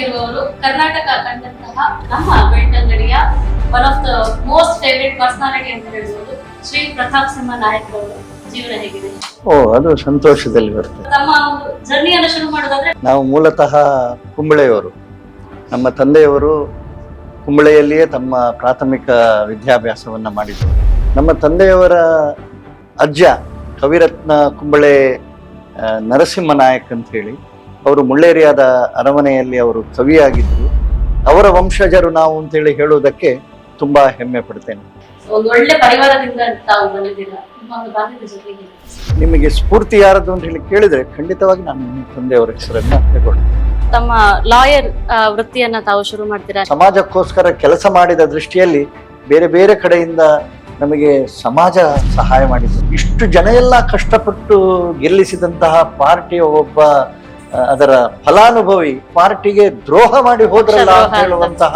ಜೊತೆಯಾಗಿರುವವರು ಕರ್ನಾಟಕ ಕಂಡಂತಹ ನಮ್ಮ ಬೆಳ್ತಂಗಡಿಯ one of the most favourite personality ಅಂತ ಹೇಳ್ಬೋದು ಶ್ರೀ ಪ್ರತಾಪ್ ಸಿಂಹ ನಾಯಕ್ ಅವರು. ಜೀವನ ಹೇಗಿದೆ? ಅದು ಸಂತೋಷದಲ್ಲಿ ಬರ್ತದೆ. ತಮ್ಮ ಜರ್ನಿಯನ್ನು ಶುರು ಮಾಡೋದಾದ್ರೆ, ನಾವು ಮೂಲತಃ ಕುಂಬಳೆಯವರು. ನಮ್ಮ ತಂದೆಯವರು ಕುಂಬಳೆಯಲ್ಲಿಯೇ ತಮ್ಮ ಪ್ರಾಥಮಿಕ ವಿದ್ಯಾಭ್ಯಾಸವನ್ನ ಮಾಡಿದರು. ನಮ್ಮ ತಂದೆಯವರ ಅಜ್ಜ ಕವಿರತ್ನ ಕುಂಬಳೆ ನರಸಿಂಹ ನಾಯಕ್ ಅಂತ ಹೇಳಿ, ಅವರು ಮುಳ್ಳೇರಿಯಾದ ಅರಮನೆಯಲ್ಲಿ ಅವರು ಕವಿಯಾಗಿದ್ದರು. ಅವರ ವಂಶಜರು ನಾವು ಅಂತೇಳಿ ಹೇಳುವುದಕ್ಕೆ ತುಂಬಾ ಹೆಮ್ಮೆ ಪಡ್ತೇನೆ. ಒಂದು ಒಳ್ಳೆ ಪರಿವಾರದಿಂದ ತಾವು ಬಂದಿದ್ದೀರಾ. ನಿಮ್ಮ ಒಂದು ಬಾಲ್ಯದ ಜೊತೆಗೆ ನಿಮಗೆ ಸ್ಫೂರ್ತಿ ಯಾರದು ಅಂತ ಹೇಳಿ ಕೇಳಿದ್ರೆ ಖಂಡಿತವಾಗಿ ನಾನು ನಿಮ್ಮ ತಂದೆಯವರ ಹೆಸರನ್ನ ತಗೊಳ್ತೇನೆ. ತಮ್ಮ ಲಾಯರ್ ವೃತ್ತಿಯನ್ನ ತಾವು ಶುರು ಮಾಡ್ತೀರಾ. ಸಮಾಜಕ್ಕೋಸ್ಕರ ಕೆಲಸ ಮಾಡಿದ ದೃಷ್ಟಿಯಲ್ಲಿ ಬೇರೆ ಬೇರೆ ಕಡೆಯಿಂದ ನಮಗೆ ಸಮಾಜ ಸಹಾಯ ಮಾಡಿತು. ಇಷ್ಟು ಜನ ಎಲ್ಲ ಕಷ್ಟಪಟ್ಟು ಗೆಲ್ಲಿಸಿದಂತಹ ಪಾರ್ಟಿಯ ಒಬ್ಬ ಅದರ ಫಲಾನುಭವಿ ಪಾರ್ಟಿಗೆ ದ್ರೋಹ ಮಾಡಿ ಹೋದ್ರಲ್ಲ ಅಂತ ಹೇಳುವಂತಹ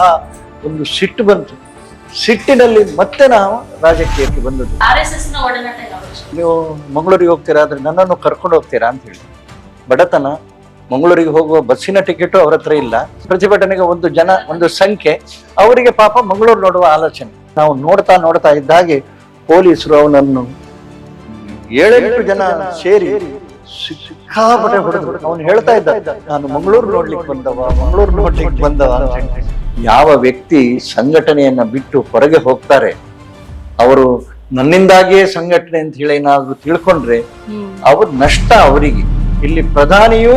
ಒಂದು ಸಿಟ್ಟು ಬಂತು. ಸಿಟ್ಟಿನಲ್ಲಿ ಮತ್ತೆ ನಾವು ರಾಜಕೀಯಕ್ಕೆ ಬಂದದ್ದು. RSS ನ ಒಡನಾಟ ಯಾವ ವರ್ಷ? ನೀವು ಮಂಗಳೂರಿಗೆ ಹೋಗ್ತೀರಾ ಆದ್ರೆ ನನ್ನನ್ನು ಕರ್ಕೊಂಡು ಹೋಗ್ತೀರಾ ಅಂತ ಹೇಳಿ. ಬಡತನ, ಮಂಗಳೂರಿಗೆ ಹೋಗುವ ಬಸ್ಸಿನ ಟಿಕೆಟು ಅವ್ರ ಹತ್ರ ಇಲ್ಲ. ಪ್ರತಿಭಟನೆಗೆ ಒಂದು ಸಂಖ್ಯೆ, ಅವರಿಗೆ ಪಾಪ ಮಂಗಳೂರು ನೋಡುವ ಆಲೋಚನೆ. ನಾವು ನೋಡ್ತಾ ಇದ್ದ ಹಾಗೆ ಪೊಲೀಸರು ಅವನನ್ನು 7-8 ಜನ ಸೇರಿ ಸಿಕ್ಕಾಪಟ್ಟೆ ಹೊಡೆದ್ರು. ಅವನು ಹೇಳ್ತಾ ಇದ್ದ, ನಾನು ಮಂಗಳೂರು ನೋಡ್ಲಿಕ್ಕೆ ಬಂದವ ಅಂತ ಹೇಳಿ. ಯಾವ ವ್ಯಕ್ತಿ ಸಂಘಟನೆಯನ್ನ ಬಿಟ್ಟು ಹೊರಗೆ ಹೋಗ್ತಾರೆ, ಅವರು ನನ್ನಿಂದಾಗಿಯೇ ಸಂಘಟನೆ ಅಂತ ಹೇಳಿ ಏನಾದ್ರು ತಿಳ್ಕೊಂಡ್ರೆ ಅವ್ರ ನಷ್ಟ ಅವರಿಗೆ. ಇಲ್ಲಿ ಪ್ರಧಾನಿಯೂ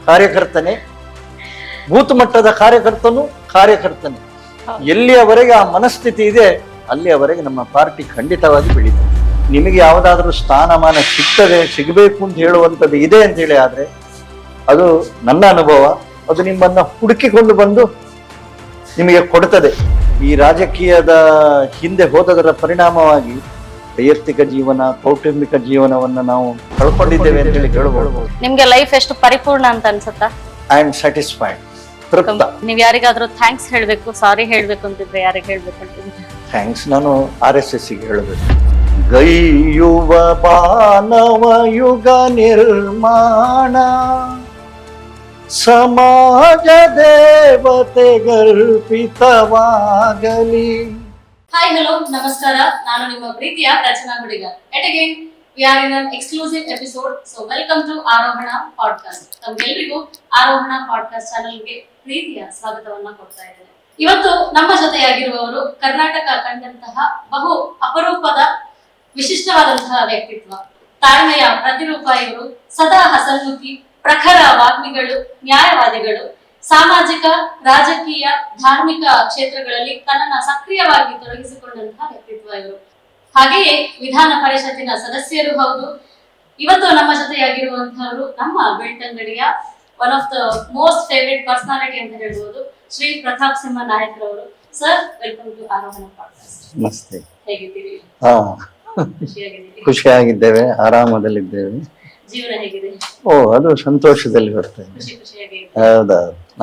ಕಾರ್ಯಕರ್ತನೇ, ಬೂತ್ ಮಟ್ಟದ ಕಾರ್ಯಕರ್ತನೇ. ಎಲ್ಲಿಯವರೆಗೆ ಆ ಮನಸ್ಥಿತಿ ಇದೆ ಅಲ್ಲಿಯವರೆಗೆ ನಮ್ಮ ಪಾರ್ಟಿ ಖಂಡಿತವಾಗಿ ಬೆಳೀತದೆ. ನಿಮಗೆ ಯಾವುದಾದ್ರೂ ಸ್ಥಾನಮಾನ ಸಿಗಬೇಕು ಅಂತ ಹೇಳುವಂಥದ್ದು ಇದೆ ಅಂತ ಹೇಳಿ ಆದ್ರೆ ಅದು ನನ್ನ ಅನುಭವ, ಅದು ನಿಮ್ಮನ್ನ ಹುಡುಕಿಕೊಂಡು ಬಂದು ನಿಮಗೆ ಕೊಡ್ತದೆ. ಈ ರಾಜಕೀಯದ ಹಿಂದೆ ಹೋದದರ ಪರಿಣಾಮವಾಗಿ ವೈಯಕ್ತಿಕ ಜೀವನ, ಕೌಟುಂಬಿಕ ಜೀವನವನ್ನ ನಾವು ಕಳ್ಕೊಂಡಿದ್ದೇವೆ ಅಂತ ಹೇಳಿ ಹೇಳ್ಬೋದು. ನಿಮ್ಗೆ ಲೈಫ್ ಎಷ್ಟು ಪರಿಪೂರ್ಣ ಅಂತ ಅನ್ಸುತ್ತಾ? ಐ ಆಮ್ ಸ್ಯಾಟಿಸ್ಫೈಡ್, ತೃಪ್ತ. ನೀವ್ ಯಾರಿಗಾದ್ರೂ ಥ್ಯಾಂಕ್ಸ್ ಹೇಳ್ಬೇಕು, ಸಾರಿ ಹೇಳ್ಬೇಕು ಅಂತಿದ್ರೆ ಯಾರಿಗೆ ಹೇಳ್ಬೇಕು ಅಂತಿದ್ರೆ? ಥ್ಯಾಂಕ್ಸ್ ನಾನು RSS ಗೆ ಹೇಳಬೇಕು. ಗೈಯುವ ಬಾನವ ಯುಗ ನಿರ್ಮಾಣ, ಸಮಾಜ ದೇವತೆಗರ್ಪಿತವಾಗಲಿ. ಹಾಯ್, ಹಲೋ, ನಮಸ್ಕಾರ. ನಾನು ನಿಮ್ಮ ಪ್ರೀತಿಯ ರಚನಾ ಗುಡಿಗ. Yet again we are in an exclusive episode, so welcome to ಆರೋಹಣ ಪಾಡ್ಕಾಸ್ಟ್. ತಮ್ಗೆಲ್ಲರಿಗೂ ಆರೋಹಣ ಪಾಡ್ಕಾಸ್ಟ್ ಚಾನೆಲ್ಗೆ ಪ್ರೀತಿಯ ಸ್ವಾಗತವನ್ನ ಕೊಡ್ತಾ ಇದ್ದೇನೆ. ಇವತ್ತು ನಮ್ಮ ಜೊತೆಯಾಗಿರುವವರು ಕರ್ನಾಟಕ ಕಂಡಂತಹ ಬಹು ಅಪರೂಪದ ವಿಶಿಷ್ಟವಾದಂತಹ ವ್ಯಕ್ತಿತ್ವ, ತಾಳ್ಮೆಯ ಪ್ರತಿರೂಪ ಇವರು. ಸದಾ ಹಸನ್ಮುಖಿ, ಪ್ರಖರ ವಾಗ್ಮಿಗಳು, ನ್ಯಾಯವಾದಿಗಳು, ಸಾಮಾಜಿಕ, ರಾಜಕೀಯ, ಧಾರ್ಮಿಕ ಕ್ಷೇತ್ರಗಳಲ್ಲಿ ತನ್ನನ್ನ ಸಕ್ರಿಯವಾಗಿ ತೊಡಗಿಸಿಕೊಂಡಂತಹ ವ್ಯಕ್ತಿತ್ವ ಇವರು. ಹಾಗೆಯೇ ವಿಧಾನ ಪರಿಷತ್ತಿನ ಸದಸ್ಯರು ಹೌದು. ಇವತ್ತು ನಮ್ಮ ಜೊತೆಯಾಗಿರುವಂತಹವರು ನಮ್ಮ ಬೆಳ್ತಂಗಡಿಯ one of the most favourite personality ಅಂತ ಹೇಳ್ಬೋದು, ಶ್ರೀ ಪ್ರತಾಪ್ ಸಿಂಹ ನಾಯಕ್ ಅವರು. Sir, welcome to Arohana podcast. ನಮಸ್ತೆ. ಹೇಗಿದ್ದೀರಿ? ಖುಷಿಯಾಗಿದ್ದೇವೆ, ಆರಾಮದಲ್ಲಿದ್ದೇವೆ. ಜೀವನ ಹೇಗಿದೆ? ಅದು ಸಂತೋಷದಲ್ಲಿ ಬರ್ತೇವೆ. ಹೌದಾ,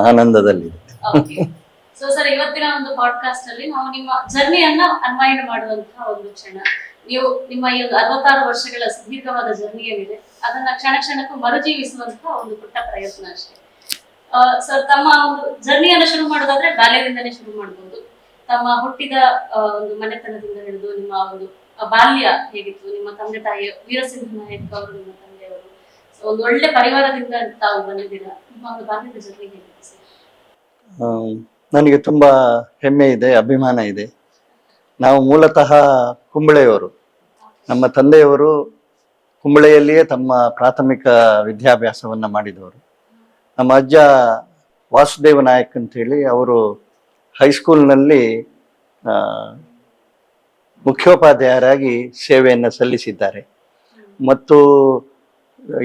ಆನಂದದಲ್ಲಿದೆ. ಸೊ ಸರ್, ಇವತ್ತಿನ ಒಂದು ಪಾಡ್ಕಾಸ್ಟ್ ಅಲ್ಲಿ ನಾವು ನಿಮ್ಮ ಜರ್ನಿಯನ್ನ ಅನ್ವಯನ ಮಾಡುವಂತಹ ಒಂದು ಕ್ಷಣ. ನೀವು ನಿಮ್ಮ ಈ 66 ವರ್ಷಗಳ ಸುದೀರ್ಘವಾದ ಜರ್ನಿ ಏನಿದೆ ಅದನ್ನ ಕ್ಷಣ ಕ್ಷಣಕ್ಕೂ ಮರುಜೀವಿಸುವಂತಹ ಒಂದು ಪುಟ್ಟ ಪ್ರಯತ್ನ ಅಷ್ಟೇ. ಸರ್, ತಮ್ಮ ಒಂದು ಜರ್ನಿಯನ್ನ ಶುರು ಮಾಡೋದಾದ್ರೆ ಬಾಲ್ಯದಿಂದನೇ ಶುರು ಮಾಡಬಹುದು. ತಮ್ಮ ಹುಟ್ಟಿದ ಒಂದು ಮನೆತನದಿಂದ ಹಿಡಿದು ನಿಮ್ಮ ಒಂದು ಬಾಲ್ಯ ಹೇಗಿತ್ತು, ನಿಮ್ಮ ತಂದೆ ತಾಯಿ ವೀರಸಿಂಹ ನಾಯಕ್ ಅವರು ನಿಮ್ಮ ತಂದೆಯವರು, ಒಂದು ಒಳ್ಳೆ ಪರಿವಾರದಿಂದ ತಾವು ಬಂದಿದ್ದೀರಾ. ನಿಮ್ಮ ಒಂದು ಬಾಲ್ಯದ ಜರ್ನಿ ಹೇಗಿತ್ತು ಸರ್? ನನಗೆ ತುಂಬಾ ಹೆಮ್ಮೆ ಇದೆ, ಅಭಿಮಾನ ಇದೆ. ನಾವು ಮೂಲತಃ ಕುಂಬಳೆಯವರು. ನಮ್ಮ ತಂದೆಯವರು ಕುಂಬಳೆಯಲ್ಲಿಯೇ ತಮ್ಮ ಪ್ರಾಥಮಿಕ ವಿದ್ಯಾಭ್ಯಾಸವನ್ನ ಮಾಡಿದವರು. ನಮ್ಮ ಅಜ್ಜ ವಾಸುದೇವ ನಾಯಕ್ ಅಂತ ಹೇಳಿ, ಅವರು ಹೈಸ್ಕೂಲ್ನಲ್ಲಿ ಮುಖ್ಯೋಪಾಧ್ಯಾಯರಾಗಿ ಸೇವೆಯನ್ನು ಸಲ್ಲಿಸಿದ್ದಾರೆ. ಮತ್ತು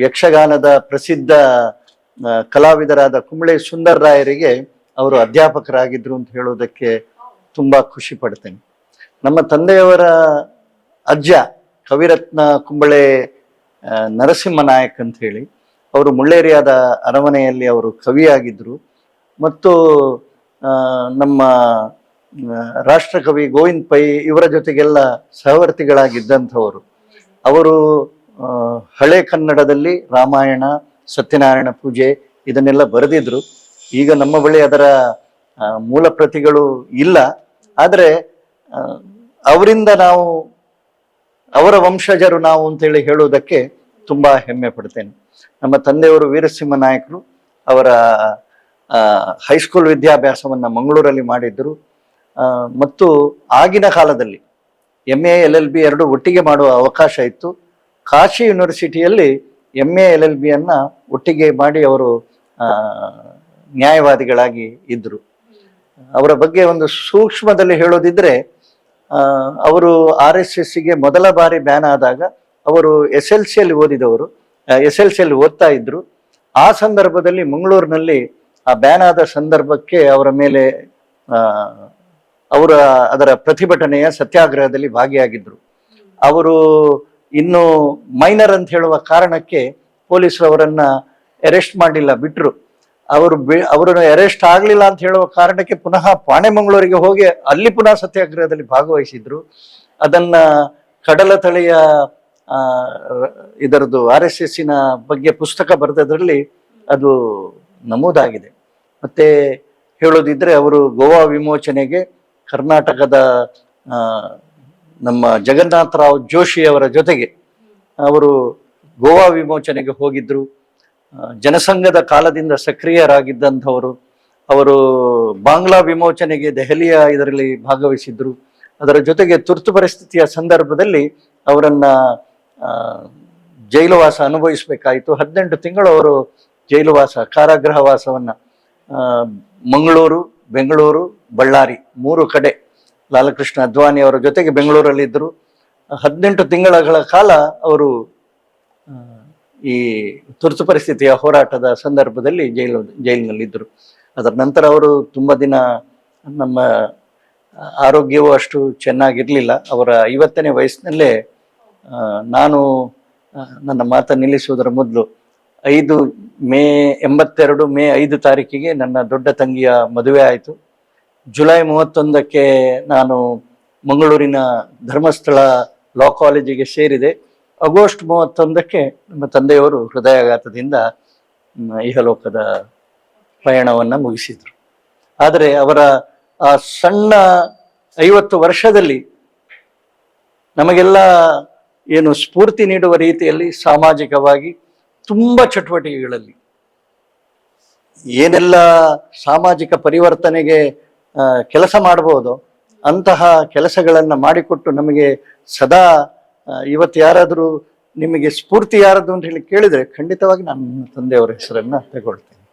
ಯಕ್ಷಗಾನದ ಪ್ರಸಿದ್ಧ ಕಲಾವಿದರಾದ ಕುಂಬಳೆ ಸುಂದರ್ ರಾಯರಿಗೆ ಅವರು ಅಧ್ಯಾಪಕರಾಗಿದ್ರು ಅಂತ ಹೇಳೋದಕ್ಕೆ ತುಂಬಾ ಖುಷಿ ಪಡ್ತೇನೆ. ನಮ್ಮ ತಂದೆಯವರ ಅಜ್ಜ ಕವಿರತ್ನ ಕುಂಬಳೆ ನರಸಿಂಹ ನಾಯಕ್ ಅಂತ ಹೇಳಿ, ಅವರು ಮುಳ್ಳೇರಿಯಾದ ಅರಮನೆಯಲ್ಲಿ ಅವರು ಕವಿಯಾಗಿದ್ರು. ಮತ್ತು ನಮ್ಮ ರಾಷ್ಟ್ರಕವಿ ಗೋವಿಂದ್ ಪೈ ಇವರ ಜೊತೆಗೆಲ್ಲ ಸಹವರ್ತಿಗಳಾಗಿದ್ದಂಥವರು. ಅವರು ಹಳೆ ಕನ್ನಡದಲ್ಲಿ ರಾಮಾಯಣ, ಸತ್ಯನಾರಾಯಣ ಪೂಜೆ ಇದನ್ನೆಲ್ಲ ಬರೆದಿದ್ರು. ಈಗ ನಮ್ಮ ಬಳಿ ಅದರ ಮೂಲ ಪ್ರತಿಗಳು ಇಲ್ಲ. ಆದರೆ ಅವರಿಂದ ನಾವು ಅವರ ವಂಶಜರು ನಾವು ಅಂತೇಳಿ ಹೇಳುವುದಕ್ಕೆ ತುಂಬಾ ಹೆಮ್ಮೆ ಪಡ್ತೇನೆ. ನಮ್ಮ ತಂದೆಯವರು ವೀರಸಿಂಹ ನಾಯಕರು. ಅವರ ಹೈಸ್ಕೂಲ್ ವಿದ್ಯಾಭ್ಯಾಸವನ್ನ ಮಂಗಳೂರಲ್ಲಿ ಮಾಡಿದ್ರು. ಮತ್ತು ಆಗಿನ ಕಾಲದಲ್ಲಿ MA LLB ಎರಡು ಒಟ್ಟಿಗೆ ಮಾಡುವ ಅವಕಾಶ ಇತ್ತು. ಕಾಶಿ ಯೂನಿವರ್ಸಿಟಿಯಲ್ಲಿ MA LLB ಅನ್ನ ಒಟ್ಟಿಗೆ ಮಾಡಿ ಅವರು ನ್ಯಾಯವಾದಿಗಳಾಗಿ ಇದ್ರು. ಅವರ ಬಗ್ಗೆ ಒಂದು ಸೂಕ್ಷ್ಮದಲ್ಲಿ ಹೇಳೋದಿದ್ರೆ, ಅವರು RSSಗೆ ಮೊದಲ ಬಾರಿ ಬ್ಯಾನ್ ಆದಾಗ ಅವರು SLC ಅಲ್ಲಿ ಓದಿದವರು, SLC ಅಲ್ಲಿ ಓದ್ತಾ ಇದ್ರು. ಆ ಸಂದರ್ಭದಲ್ಲಿ ಮಂಗಳೂರಿನಲ್ಲಿ ಆ ಬ್ಯಾನ್ ಆದ ಸಂದರ್ಭಕ್ಕೆ ಅವರ ಮೇಲೆ ಅದರ ಪ್ರತಿಭಟನೆಯ ಸತ್ಯಾಗ್ರಹದಲ್ಲಿ ಭಾಗಿಯಾಗಿದ್ರು. ಅವರು ಇನ್ನು ಮೈನರ್ ಅಂತ ಹೇಳುವ ಕಾರಣಕ್ಕೆ ಪೊಲೀಸರು ಅವರನ್ನ ಅರೆಸ್ಟ್ ಮಾಡಲಿಲ್ಲ, ಬಿಟ್ರು. ಅವರನ್ನು ಅರೆಸ್ಟ್ ಆಗ್ಲಿಲ್ಲ ಅಂತ ಹೇಳುವ ಕಾರಣಕ್ಕೆ ಪುನಃ ಪಾಣೆಮಂಗಳೂರಿಗೆ ಹೋಗಿ ಅಲ್ಲಿ ಪುನಃ ಸತ್ಯಾಗ್ರಹದಲ್ಲಿ ಭಾಗವಹಿಸಿದ್ರು. ಅದನ್ನ ಕಡಲ ತಳಿಯ ಇದರದ್ದು RSSನ ಬಗ್ಗೆ ಪುಸ್ತಕ ಬರೆದದ್ರಲ್ಲಿ ಅದು ನಮೂದಾಗಿದೆ. ಮತ್ತೆ ಹೇಳೋದಿದ್ರೆ, ಅವರು ಗೋವಾ ವಿಮೋಚನೆಗೆ ಕರ್ನಾಟಕದ ನಮ್ಮ ಜಗನ್ನಾಥರಾವ್ ಜೋಶಿ ಅವರ ಜೊತೆಗೆ ಅವರು ಗೋವಾ ವಿಮೋಚನೆಗೆ ಹೋಗಿದ್ರು. ಜನಸಂಘದ ಕಾಲದಿಂದ ಸಕ್ರಿಯರಾಗಿದ್ದಂಥವರು. ಅವರು ಬಾಂಗ್ಲಾ ವಿಮೋಚನೆಗೆ ದೆಹಲಿಯ ಇದರಲ್ಲಿ ಭಾಗವಹಿಸಿದ್ರು. ಅದರ ಜೊತೆಗೆ ತುರ್ತು ಪರಿಸ್ಥಿತಿಯ ಸಂದರ್ಭದಲ್ಲಿ ಅವರನ್ನ ಜೈಲುವಾಸ ಅನುಭವಿಸಬೇಕಾಯಿತು. 18 ತಿಂಗಳು ಅವರು ಜೈಲುವಾಸ, ಕಾರಾಗೃಹವಾಸವನ್ನ ಮಂಗಳೂರು, ಬೆಂಗಳೂರು, ಬಳ್ಳಾರಿ 3 ಕಡೆ ಲಾಲಕೃಷ್ಣ ಅದ್ವಾನಿ ಅವರ ಜೊತೆಗೆ ಬೆಂಗಳೂರಲ್ಲಿ ಇದ್ರು. 18 ತಿಂಗಳ ಕಾಲ ಅವರು ಈ ತುರ್ತು ಪರಿಸ್ಥಿತಿಯ ಹೋರಾಟದ ಸಂದರ್ಭದಲ್ಲಿ ಜೈಲಿನಲ್ಲಿದ್ದರು. ಅದರ ನಂತರ ಅವರು ತುಂಬ ದಿನ, ನಮ್ಮ ಆರೋಗ್ಯವೂ ಅಷ್ಟು ಚೆನ್ನಾಗಿರ್ಲಿಲ್ಲ. ಅವರ 50ನೇ ವಯಸ್ಸಿನಲ್ಲೇ ನಾನು ನನ್ನ ಮಾತನ್ನು ನಿಲ್ಲಿಸುವುದರ ಮೊದಲು 5 ಮೇ 82 ಮೇ 5 ತಾರೀಕಿಗೆ ನನ್ನ ದೊಡ್ಡ ತಂಗಿಯ ಮದುವೆ ಆಯಿತು. ಜುಲೈ 31ಕ್ಕೆ ನಾನು ಮಂಗಳೂರಿನ ಧರ್ಮಸ್ಥಳ ಲಾ ಕಾಲೇಜಿಗೆ ಸೇರಿದೆ. ಆಗಸ್ಟ್ 31ಕ್ಕೆ ನಮ್ಮ ತಂದೆಯವರು ಹೃದಯಾಘಾತದಿಂದ ಇಹಲೋಕದ ಪಯಣವನ್ನ ಮುಗಿಸಿದ್ರು. ಆದರೆ ಅವರ ಆ ಸಣ್ಣ 50 ವರ್ಷದಲ್ಲಿ ನಮಗೆಲ್ಲ ಏನು ಸ್ಫೂರ್ತಿ ನೀಡುವ ರೀತಿಯಲ್ಲಿ ಸಾಮಾಜಿಕವಾಗಿ ತುಂಬ ಚಟುವಟಿಕೆಗಳಲ್ಲಿ ಏನೆಲ್ಲ ಸಾಮಾಜಿಕ ಪರಿವರ್ತನೆಗೆ ಕೆಲಸ ಮಾಡಬಹುದು ಅಂತಹ ಕೆಲಸಗಳನ್ನ ಮಾಡಿಕೊಟ್ಟು ನಮಗೆ ಸದಾ, ಇವತ್ತು ಯಾರಾದರೂ ನಿಮಗೆ ಸ್ಫೂರ್ತಿ ಯಾರದು ಅಂತ ಹೇಳಿ ಕೇಳಿದ್ರೆ ಖಂಡಿತವಾಗಿ ನಾನು ನನ್ನ ತಂದೆಯವರ ಹೆಸರನ್ನ ತಗೊಳ್ತೇನೆ.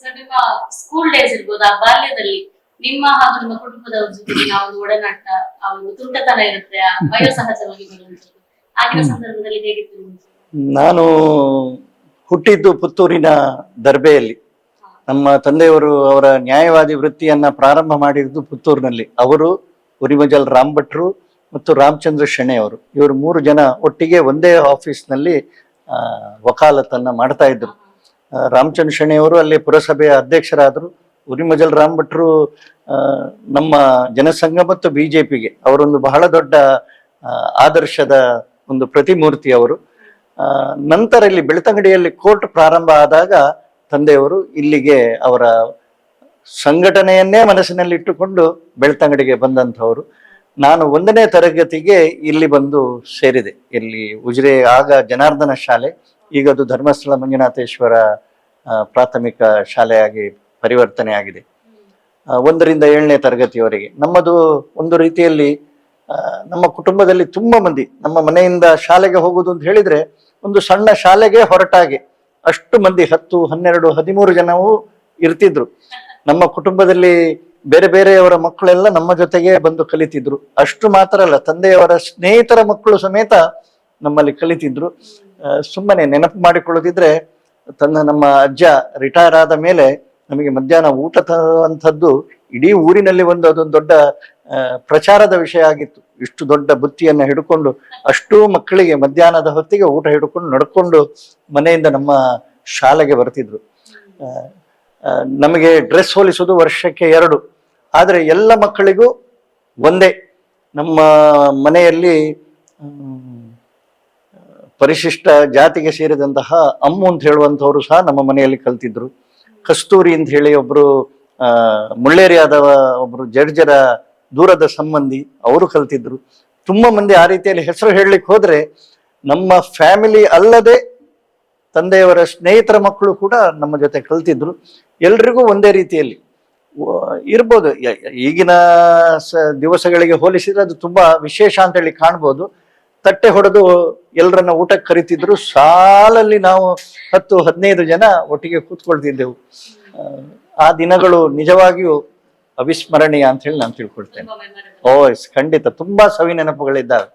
ಸರ್, ನಿಮ್ಮ ಸ್ಕೂಲ್ ಡೇಸ್ ಇರ್ಬೋದು, ಆ ಬಾಲ್ಯದಲ್ಲಿ ನಿಮ್ಮ ಹಾಗೂ ನಿಮ್ಮ ಕುಟುಂಬದವರ ಜೊತೆಗೆ ನಾವು ಒಡನಾಟ, ಆ ಒಂದು ತುಂಟತನ ಇರುತ್ತೆ, ವಯೋಸಹಜವಾಗಿ ಬರುವಂತದ್ದು, ಆಗಿನ ಸಂದರ್ಭದಲ್ಲಿ ಹೇಗಿತ್ತು? ನಾನು ಹುಟ್ಟಿದ್ದು ಪುತ್ತೂರಿನ ದರ್ಬೆಯಲ್ಲಿ. ನಮ್ಮ ತಂದೆಯವರು ಅವರ ನ್ಯಾಯವಾದಿ ವೃತ್ತಿಯನ್ನ ಪ್ರಾರಂಭ ಮಾಡಿದ್ದು ಪುತ್ತೂರಿನಲ್ಲಿ. ಅವರು ಉರಿಮಜಲ್ ರಾಮ್ ಭಟ್ರು ಮತ್ತು ರಾಮಚಂದ್ರ ಶೆಣೆ ಅವರು, ಇವರು 3 ಜನ ಒಟ್ಟಿಗೆ ಒಂದೇ ಆಫೀಸ್ನಲ್ಲಿ ವಕಾಲತನ್ನ ಮಾಡ್ತಾ ಇದ್ರು. ರಾಮಚಂದ್ರ ಶೆಣೆಯವರು ಅಲ್ಲಿ ಪುರಸಭೆಯ ಅಧ್ಯಕ್ಷರಾದರು. ಉರಿಮಜಲ್ ರಾಮ್ ಭಟ್ರು ನಮ್ಮ ಜನಸಂಘ ಮತ್ತು BJPಗೆ ಅವರೊಂದು ಬಹಳ ದೊಡ್ಡ ಆದರ್ಶದ ಒಂದು ಪ್ರತಿಮೂರ್ತಿ ಅವರು. ನಂತರ ಇಲ್ಲಿ ಬೆಳ್ತಂಗಡಿಯಲ್ಲಿ ಕೋರ್ಟ್ ಪ್ರಾರಂಭ ಆದಾಗ ತಂದೆಯವರು ಇಲ್ಲಿಗೆ ಅವರ ಸಂಘಟನೆಯನ್ನೇ ಮನಸ್ಸಿನಲ್ಲಿ ಇಟ್ಟುಕೊಂಡು ಬೆಳ್ತಂಗಡಿಗೆ ಬಂದಂಥವರು. ನಾನು 1ನೇ ತರಗತಿಗೆ ಇಲ್ಲಿ ಬಂದು ಸೇರಿದೆ. ಇಲ್ಲಿ ಉಜಿರೆ, ಆಗ ಜನಾರ್ದನ ಶಾಲೆ, ಈಗ ಅದು ಧರ್ಮಸ್ಥಳ ಮಂಜುನಾಥೇಶ್ವರ ಪ್ರಾಥಮಿಕ ಶಾಲೆಯಾಗಿ ಪರಿವರ್ತನೆ ಆಗಿದೆ. 1ರಿಂದ 7ನೇ ತರಗತಿಯವರೆಗೆ ನಮ್ಮದು ಒಂದು ರೀತಿಯಲ್ಲಿ ನಮ್ಮ ಕುಟುಂಬದಲ್ಲಿ ತುಂಬ ಮಂದಿ, ನಮ್ಮ ಮನೆಯಿಂದ ಶಾಲೆಗೆ ಹೋಗುದು ಅಂತ ಹೇಳಿದ್ರೆ ಒಂದು ಸಣ್ಣ ಶಾಲೆಗೆ ಹೊರಟಾಗೆ ಅಷ್ಟು ಮಂದಿ 10, 12, 13 ಜನವೂ ಇರ್ತಿದ್ರು. ನಮ್ಮ ಕುಟುಂಬದಲ್ಲಿ ಬೇರೆ ಬೇರೆಯವರ ಮಕ್ಕಳೆಲ್ಲ ನಮ್ಮ ಜೊತೆಗೆ ಬಂದು ಕಲಿತಿದ್ರು. ಅಷ್ಟು ಮಾತ್ರ ಅಲ್ಲ, ತಂದೆಯವರ ಸ್ನೇಹಿತರ ಮಕ್ಕಳು ಸಮೇತ ನಮ್ಮಲ್ಲಿ ಕಲಿತಿದ್ರು. ಸುಮ್ಮನೆ ನೆನಪು ಮಾಡಿಕೊಳ್ಳೋದಿದ್ರೆ, ನಮ್ಮ ಅಜ್ಜ ರಿಟೈರ್ ಆದ ಮೇಲೆ ನಮಗೆ ಮಧ್ಯಾಹ್ನ ಊಟ ತರುವಂಥದ್ದು ಇಡೀ ಊರಿನಲ್ಲಿ ಅದೊಂದು ದೊಡ್ಡ ಪ್ರಚಾರದ ವಿಷಯ ಆಗಿತ್ತು. ಇಷ್ಟು ದೊಡ್ಡ ಬುತ್ತಿಯನ್ನು ಹಿಡ್ಕೊಂಡು ಅಷ್ಟೂ ಮಕ್ಕಳಿಗೆ ಮಧ್ಯಾಹ್ನದ ಹೊತ್ತಿಗೆ ಊಟ ಹಿಡ್ಕೊಂಡು ನಡ್ಕೊಂಡು ಮನೆಯಿಂದ ನಮ್ಮ ಶಾಲೆಗೆ ಬರ್ತಿದ್ರು. ನಮಗೆ ಡ್ರೆಸ್ ಹೋಲಿಸೋದು ವರ್ಷಕ್ಕೆ 2, ಆದರೆ ಎಲ್ಲ ಮಕ್ಕಳಿಗೂ ಒಂದೇ. ನಮ್ಮ ಮನೆಯಲ್ಲಿ ಪರಿಶಿಷ್ಟ ಜಾತಿಗೆ ಸೇರಿದಂತಹ ಅಮ್ಮು ಅಂತ ಹೇಳುವಂಥವ್ರು ಸಹ ನಮ್ಮ ಮನೆಯಲ್ಲಿ ಕಲ್ತಿದ್ರು. ಕಸ್ತೂರಿ ಅಂತ ಹೇಳಿ ಒಬ್ರು ಮುಳ್ಳೇರಿಯಾದ ಒಬ್ರು ಜಡ್ಜರ ದೂರದ ಸಂಬಂಧಿ, ಅವರು ಕಲ್ತಿದ್ರು. ತುಂಬಾ ಮಂದಿ ಆ ರೀತಿಯಲ್ಲಿ ಹೆಸರು ಹೇಳಲಿಕ್ಕೆ ಹೋದ್ರೆ ನಮ್ಮ ಫ್ಯಾಮಿಲಿ ಅಲ್ಲದೆ ತಂದೆಯವರ ಸ್ನೇಹಿತರ ಮಕ್ಕಳು ಕೂಡ ನಮ್ಮ ಜೊತೆ ಕಲ್ತಿದ್ರು. ಎಲ್ರಿಗೂ ಒಂದೇ ರೀತಿಯಲ್ಲಿ ಇರ್ಬೋದು. ಈಗಿನ ದಿವಸಗಳಿಗೆ ಹೋಲಿಸಿದ್ರೆ ಅದು ತುಂಬಾ ವಿಶೇಷ ಅಂತ ಹೇಳಿ ಕಾಣ್ಬೋದು. ತಟ್ಟೆ ಹೊಡೆದು ಎಲ್ಲರನ್ನ ಊಟಕ್ಕೆ ಕರಿತಿದ್ರು. ಸಾಲಲ್ಲಿ ನಾವು 10-15 ಜನ ಒಟ್ಟಿಗೆ ಕೂತ್ಕೊಳ್ತಿದ್ದೆವು. ಆ ದಿನಗಳು ನಿಜವಾಗಿಯೂ ಅವಿಸ್ಮರಣೀಯ ಅಂತ ಹೇಳಿ ನಾನು ತಿಳ್ಕೊಳ್ತೇನೆ. ತುಂಬಾ memorable. ಖಂಡಿತ ತುಂಬಾ ಸವಿ ನೆನಪುಗಳಿದ್ದಾವೆ.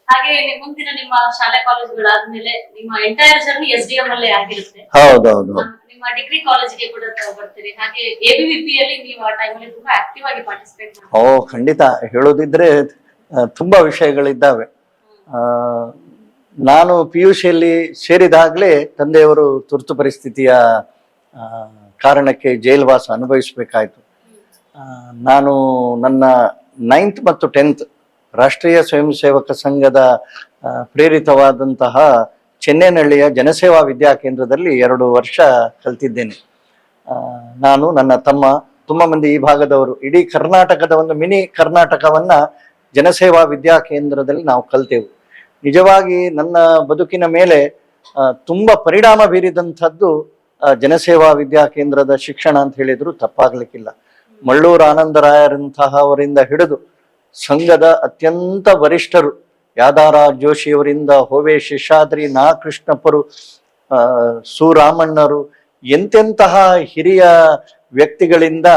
ಹಾಗೆ ಮುಂದಿನ ನಿಮ್ಮ ಶಾಲೆ ಕಾಲೇಜುಗಳಾದ್ಮೇಲೆ ನಿಮ್ಮ ಎಂಟೈರ್ ಜರ್ನಿ SDM ಅಲ್ಲೇ ಆಗಿರುತ್ತೆ. ಹೌದೌದು. ನಿಮ್ಮ ಡಿಗ್ರಿ ಕಾಲೇಜಿಗೆ ಕೂಡ ಬರ್ತೀರಿ. ಹಾಗೆ ABVP ಅಲ್ಲಿ ನೀವು ಆ ಟೈಮಲ್ಲಿ ತುಂಬಾ ಆಕ್ಟಿವ್ ಆಗಿ ಪಾರ್ಟಿಸಿಪೇಟ್ ಮಾಡ್ತೀರಿ. ಖಂಡಿತ ಹೇಳೋದಿದ್ರೆ ತುಂಬಾ ವಿಷಯಗಳಿದ್ದಾವೆ. ನಾನು PUCಯಲ್ಲಿ ಸೇರಿದಾಗಲೇ ತಂದೆಯವರು ತುರ್ತು ಪರಿಸ್ಥಿತಿಯ ಕಾರಣಕ್ಕೆ ಜೈಲುವಾಸ ಅನುಭವಿಸಬೇಕಾಯಿತು. ನಾನು ನನ್ನ 9th ಮತ್ತು 10th ರಾಷ್ಟ್ರೀಯ ಸ್ವಯಂ ಸೇವಕ ಸಂಘದ ಪ್ರೇರಿತವಾದಂತಹ ಚೆನ್ನೈನಹಳ್ಳಿಯ ಜನಸೇವಾ ವಿದ್ಯಾಕೇಂದ್ರದಲ್ಲಿ 2 ವರ್ಷ ಕಲ್ತಿದ್ದೇನೆ. ನಾನು, ನನ್ನ ತಮ್ಮ, ತುಂಬಾ ಮಂದಿ ಈ ಭಾಗದವರು, ಇಡೀ ಕರ್ನಾಟಕದ ಒಂದು ಮಿನಿ ಕರ್ನಾಟಕವನ್ನ ಜನಸೇವಾ ವಿದ್ಯಾಕೇಂದ್ರದಲ್ಲಿ ನಾವು ಕಲ್ತೆವು. ನಿಜವಾಗಿ ನನ್ನ ಬದುಕಿನ ಮೇಲೆ ತುಂಬಾ ಪರಿಣಾಮ ಬೀರಿದಂಥದ್ದು ಜನಸೇವಾ ವಿದ್ಯಾಕೇಂದ್ರದ ಶಿಕ್ಷಣ ಅಂತ ಹೇಳಿದ್ರು ತಪ್ಪಾಗ್ಲಿಕ್ಕಿಲ್ಲ. ಮಳ್ಳೂರು ಆನಂದರಾಯರಂತಹ ಅವರಿಂದ ಹಿಡಿದು ಸಂಘದ ಅತ್ಯಂತ ವರಿಷ್ಠರು ಯಾದಾರಾಜ್ ಜೋಶಿಯವರಿಂದ ಹೋವೆ ಶೇಷಾದ್ರಿ, ನಾ ಕೃಷ್ಣಪ್ಪರು, ಸುರಾಮಣ್ಣರು, ಎಂತೆಂತಹ ಹಿರಿಯ ವ್ಯಕ್ತಿಗಳಿಂದ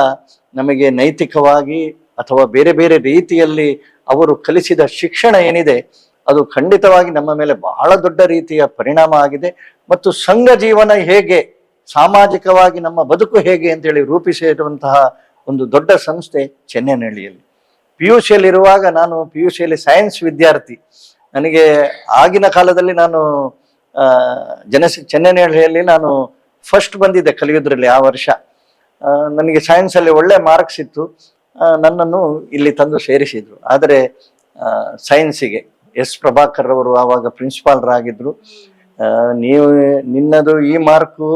ನಮಗೆ ನೈತಿಕವಾಗಿ ಅಥವಾ ಬೇರೆ ಬೇರೆ ರೀತಿಯಲ್ಲಿ ಅವರು ಕಲಿಸಿದ ಶಿಕ್ಷಣ ಏನಿದೆ ಅದು ಖಂಡಿತವಾಗಿ ನಮ್ಮ ಮೇಲೆ ಬಹಳ ದೊಡ್ಡ ರೀತಿಯ ಪರಿಣಾಮ ಆಗಿದೆ. ಮತ್ತು ಸಂಘ ಜೀವನ ಹೇಗೆ, ಸಾಮಾಜಿಕವಾಗಿ ನಮ್ಮ ಬದುಕು ಹೇಗೆ ಅಂತೇಳಿ ರೂಪಿಸಿರುವಂತಹ ಒಂದು ದೊಡ್ಡ ಸಂಸ್ಥೆ ಚೆನ್ನೈನಹಳ್ಳಿಯಲ್ಲಿ. PUCಯಲ್ಲಿರುವಾಗ ನಾನು PUCಯಲ್ಲಿ ಸೈನ್ಸ್ ವಿದ್ಯಾರ್ಥಿ. ನನಗೆ ಆಗಿನ ಕಾಲದಲ್ಲಿ ನಾನು ಚೆನ್ನೈನಹಳ್ಳಿಯಲ್ಲಿ ನಾನು ಫಸ್ಟ್ ಬಂದಿದ್ದೆ ಕಲಿಯೋದ್ರಲ್ಲಿ. ಆ ವರ್ಷ ನನಗೆ ಸೈನ್ಸಲ್ಲಿ ಒಳ್ಳೆ ಮಾರ್ಕ್ಸ್ ಇತ್ತು. ನನ್ನನ್ನು ಇಲ್ಲಿ ತಂದು ಸೇರಿಸಿದ್ರು. ಆದರೆ ಸೈನ್ಸಿಗೆ ಪ್ರಭಾಕರ್ ಅವರು ಆವಾಗ ಪ್ರಿನ್ಸಿಪಾಲ್ರಾಗಿದ್ರು. ನಿನ್ನದು ಈ ಮಾರ್ಕು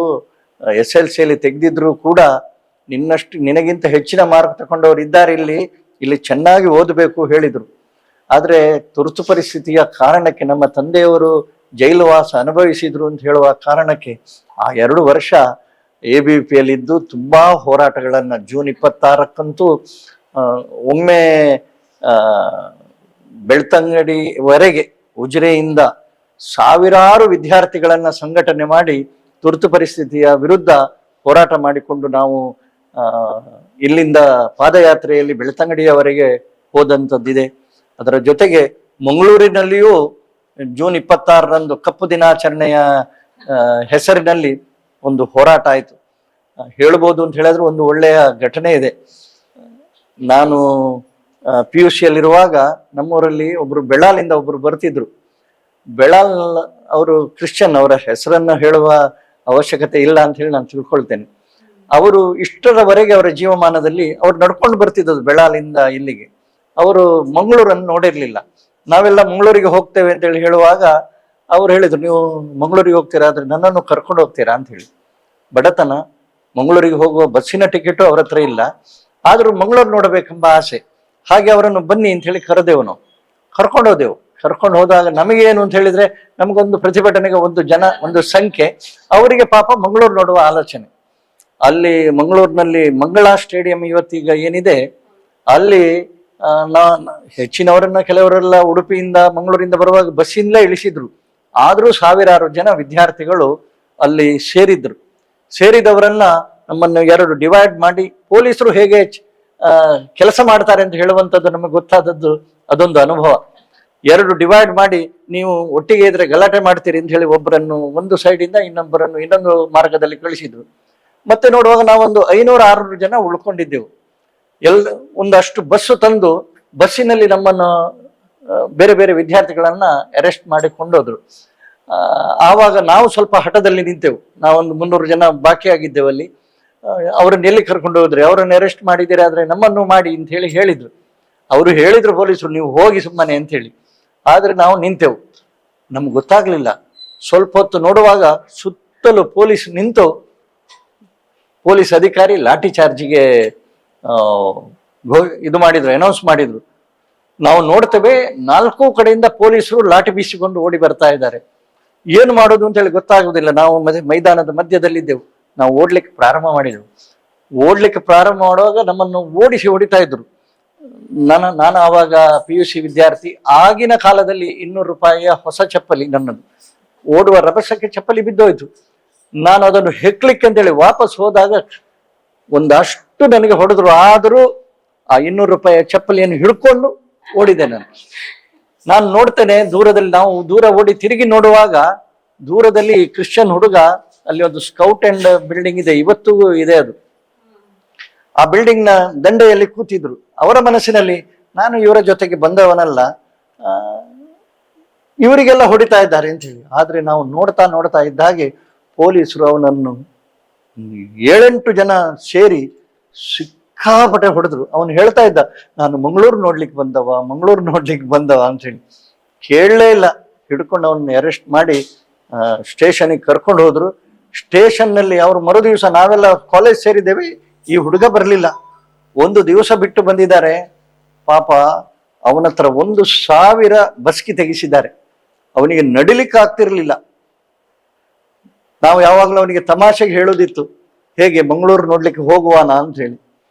SLCಯಲ್ಲಿ ತೆಗೆದಿದ್ರು ಕೂಡ ನಿನಗಿಂತ ಹೆಚ್ಚಿನ ಮಾರ್ಕ್ ತಗೊಂಡವ್ರು ಇದ್ದಾರೆ ಇಲ್ಲಿ ಚೆನ್ನಾಗಿ ಓದಬೇಕು ಹೇಳಿದ್ರು. ಆದರೆ ತುರ್ತು ಪರಿಸ್ಥಿತಿಯ ಕಾರಣಕ್ಕೆ ನಮ್ಮ ತಂದೆಯವರು ಜೈಲುವಾಸ ಅನುಭವಿಸಿದ್ರು ಅಂತ ಹೇಳುವ ಕಾರಣಕ್ಕೆ ಆ 2 ವರ್ಷ ABVPಯಲ್ಲಿದ್ದು ತುಂಬಾ ಹೋರಾಟಗಳನ್ನ, ಜೂನ್ 26ಕ್ಕಂತೂ ಒಮ್ಮೆ ಬೆಳ್ತಂಗಡಿವರೆಗೆ ಉಜಿರೆಯಿಂದ ಸಾವಿರಾರು ವಿದ್ಯಾರ್ಥಿಗಳನ್ನ ಸಂಘಟನೆ ಮಾಡಿ ತುರ್ತು ಪರಿಸ್ಥಿತಿಯ ವಿರುದ್ಧ ಹೋರಾಟ ಮಾಡಿಕೊಂಡು ನಾವು ಇಲ್ಲಿಂದ ಪಾದಯಾತ್ರೆಯಲ್ಲಿ ಬೆಳ್ತಂಗಡಿಯವರೆಗೆ ಹೋದಂಥದ್ದಿದೆ. ಅದರ ಜೊತೆಗೆ ಮಂಗಳೂರಿನಲ್ಲಿಯೂ ಜೂನ್ 26ರಂದು ಕಪ್ಪು ದಿನಾಚರಣೆಯ ಹೆಸರಿನಲ್ಲಿ ಒಂದು ಹೋರಾಟ ಆಯಿತು. ಹೇಳ್ಬೋದು ಅಂತ ಹೇಳಿದ್ರೆ ಒಂದು ಒಳ್ಳೆಯ ಘಟನೆ ಇದೆ. ನಾನು PUCಯಲ್ಲಿರುವಾಗ ನಮ್ಮೂರಲ್ಲಿ ಒಬ್ರು ಬೆಳಾಲಿಂದ ಒಬ್ರು ಬರ್ತಿದ್ರು. ಬೆಳಾಲ್ ಅವರು ಕ್ರಿಶ್ಚಿಯನ್, ಅವರ ಹೆಸರನ್ನು ಹೇಳುವ ಅವಶ್ಯಕತೆ ಇಲ್ಲ ಅಂತ ಹೇಳಿ ನಾನು ತಿಳ್ಕೊಳ್ತೇನೆ. ಅವರು ಇಷ್ಟರವರೆಗೆ ಅವರ ಜೀವಮಾನದಲ್ಲಿ ಅವ್ರು ನಡ್ಕೊಂಡು ಬರ್ತಿದ್ದದ್ದು ಬೆಳಾಲಿಂದ ಇಲ್ಲಿಗೆ. ಅವರು ಮಂಗಳೂರನ್ನು ನೋಡಿರ್ಲಿಲ್ಲ. ನಾವೆಲ್ಲ ಮಂಗಳೂರಿಗೆ ಹೋಗ್ತೇವೆ ಅಂತೇಳಿ ಹೇಳುವಾಗ ಅವ್ರು ಹೇಳಿದ್ರು, ನೀವು ಮಂಗಳೂರಿಗೆ ಹೋಗ್ತೀರಾ, ಆದ್ರೆ ನನ್ನನ್ನು ಕರ್ಕೊಂಡು ಹೋಗ್ತೀರಾ ಅಂತ ಹೇಳಿ. ಬಡತನ, ಮಂಗಳೂರಿಗೆ ಹೋಗುವ ಬಸ್ಸಿನ ಟಿಕೆಟು ಅವ್ರ ಹತ್ರ ಇಲ್ಲ, ಆದ್ರೂ ಮಂಗಳೂರು ನೋಡಬೇಕೆಂಬ ಆಸೆ. ಹಾಗೆ ಅವರನ್ನು ಬನ್ನಿ ಅಂತ ಹೇಳಿ ಕರೆದೆವು. ನಾವು ಕರ್ಕೊಂಡೋದೆವು. ಕರ್ಕೊಂಡು ಹೋದಾಗ ನಮಗೇನು ಅಂತ ಹೇಳಿದ್ರೆ, ನಮಗೊಂದು ಪ್ರತಿಭಟನೆಗೆ ಒಂದು ಸಂಖ್ಯೆ, ಅವರಿಗೆ ಪಾಪ ಮಂಗಳೂರು ನೋಡುವ ಆಲೋಚನೆ. ಅಲ್ಲಿ ಮಂಗಳೂರಿನಲ್ಲಿ ಮಂಗಳಾ ಸ್ಟೇಡಿಯಂ ಇವತ್ತೀಗ ಏನಿದೆ, ಅಲ್ಲಿ ಹೆಚ್ಚಿನವರನ್ನ ಕೆಲವರೆಲ್ಲ ಉಡುಪಿಯಿಂದ ಮಂಗಳೂರಿಂದ ಬರುವಾಗ ಬಸ್ಸಿಂದಲೇ ಇಳಿಸಿದ್ರು. ಆದ್ರೂ ಸಾವಿರಾರು ಜನ ವಿದ್ಯಾರ್ಥಿಗಳು ಅಲ್ಲಿ ಸೇರಿದ್ರು. ಸೇರಿದವರನ್ನ ನಮ್ಮನ್ನು 2 ಡಿವೈಡ್ ಮಾಡಿ, ಪೊಲೀಸರು ಹೇಗೆ ಕೆಲಸ ಮಾಡ್ತಾರೆ ಅಂತ ಹೇಳುವಂಥದ್ದು ನಮಗೆ ಗೊತ್ತಾದದ್ದು ಅದೊಂದು ಅನುಭವ. 2 ಡಿವೈಡ್ ಮಾಡಿ, ನೀವು ಒಟ್ಟಿಗೆ ಇದ್ರೆ ಗಲಾಟೆ ಮಾಡ್ತೀರಿ ಅಂತ ಹೇಳಿ ಒಬ್ಬರನ್ನು ಒಂದು ಸೈಡಿಂದ ಇನ್ನೊಬ್ಬರನ್ನು ಇನ್ನೊಂದು ಮಾರ್ಗದಲ್ಲಿ ಕಳಿಸಿದ್ರು. ಮತ್ತೆ ನೋಡುವಾಗ ನಾವೊಂದು 500-600 ಜನ ಉಳ್ಕೊಂಡಿದ್ದೆವು. ಒಂದಷ್ಟು ಬಸ್ಸು ತಂದು ಬಸ್ಸಿನಲ್ಲಿ ನಮ್ಮನ್ನು ಬೇರೆ ಬೇರೆ ವಿದ್ಯಾರ್ಥಿಗಳನ್ನ ಅರೆಸ್ಟ್ ಮಾಡಿ ಕೊಂಡೋದ್ರು. ಆವಾಗ ನಾವು ಸ್ವಲ್ಪ ಹಠದಲ್ಲಿ ನಿಂತೆವು. ನಾವೊಂದು 300 ಜನ ಬಾಕಿಯಾಗಿದ್ದೆವು ಅಲ್ಲಿ. ಅವ್ರನ್ನ ಎಲ್ಲಿ ಕರ್ಕೊಂಡು ಹೋದ್ರಿ, ಅವರನ್ನು ಅರೆಸ್ಟ್ ಮಾಡಿದ್ದೀರಿ, ಆದ್ರೆ ನಮ್ಮನ್ನು ಮಾಡಿ ಅಂತ ಹೇಳಿದ್ರು. ಅವರು ಹೇಳಿದ್ರು ಪೊಲೀಸರು, ನೀವು ಹೋಗಿ ಸುಮ್ಮನೆ ಅಂತ ಹೇಳಿ. ಆದ್ರೆ ನಾವು ನಿಂತೆವು. ನಮ್ಗೆ ಗೊತ್ತಾಗ್ಲಿಲ್ಲ. ಸ್ವಲ್ಪ ಹೊತ್ತು ನೋಡುವಾಗ ಸುತ್ತಲೂ ಪೊಲೀಸ್ ನಿಂತು ಪೊಲೀಸ್ ಅಧಿಕಾರಿ ಲಾಠಿ ಚಾರ್ಜಿಗೆ ಇದು ಮಾಡಿದ್ರು, ಅನೌನ್ಸ್ ಮಾಡಿದ್ರು. ನಾವು ನೋಡ್ತೇವೆ 4 ಕಡೆಯಿಂದ ಪೊಲೀಸರು ಲಾಠಿ ಬೀಸಿಕೊಂಡು ಓಡಿ ಬರ್ತಾ ಇದ್ದಾರೆ. ಏನು ಮಾಡೋದು ಅಂತ ಹೇಳಿ ಗೊತ್ತಾಗುದಿಲ್ಲ. ನಾವು ಮೈದಾನದ ಮಧ್ಯದಲ್ಲಿದ್ದೆವು. ನಾವು ಓಡ್ಲಿಕ್ಕೆ ಪ್ರಾರಂಭ ಮಾಡಿದೆವು. ಓಡ್ಲಿಕ್ಕೆ ಪ್ರಾರಂಭ ಮಾಡುವಾಗ ನಮ್ಮನ್ನು ಓಡಿಸಿ ಹೊಡಿತಾ ಇದ್ರು. ನಾನು ಆವಾಗ PUC ವಿದ್ಯಾರ್ಥಿ. ಆಗಿನ ಕಾಲದಲ್ಲಿ 200 ರೂಪಾಯಿಯ ಹೊಸ ಚಪ್ಪಲಿ ನನ್ನದು. ಓಡುವ ರಭಸಕ್ಕೆ ಚಪ್ಪಲಿ ಬಿದ್ದೋಯ್ತು. ನಾನು ಅದನ್ನು ಹೆಕ್ಲಿಕ್ಕೆ ಅಂತೇಳಿ ವಾಪಸ್ ಹೋದಾಗ ಒಂದಷ್ಟು ನನಗೆ ಹೊಡೆದ್ರು. ಆದರೂ ಆ 200 ರೂಪಾಯಿಯ ಚಪ್ಪಲಿಯನ್ನು ಹಿಡ್ಕೊಂಡು ಓಡಿದೆ ನಾನು ನೋಡ್ತೇನೆ ದೂರದಲ್ಲಿ. ನಾವು ದೂರ ಓಡಿ ತಿರುಗಿ ನೋಡುವಾಗ ದೂರದಲ್ಲಿ ಕ್ರಿಶ್ಚಿಯನ್ ಹುಡುಗ, ಅಲ್ಲಿ ಒಂದು ಸ್ಕೌಟ್ ಅಂಡ್ ಬಿಲ್ಡಿಂಗ್ ಇದೆ, ಇವತ್ತಿಗೂ ಇದೆ ಅದು. ಆ ಬಿಲ್ಡಿಂಗ್ ನ ದಂಡೆಯಲ್ಲಿ ಕೂತಿದ್ರು. ಅವರ ಮನಸ್ಸಿನಲ್ಲಿ ನಾನು ಇವರ ಜೊತೆಗೆ ಬಂದವನಲ್ಲ, ಇವರಿಗೆಲ್ಲ ಹೊಡಿತಾ ಇದ್ದಾರೆ ಅಂತ ಹೇಳಿ. ಆದ್ರೆ ನಾವು ನೋಡ್ತಾ ಇದ್ದ ಹಾಗೆ ಪೊಲೀಸರು ಅವನನ್ನು 7-8 ಜನ ಸೇರಿ ಸಿಕ್ಕಾಪಟ್ಟೆ ಹೊಡೆದ್ರು. ಅವನು ಹೇಳ್ತಾ ಇದ್ದ, ನಾನು ಮಂಗಳೂರು ನೋಡ್ಲಿಕ್ಕೆ ಬಂದವ ಅಂತ ಹೇಳಿ. ಕೇಳಲೇ ಇಲ್ಲ. ಹಿಡ್ಕೊಂಡು ಅವನ್ನ ಅರೆಸ್ಟ್ ಮಾಡಿ ಸ್ಟೇಷನ್ಗೆ ಕರ್ಕೊಂಡು ಹೋದ್ರು. ಸ್ಟೇಷನ್ ನಲ್ಲಿ ಅವರು ಮರುದಿವಸ, ನಾವೆಲ್ಲ ಕಾಲೇಜ್ ಸೇರಿದ್ದೇವೆ, ಈ ಹುಡುಗ ಬರಲಿಲ್ಲ. 1 ದಿವಸ ಬಿಟ್ಟು ಬಂದಿದ್ದಾರೆ. ಪಾಪ ಅವನ ಹತ್ರ 1,000 ಬಸ್ಕಿ ತೆಗಿಸಿದ್ದಾರೆ. ಅವನಿಗೆ ನಡಿಲಿಕ್ಕೆ ಆಗ್ತಿರ್ಲಿಲ್ಲ. ನಾವು ಯಾವಾಗಲೂ ಅವನಿಗೆ ತಮಾಷೆಗೆ ಹೇಳೋದಿತ್ತು, ಹೇಗೆ ಮಂಗಳೂರು ನೋಡ್ಲಿಕ್ಕೆ ಹೋಗುವಾನ ಅಂತ ಹೇಳಿ.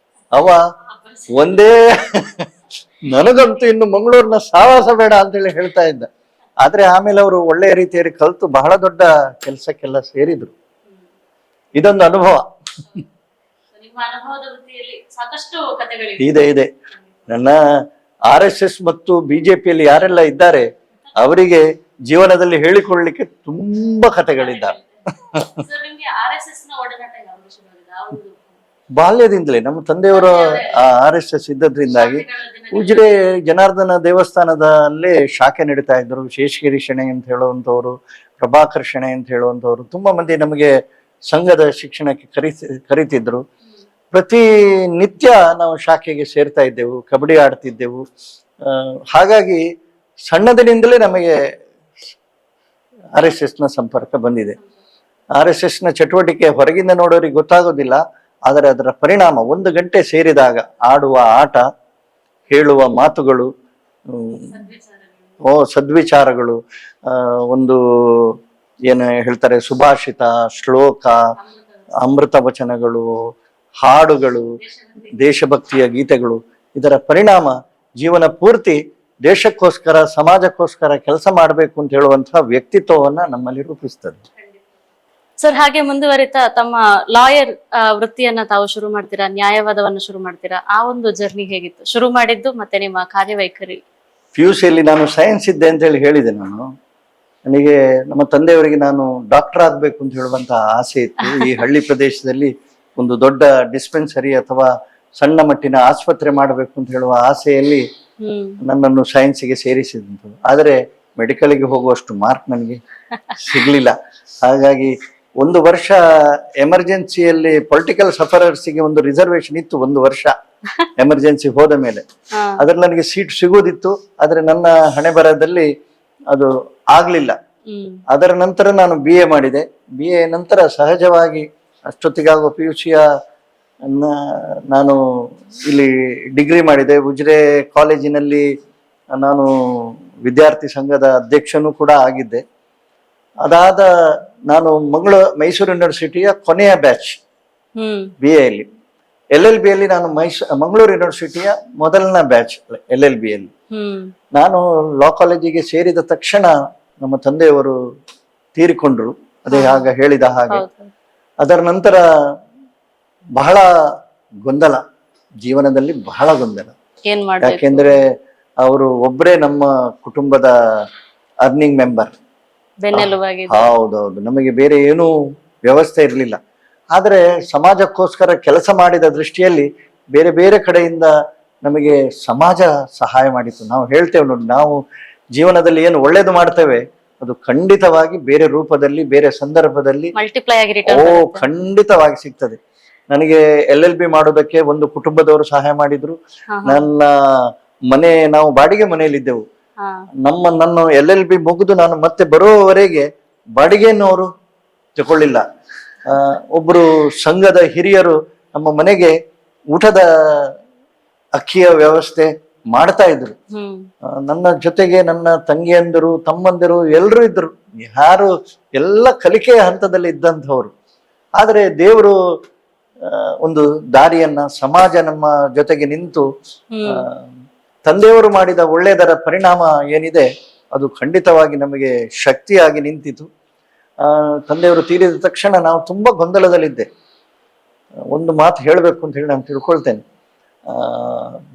ಅವ ಒಂದೇ ನನಗಂತೂ ಇನ್ನು ಮಂಗಳೂರಿನ ಸಾವಾಸ ಬೇಡ ಅಂತ ಹೇಳಿ ಹೇಳ್ತಾ ಇದ್ದ. ಆದ್ರೆ ಆಮೇಲೆ ಅವರು ಒಳ್ಳೆಯ ರೀತಿಯಲ್ಲಿ ಕಲಿತು ಬಹಳ ದೊಡ್ಡ ಕೆಲಸಕ್ಕೆಲ್ಲ ಸೇರಿದ್ರು. ಇದೊಂದು ಅನುಭವ ಇದೆ. ನನ್ನ RSS ಮತ್ತು BJPಯಲ್ಲಿ ಯಾರೆಲ್ಲ ಇದ್ದಾರೆ ಅವರಿಗೆ ಜೀವನದಲ್ಲಿ ಹೇಳಿಕೊಳ್ಳಲಿಕ್ಕೆ ತುಂಬಾ ಕಥೆಗಳಿದ್ದಾವೆ. ಬಾಲ್ಯದಿಂದಲೇ ನಮ್ಮ ತಂದೆಯವರು RSS ಇದ್ದದ್ರಿಂದಾಗಿ ಉಜಿರೆ ಜನಾರ್ದನ ದೇವಸ್ಥಾನದಲ್ಲೇ ಶಾಖೆ ನಡೀತಾ ಇದ್ರು. ಶೇಷಗಿರಿ ಶೆಣೈ ಅಂತ ಹೇಳುವಂಥವ್ರು, ಪ್ರಭಾಕರ್ ಶೆಣೈ ಅಂತ ಹೇಳುವಂಥವ್ರು, ತುಂಬಾ ಮಂದಿ ನಮಗೆ ಸಂಘದ ಶಿಕ್ಷಣಕ್ಕೆ ಕರೀತಿದ್ರು. ಪ್ರತಿ ನಿತ್ಯ ನಾವು ಶಾಖೆಗೆ ಸೇರ್ತಾ ಇದ್ದೆವು, ಕಬಡ್ಡಿ ಆಡ್ತಿದ್ದೆವು. ಹಾಗಾಗಿ ಸಣ್ಣದಿನಿಂದಲೇ ನಮಗೆ RSS ನ ಸಂಪರ್ಕ ಬಂದಿದೆ. RSS ನ ಚಟುವಟಿಕೆ ಹೊರಗಿಂದ ನೋಡೋರಿಗೆ ಗೊತ್ತಾಗೋದಿಲ್ಲ, ಆದರೆ ಅದರ ಪರಿಣಾಮ 1 ಗಂಟೆ ಸೇರಿದಾಗ ಆಡುವ ಆಟ, ಹೇಳುವ ಮಾತುಗಳು, ಸದ್ವಿಚಾರಗಳು, ಒಂದು ಏನು ಹೇಳ್ತಾರೆ ಸುಭಾಷಿತ, ಶ್ಲೋಕ, ಅಮೃತ ವಚನಗಳು, ಹಾಡುಗಳು, ದೇಶಭಕ್ತಿಯ ಗೀತೆಗಳು, ಇದರ ಪರಿಣಾಮ ಜೀವನ ಪೂರ್ತಿ ದೇಶಕ್ಕೋಸ್ಕರ ಸಮಾಜಕ್ಕೋಸ್ಕರ ಕೆಲಸ ಮಾಡಬೇಕು ಅಂತ ಹೇಳುವಂತಹ ವ್ಯಕ್ತಿತ್ವವನ್ನ ನಮ್ಮಲ್ಲಿ ರೂಪಿಸ್ತದೆ. ಸರ್, ಹಾಗೆ ಮುಂದುವರಿತಾ ತಮ್ಮ ಲಾಯರ್ ವೃತ್ತಿಯನ್ನ ತಾವು ಶುರು ಮಾಡ್ತೀರಾ, ನ್ಯಾಯವಾದವನ್ನ ಶುರು ಮಾಡ್ತೀರಾ. ಆ ಒಂದು ಜರ್ನಿ ಹೇಗಿತ್ತು, ಶುರು ಮಾಡಿದ್ದು ಮತ್ತೆ ನಿಮ್ಮ ಕಾರ್ಯವೈಖರಿ? PUCಯಲ್ಲಿ ನಾನು ಸೈನ್ಸ್ ಇದ್ದೆ ಅಂತ ಹೇಳಿದೆ. ನನಗೆ ನಮ್ಮ ತಂದೆಯವರಿಗೆ ನಾನು ಡಾಕ್ಟರ್ ಆಗ್ಬೇಕು ಅಂತ ಹೇಳುವಂತಹ ಆಸೆ ಇತ್ತು. ಈ ಹಳ್ಳಿ ಪ್ರದೇಶದಲ್ಲಿ ಒಂದು ದೊಡ್ಡ ಡಿಸ್ಪೆನ್ಸರಿ ಅಥವಾ ಸಣ್ಣ ಮಟ್ಟಿನ ಆಸ್ಪತ್ರೆ ಮಾಡಬೇಕು ಅಂತ ಹೇಳುವ ಆಸೆಯಲ್ಲಿ ನನ್ನನ್ನು ಸೈನ್ಸ್ಗೆ ಸೇರಿಸಿದ್ದು. ಆದರೆ ಮೆಡಿಕಲ್ಗೆ ಹೋಗುವಷ್ಟು ಮಾರ್ಕ್ ನನಗೆ ಸಿಗ್ಲಿಲ್ಲ. ಹಾಗಾಗಿ 1 ವರ್ಷ ಎಮರ್ಜೆನ್ಸಿಯಲ್ಲಿ ಪೊಲಿಟಿಕಲ್ ಸಫರರ್ಸ್ಗೆ ಒಂದು ರಿಸರ್ವೇಶನ್ ಇತ್ತು. 1 ವರ್ಷ ಎಮರ್ಜೆನ್ಸಿ ಹೋದ ಮೇಲೆ ಅದ್ರಲ್ಲಿ ನನಗೆ ಸೀಟ್ ಸಿಗೋದಿತ್ತು. ಆದ್ರೆ ನನ್ನ ಹಣೆ ಬರಹದಲ್ಲಿ ಅದು ಆಗ್ಲಿಲ್ಲ. ಅದರ ನಂತರ ನಾನು BA ಮಾಡಿದೆ. BA ನಂತರ ಸಹಜವಾಗಿ ಅಷ್ಟೊತ್ತಿಗಾಗುವ PUCಯ ನಾನು ಇಲ್ಲಿ ಡಿಗ್ರಿ ಮಾಡಿದೆ. ಉಜಿರೆ ಕಾಲೇಜಿನಲ್ಲಿ ನಾನು ವಿದ್ಯಾರ್ಥಿ ಸಂಘದ ಅಧ್ಯಕ್ಷನೂ ಕೂಡ ಆಗಿದ್ದೆ. ಅದಾದ ನಾನು ಮೈಸೂರು ಯೂನಿವರ್ಸಿಟಿಯ ಕೊನೆಯ ಬ್ಯಾಚ್ BAಯಲ್ಲಿ. LLBಯಲ್ಲಿ ನಾನು ಮಂಗಳೂರು ಯೂನಿವರ್ಸಿಟಿಯ ಮೊದಲನೇ ಬ್ಯಾಚ್ LLBಯಲ್ಲಿ. ನಾನು ಲಾ ಕಾಲೇಜಿಗೆ ಸೇರಿದ ತಕ್ಷಣ ನಮ್ಮ ತಂದೆಯವರು ತೀರಿಕೊಂಡ್ರು, ಅದೇ ಆಗ ಹೇಳಿದ ಹಾಗೆ. ಅದರ ನಂತರ ಬಹಳ ಗೊಂದಲ, ಜೀವನದಲ್ಲಿ ಬಹಳ ಗೊಂದಲ. ಯಾಕೆಂದ್ರೆ ಅವರು ಒಬ್ಬರೇ ನಮ್ಮ ಕುಟುಂಬದ ಅರ್ನಿಂಗ್ ಮೆಂಬರ್. ಹೌದೌದು, ನಮಗೆ ಬೇರೆ ಏನೂ ವ್ಯವಸ್ಥೆ ಇರಲಿಲ್ಲ. ಆದರೆ ಸಮಾಜಕ್ಕೋಸ್ಕರ ಕೆಲಸ ಮಾಡಿದ ದೃಷ್ಟಿಯಲ್ಲಿ ಬೇರೆ ಬೇರೆ ಕಡೆಯಿಂದ ನಮಗೆ ಸಮಾಜ ಸಹಾಯ ಮಾಡಿತು. ನಾವು ಹೇಳ್ತೇವೆ ನೋಡಿ, ನಾವು ಜೀವನದಲ್ಲಿ ಏನು ಒಳ್ಳೇದು ಮಾಡ್ತೇವೆ ಅದು ಖಂಡಿತವಾಗಿ ಬೇರೆ ರೂಪದಲ್ಲಿ, ಬೇರೆ ಸಂದರ್ಭದಲ್ಲಿ ಖಂಡಿತವಾಗಿ ಸಿಗ್ತದೆ. ನನಗೆ LLB ಮಾಡೋದಕ್ಕೆ ಒಂದು ಕುಟುಂಬದವರು ಸಹಾಯ ಮಾಡಿದ್ರು. ನನ್ನ ನಾವು ಬಾಡಿಗೆ ಮನೆಯಲ್ಲಿದ್ದೆವು. ನನ್ನ LLB ಮುಗಿದು ನಾನು ಮತ್ತೆ ಬರುವವರೆಗೆ ಬಾಡಿಗೆಯನ್ನು ಅವರು ತಗೊಳ್ಳಿಲ್ಲ. ಒಬ್ರು ಸಂಘದ ಹಿರಿಯರು ನಮ್ಮ ಮನೆಗೆ ಊಟದ ಅಕ್ಕಿಯ ವ್ಯವಸ್ಥೆ ಮಾಡ್ತಾ ಇದ್ರು. ನನ್ನ ಜೊತೆಗೆ ನನ್ನ ತಂಗಿಯಂದಿರು ತಮ್ಮಂದಿರು ಎಲ್ಲರೂ ಇದ್ರು. ಯಾರು ಎಲ್ಲ ಕಲಿಕೆಯ ಹಂತದಲ್ಲಿ ಇದ್ದಂಥವ್ರು. ಆದರೆ ದೇವರು ಒಂದು ದಾರಿಯನ್ನ, ಸಮಾಜ ನಮ್ಮ ಜೊತೆಗೆ ನಿಂತು ತಂದೆಯವರು ಮಾಡಿದ ಒಳ್ಳೆಯದರ ಪರಿಣಾಮ ಏನಿದೆ ಅದು ಖಂಡಿತವಾಗಿ ನಮಗೆ ಶಕ್ತಿಯಾಗಿ ನಿಂತಿತು. ತಂದೆಯವರು ತೀರಿದ ತಕ್ಷಣ ನಾವು ತುಂಬಾ ಗೊಂದಲದಲ್ಲಿದ್ದೆ. ಒಂದು ಮಾತು ಹೇಳಬೇಕು ಅಂತ ಹೇಳಿ ನಾನು ತಿಳ್ಕೊಳ್ತೇನೆ.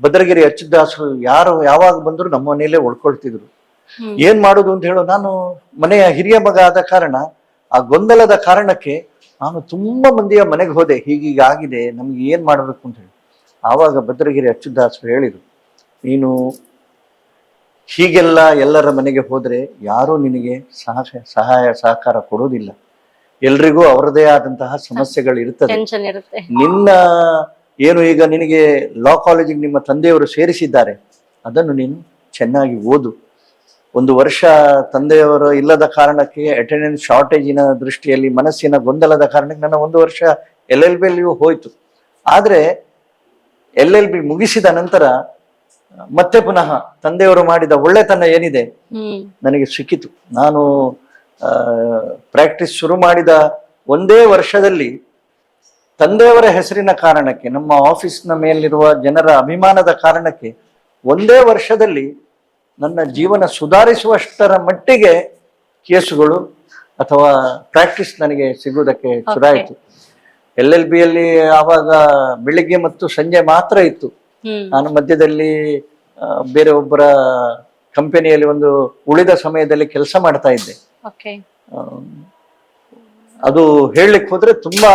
ಭದ್ರಗಿರಿ ಅಚ್ಚುದಾಸರು ಯಾರು ಯಾವಾಗ ಬಂದ್ರು ನಮ್ಮ ಮನೆಯಲ್ಲೇ ಉಳ್ಕೊಳ್ತಿದ್ರು. ಏನ್ ಮಾಡುದು ಅಂತ ಹೇಳೋ, ನಾನು ಮನೆಯ ಹಿರಿಯ ಮಗ ಆದ ಕಾರಣ ಆ ಗೊಂದಲದ ಕಾರಣಕ್ಕೆ ನಾನು ತುಂಬಾ ಮಂದಿಯ ಮನೆಗೆ ಹೋದೆ. ಹೀಗೀಗ ಆಗಿದೆ, ನಮ್ಗೆ ಏನ್ ಮಾಡ್ಬೇಕು ಅಂತ ಹೇಳಿ. ಆವಾಗ ಭದ್ರಗಿರಿ ಅಚ್ಚುದಾಸರು ಹೇಳಿದ್ರು, ನೀನು ಹೀಗೆಲ್ಲ ಎಲ್ಲರ ಮನೆಗೆ ಹೋದ್ರೆ ಯಾರೂ ನಿನಗೆ ಸಹಾಯ ಸಹಕಾರ ಕೊಡೋದಿಲ್ಲ. ಎಲ್ರಿಗೂ ಅವರದೇ ಆದಂತಹ ಸಮಸ್ಯೆಗಳು ಇರ್ತದೆ. ನಿನ್ನ ಏನು ಈಗ ನಿನಗೆ ಲಾ ಕಾಲೇಜಿಗೆ ನಿಮ್ಮ ತಂದೆಯವರು ಸೇರಿಸಿದ್ದಾರೆ, ಅದನ್ನು ನೀನು ಚೆನ್ನಾಗಿ ಓದು. 1 ವರ್ಷ ತಂದೆಯವರು ಇಲ್ಲದ ಕಾರಣಕ್ಕೆ ಅಟೆಂಡೆನ್ಸ್ ಶಾರ್ಟೇಜಿನ ದೃಷ್ಟಿಯಲ್ಲಿ ಮನಸ್ಸಿನ ಗೊಂದಲದ ಕಾರಣಕ್ಕೆ ನನ್ನ 1 ವರ್ಷ LLBಯಲ್ಲಿಯೂ ಹೋಯ್ತು. ಆದ್ರೆ LLB ಮುಗಿಸಿದ ನಂತರ ಮತ್ತೆ ಪುನಃ ತಂದೆಯವರು ಮಾಡಿದ ಒಳ್ಳೆತನ ಏನಿದೆ ನನಗೆ ಸಿಕ್ಕಿತು. ನಾನು ಪ್ರಾಕ್ಟೀಸ್ ಶುರು ಮಾಡಿದ 1 ವರ್ಷದಲ್ಲಿ ತಂದೆಯವರ ಹೆಸರಿನ ಕಾರಣಕ್ಕೆ, ನಮ್ಮ ಆಫೀಸ್ನ ಮೇಲಿರುವ ಜನರ ಅಭಿಮಾನದ ಕಾರಣಕ್ಕೆ 1 ವರ್ಷದಲ್ಲಿ ನನ್ನ ಜೀವನ ಸುಧಾರಿಸುವಷ್ಟರ ಮಟ್ಟಿಗೆ ಕೇಸುಗಳು ಅಥವಾ ಪ್ರಾಕ್ಟೀಸ್ ನನಗೆ ಸಿಗುವುದಕ್ಕೆ ಶುರುವಾಯಿತು. LLBಯಲ್ಲಿ ಆವಾಗ ಬೆಳಿಗ್ಗೆ ಮತ್ತು ಸಂಜೆ ಮಾತ್ರ ಇತ್ತು. ನಾನು ಮಧ್ಯದಲ್ಲಿ ಬೇರೆ ಒಬ್ಬರ ಕಂಪನಿಯಲ್ಲಿ ಒಂದು ಉಳಿದ ಸಮಯದಲ್ಲಿ ಕೆಲಸ ಮಾಡ್ತಾ ಇದ್ದೆ. ಅದು ಹೇಳಲಿಕ್ಕೆ ಹೋದ್ರೆ ತುಂಬಾ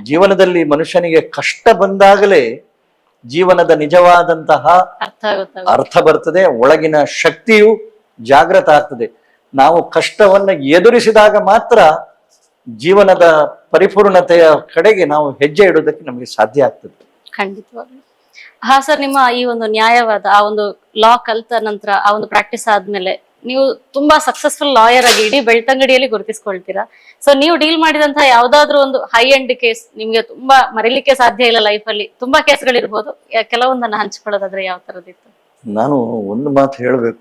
ಜೀವನದಲ್ಲಿ ಮನುಷ್ಯನಿಗೆ ಕಷ್ಟ ಬಂದಾಗಲೇ ಜೀವನದ ನಿಜವಾದಂತಹ ಅರ್ಥ ಬರ್ತದೆ, ಒಳಗಿನ ಶಕ್ತಿಯು ಜಾಗೃತ ಆಗ್ತದೆ. ನಾವು ಕಷ್ಟವನ್ನ ಎದುರಿಸಿದಾಗ ಮಾತ್ರ ಜೀವನದ ಪರಿಪೂರ್ಣತೆಯ ಕಡೆಗೆ ನಾವು ಹೆಜ್ಜೆ ಇಡುವುದಕ್ಕೆ ನಮಗೆ ಸಾಧ್ಯ ಆಗ್ತದೆ. ಖಂಡಿತವಾಗ್ಲು. ಹಾ ಸರ್, ನಿಮ್ಮ ಈ ಒಂದು ನ್ಯಾಯವಾದ ಆ ಒಂದು ಲಾ ಕಲ್ತ ನಂತರ, ಆ ಒಂದು ಪ್ರಾಕ್ಟೀಸ್ ಆದ್ಮೇಲೆ ನೀವು ತುಂಬಾ ಸಕ್ಸಸ್ಫುಲ್ ಲಾಯರ್ ಆಗಿ ಇಡೀ ಬೆಳ್ತಂಗಡಿಯಲ್ಲಿ ಗುರುತಿಸ್ಕೊಳ್ತೀರಾ. ಸೊ ನೀವು ಡೀಲ್ ಮಾಡಿದಂತಹ ಯಾವ್ದಾದ್ರು ಒಂದು ಹೈ ಎಂಡ್ ಕೇಸ್ ನಿಮ್ಗೆ ತುಂಬಾ ಮರಿಲಿಕ್ಕೆ ಸಾಧ್ಯ ಇಲ್ಲ ಲೈಫ್ ಅಲ್ಲಿ, ತುಂಬಾ ಕೇಸ್ಗಳಿರ್ಬೋದು, ಕೆಲವೊಂದನ್ನ ಹಂಚ್ಕೊಳ್ಳೋದಾದ್ರೆ ಯಾವ ತರದಿತ್ತು? ನಾನು ಒಂದು ಮಾತು ಹೇಳಬೇಕು.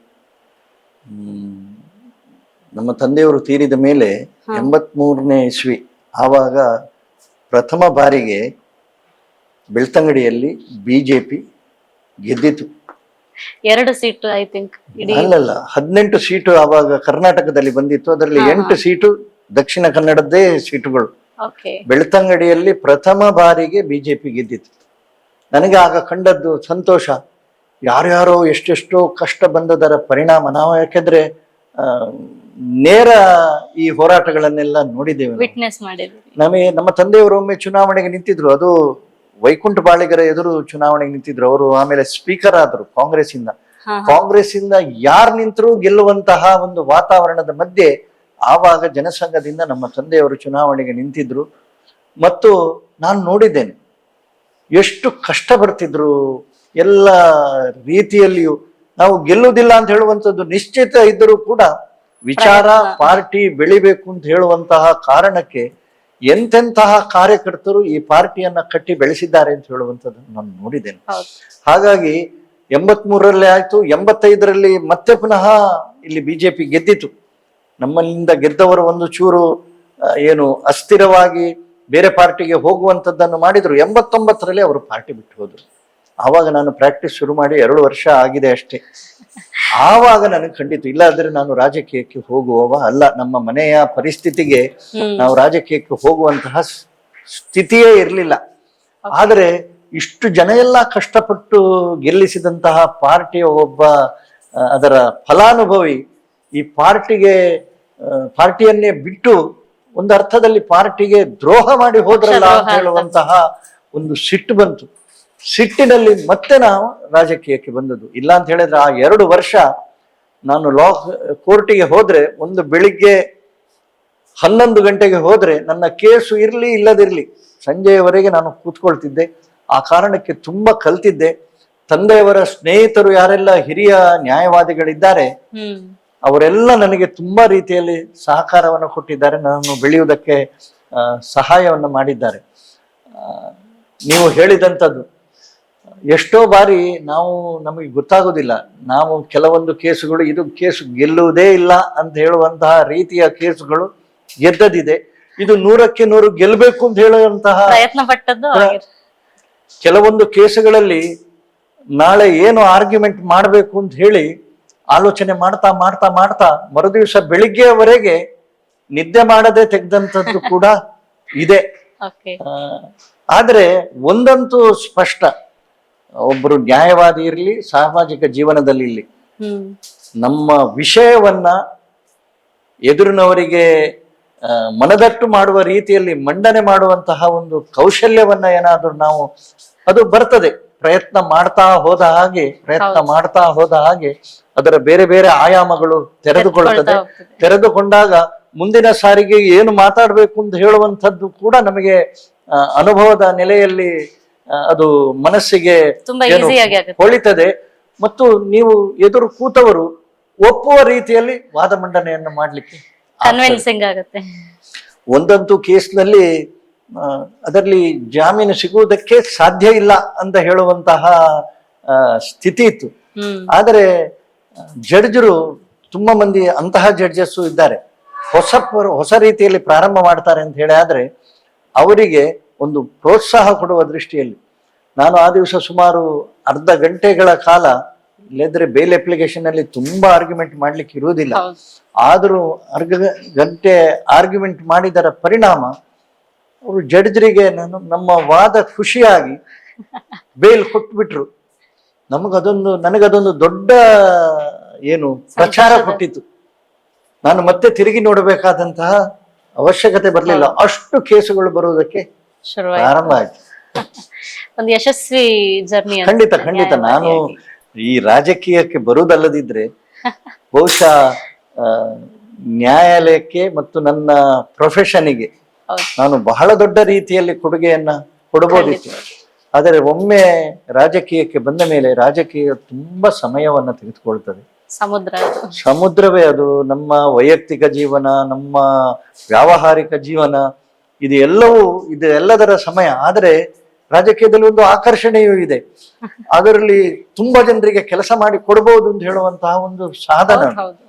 ನಮ್ಮ ತಂದೆಯವರು ತೀರಿದ ಮೇಲೆ 83ನೇ ಇಸ್ವಿ ಆವಾಗ ಪ್ರಥಮ ಬಾರಿಗೆ ಬೆಳ್ತಂಗಡಿಯಲ್ಲಿ BJP ಗೆದ್ದಿತು. 2 seat I think. ಅಲ್ಲಲ್ಲ, 18 ಸೀಟು ಆವಾಗ ಕರ್ನಾಟಕದಲ್ಲಿ ಬಂದಿತ್ತು. ಅದರಲ್ಲಿ 8 ಸೀಟು ದಕ್ಷಿಣ ಕನ್ನಡದ್ದೇ ಸೀಟುಗಳು. ಬೆಳ್ತಂಗಡಿಯಲ್ಲಿ ಪ್ರಥಮ ಬಾರಿಗೆ BJP ಗೆದ್ದಿತ್ತು. ನನಗೆ ಆಗ ಕಂಡದ್ದು ಸಂತೋಷ. ಯಾರ್ಯಾರೋ ಎಷ್ಟೆಷ್ಟೋ ಕಷ್ಟ ಬಂದದರ ಪರಿಣಾಮ ನಾವು, ಯಾಕೆಂದ್ರೆ ನೇರ ಈ ಹೋರಾಟಗಳನ್ನೆಲ್ಲ ನೋಡಿದ್ದೇವೆ, ವಿಟ್ನೆಸ್ ಮಾಡಿದ್ದೇವೆ. ನಮ್ಮ ತಂದೆಯವರು ಒಮ್ಮೆ ಚುನಾವಣೆಗೆ ನಿಂತಿದ್ರು. ಅದು ವೈಕುಂಠ ಬಾಳಿಗರ ಎದುರು ಚುನಾವಣೆಗೆ ನಿಂತಿದ್ರು ಅವರು. ಆಮೇಲೆ ಸ್ಪೀಕರ್ ಆದ್ರು ಕಾಂಗ್ರೆಸ್ ಇಂದ ಯಾರು ನಿಂತರೂ ಗೆಲ್ಲುವಂತಹ ಒಂದು ವಾತಾವರಣದ ಮಧ್ಯೆ ಆವಾಗ ಜನಸಂಘದಿಂದ ನಮ್ಮ ತಂದೆಯವರು ಚುನಾವಣೆಗೆ ನಿಂತಿದ್ರು. ಮತ್ತು ನಾನು ನೋಡಿದ್ದೇನೆ ಎಷ್ಟು ಕಷ್ಟ ಬರ್ತಿದ್ರು. ಎಲ್ಲ ರೀತಿಯಲ್ಲಿಯೂ ನಾವು ಗೆಲ್ಲುವುದಿಲ್ಲ ಅಂತ ಹೇಳುವಂಥದ್ದು ನಿಶ್ಚಿತ ಇದ್ದರೂ ಕೂಡ ವಿಚಾರ ಪಾರ್ಟಿ ಬೆಳಿಬೇಕು ಅಂತ ಹೇಳುವಂತಹ ಕಾರಣಕ್ಕೆ ಎಂತೆಂತಹ ಕಾರ್ಯಕರ್ತರು ಈ ಪಾರ್ಟಿಯನ್ನ ಕಟ್ಟಿ ಬೆಳೆಸಿದ್ದಾರೆ ಅಂತ ಹೇಳುವಂಥದ್ದನ್ನು ನಾನು ನೋಡಿದ್ದೇನೆ. ಹಾಗಾಗಿ 83ರಲ್ಲಿ ಆಯ್ತು, 85ರಲ್ಲಿ ಮತ್ತೆ ಪುನಃ ಇಲ್ಲಿ BJP ಗೆದ್ದಿತು. ನಮ್ಮಲ್ಲಿಂದ ಗೆದ್ದವರು ಒಂದು ಚೂರು ಏನು ಅಸ್ಥಿರವಾಗಿ ಬೇರೆ ಪಾರ್ಟಿಗೆ ಹೋಗುವಂಥದ್ದನ್ನು ಮಾಡಿದ್ರು. 89ರಲ್ಲಿ ಅವರು ಪಾರ್ಟಿ ಬಿಟ್ಟು ಹೋದ್ರು. ಆವಾಗ ನಾನು ಪ್ರಾಕ್ಟೀಸ್ ಶುರು ಮಾಡಿ 2 ವರ್ಷ ಆಗಿದೆ ಅಷ್ಟೇ. ಆವಾಗ ನನಗೆ ಖಂಡಿತ, ಇಲ್ಲಾದ್ರೆ ನಾನು ರಾಜಕೀಯಕ್ಕೆ ಹೋಗುವವ ಅಲ್ಲ. ನಮ್ಮ ಮನೆಯ ಪರಿಸ್ಥಿತಿಗೆ ನಾವು ರಾಜಕೀಯಕ್ಕೆ ಹೋಗುವಂತಹ ಸ್ಥಿತಿಯೇ ಇರಲಿಲ್ಲ. ಆದರೆ ಇಷ್ಟು ಜನ ಎಲ್ಲ ಕಷ್ಟಪಟ್ಟು ಗೆಲ್ಲಿಸಿದಂತಹ ಪಾರ್ಟಿಯ ಒಬ್ಬ ಅದರ ಫಲಾನುಭವಿ ಈ ಪಾರ್ಟಿಯನ್ನೇ ಬಿಟ್ಟು ಒಂದು ಅರ್ಥದಲ್ಲಿ ಪಾರ್ಟಿಗೆ ದ್ರೋಹ ಮಾಡಿ ಹೋದ್ರಲ್ಲ ಅಂತ ಹೇಳುವಂತಹ ಒಂದು ಸಿಟ್ಟು ಬಂತು. ಸಿಟ್ಟಿನಲ್ಲಿ ಮತ್ತೆ ನಾವು ರಾಜಕೀಯಕ್ಕೆ ಬಂದದ್ದು. ಇಲ್ಲ ಅಂತ ಹೇಳಿದ್ರೆ ಆ 2 ವರ್ಷ ನಾನು ಕೋರ್ಟಿಗೆ ಹೋದ್ರೆ, ಒಂದು ಬೆಳಿಗ್ಗೆ 11 ಗಂಟೆಗೆ ಹೋದ್ರೆ ನನ್ನ ಕೇಸು ಇರ್ಲಿ ಇಲ್ಲದಿರ್ಲಿ ಸಂಜೆಯವರೆಗೆ ನಾನು ಕೂತ್ಕೊಳ್ತಿದ್ದೆ. ಆ ಕಾರಣಕ್ಕೆ ತುಂಬಾ ಕಲ್ತಿದ್ದೆ. ತಂದೆಯವರ ಸ್ನೇಹಿತರು ಯಾರೆಲ್ಲ ಹಿರಿಯ ನ್ಯಾಯವಾದಿಗಳಿದ್ದಾರೆ ಅವರೆಲ್ಲ ನನಗೆ ತುಂಬಾ ರೀತಿಯಲ್ಲಿ ಸಹಕಾರವನ್ನು ಕೊಟ್ಟಿದ್ದಾರೆ. ನಾನು ಬೆಳೆಯುವುದಕ್ಕೆ ಸಹಾಯವನ್ನು ಮಾಡಿದ್ದಾರೆ. ನೀವು ಹೇಳಿದಂಥದ್ದು ಎಷ್ಟೋ ಬಾರಿ ನಮಗೆ ಗೊತ್ತಾಗೋದಿಲ್ಲ. ನಾವು ಕೆಲವೊಂದು ಕೇಸುಗಳು ಇದು ಕೇಸು ಗೆಲ್ಲುವುದೇ ಇಲ್ಲ ಅಂತ ಹೇಳುವಂತಹ ರೀತಿಯ ಕೇಸುಗಳು ಗೆದ್ದದಿದೆ. ಇದು 100ಕ್ಕೆ 100 ಗೆಲ್ಲಬೇಕು ಅಂತ ಹೇಳುವಂತಹ ಪ್ರಯತ್ನ ಪಟ್ಟದ್ದು ಕೆಲವೊಂದು ಕೇಸುಗಳಲ್ಲಿ ನಾಳೆ ಏನು ಆರ್ಗ್ಯುಮೆಂಟ್ ಮಾಡಬೇಕು ಅಂತ ಹೇಳಿ ಆಲೋಚನೆ ಮಾಡ್ತಾ ಮಾಡ್ತಾ ಮಾಡ್ತಾ ಮರುದಿವಸ ಬೆಳಿಗ್ಗೆಯವರೆಗೆ ನಿದ್ದೆ ಮಾಡದೆ ತೆಗೆದಂಥದ್ದು ಕೂಡ ಇದೆ. ಆದ್ರೆ ಒಂದಂತೂ ಸ್ಪಷ್ಟ, ಒಬ್ಬರು ನ್ಯಾಯವಾದಿ ಇರಲಿ, ಸಾಮಾಜಿಕ ಜೀವನದಲ್ಲಿ ಇರಲಿ, ನಮ್ಮ ವಿಷಯವನ್ನ ಎದುರಿನವರಿಗೆ ಮನದಟ್ಟು ಮಾಡುವ ರೀತಿಯಲ್ಲಿ ಮಂಡನೆ ಮಾಡುವಂತಹ ಒಂದು ಕೌಶಲ್ಯವನ್ನ ಏನಾದ್ರೂ ನಾವು ಅದು ಬರ್ತದೆ. ಪ್ರಯತ್ನ ಮಾಡ್ತಾ ಹೋದ ಹಾಗೆ ಅದರ ಬೇರೆ ಬೇರೆ ಆಯಾಮಗಳು ತೆರೆದುಕೊಂಡಾಗ ಮುಂದಿನ ಸಾರಿಗೆ ಏನು ಮಾತಾಡ್ಬೇಕು ಅಂತ ಹೇಳುವಂಥದ್ದು ಕೂಡ ನಮಗೆ ಅನುಭವದ ನೆಲೆಯಲ್ಲಿ ಅದು ಮನಸ್ಸಿಗೆ ಹೊಳಿತದೆ. ಮತ್ತು ನೀವು ಎದುರು ಕೂತವರು ಒಪ್ಪುವ ರೀತಿಯಲ್ಲಿ ವಾದ ಮಂಡನೆಯನ್ನು ಮಾಡ್ಲಿಕ್ಕೆ ಕನ್ವಿನ್ಸಿಂಗ್ ಆಗುತ್ತೆ. ಒಂದಂತೂ ಕೇಸ್ನಲ್ಲಿ ಅದರಲ್ಲಿ ಜಾಮೀನು ಸಿಗುವುದಕ್ಕೆ ಸಾಧ್ಯ ಇಲ್ಲ ಅಂತ ಹೇಳುವಂತಹ ಸ್ಥಿತಿ ಇತ್ತು. ಆದರೆ ಜಡ್ಜರು ತುಂಬಾ ಮಂದಿ ಅಂತಹ ಜಡ್ಜಸ್ಸು ಇದ್ದಾರೆ, ಹೊಸ ರೀತಿಯಲ್ಲಿ ಪ್ರಾರಂಭ ಮಾಡ್ತಾರೆ ಅಂತ ಹೇಳಿ. ಆದ್ರೆ ಅವರಿಗೆ ಒಂದು ಪ್ರೋತ್ಸಾಹ ಕೊಡುವ ದೃಷ್ಟಿಯಲ್ಲಿ ನಾನು ಆ ದಿವಸ ಸುಮಾರು ಅರ್ಧ ಗಂಟೆಗಳ ಕಾಲ, ಇಲ್ಲದ್ರೆ ಬೇಲ್ ಅಪ್ಲಿಕೇಶನ್ ಅಲ್ಲಿ ತುಂಬಾ ಆರ್ಗ್ಯುಮೆಂಟ್ ಮಾಡ್ಲಿಕ್ಕೆ ಇರುವುದಿಲ್ಲ, ಆದರೂ ಅರ್ಧ ಗಂಟೆ ಆರ್ಗ್ಯುಮೆಂಟ್ ಮಾಡಿದರ ಪರಿಣಾಮ ಅವರು ಜಡ್ಜರಿಗೆ ನಮ್ಮ ವಾದ ಖುಷಿಯಾಗಿ ಬೇಲ್ ಕೊಟ್ಬಿಟ್ರು. ನನಗದೊಂದು ದೊಡ್ಡ ಪ್ರಚಾರ ಕೊಟ್ಟಿತ್ತು. ನಾನು ಮತ್ತೆ ತಿರುಗಿ ನೋಡಬೇಕಾದಂತಹ ಅವಶ್ಯಕತೆ ಬರಲಿಲ್ಲ, ಅಷ್ಟು ಕೇಸುಗಳು ಬರುವುದಕ್ಕೆ ಪ್ರಾರಂಭ ಆಯ್ತು. ಒಂದು ಯಶಸ್ವಿ ಜರ್ನಿ. ಖಂಡಿತ ನಾನು ಈ ರಾಜಕೀಯಕ್ಕೆ ಬರುವುದಲ್ಲದಿದ್ರೆ ಬಹುಶಃ ನ್ಯಾಯಾಲಯಕ್ಕೆ ಮತ್ತು ನನ್ನ ಪ್ರೊಫೆಷನ್ಗೆ ನಾನು ಬಹಳ ದೊಡ್ಡ ರೀತಿಯಲ್ಲಿ ಕೊಡುಗೆಯನ್ನ ಕೊಡಬಹುದಿತ್ತು. ಆದರೆ ಒಮ್ಮೆ ರಾಜಕೀಯಕ್ಕೆ ಬಂದ ಮೇಲೆ ರಾಜಕೀಯ ತುಂಬಾ ಸಮಯವನ್ನ ತೆಗೆದುಕೊಳ್ತದೆ. ಸಮುದ್ರವೇ ಅದು. ನಮ್ಮ ವೈಯಕ್ತಿಕ ಜೀವನ, ನಮ್ಮ ವ್ಯಾವಹಾರಿಕ ಜೀವನ, ಇದೆಲ್ಲದರ ಸಮಯ. ಆದರೆ ರಾಜಕೀಯದಲ್ಲಿ ಒಂದು ಆಕರ್ಷಣೆಯೂ ಇದೆ. ಅದರಲ್ಲಿ ತುಂಬಾ ಜನರಿಗೆ ಕೆಲಸ ಮಾಡಿ ಕೊಡಬಹುದು ಅಂತ ಹೇಳುವಂತಹ ಒಂದು ಸಾಧನ.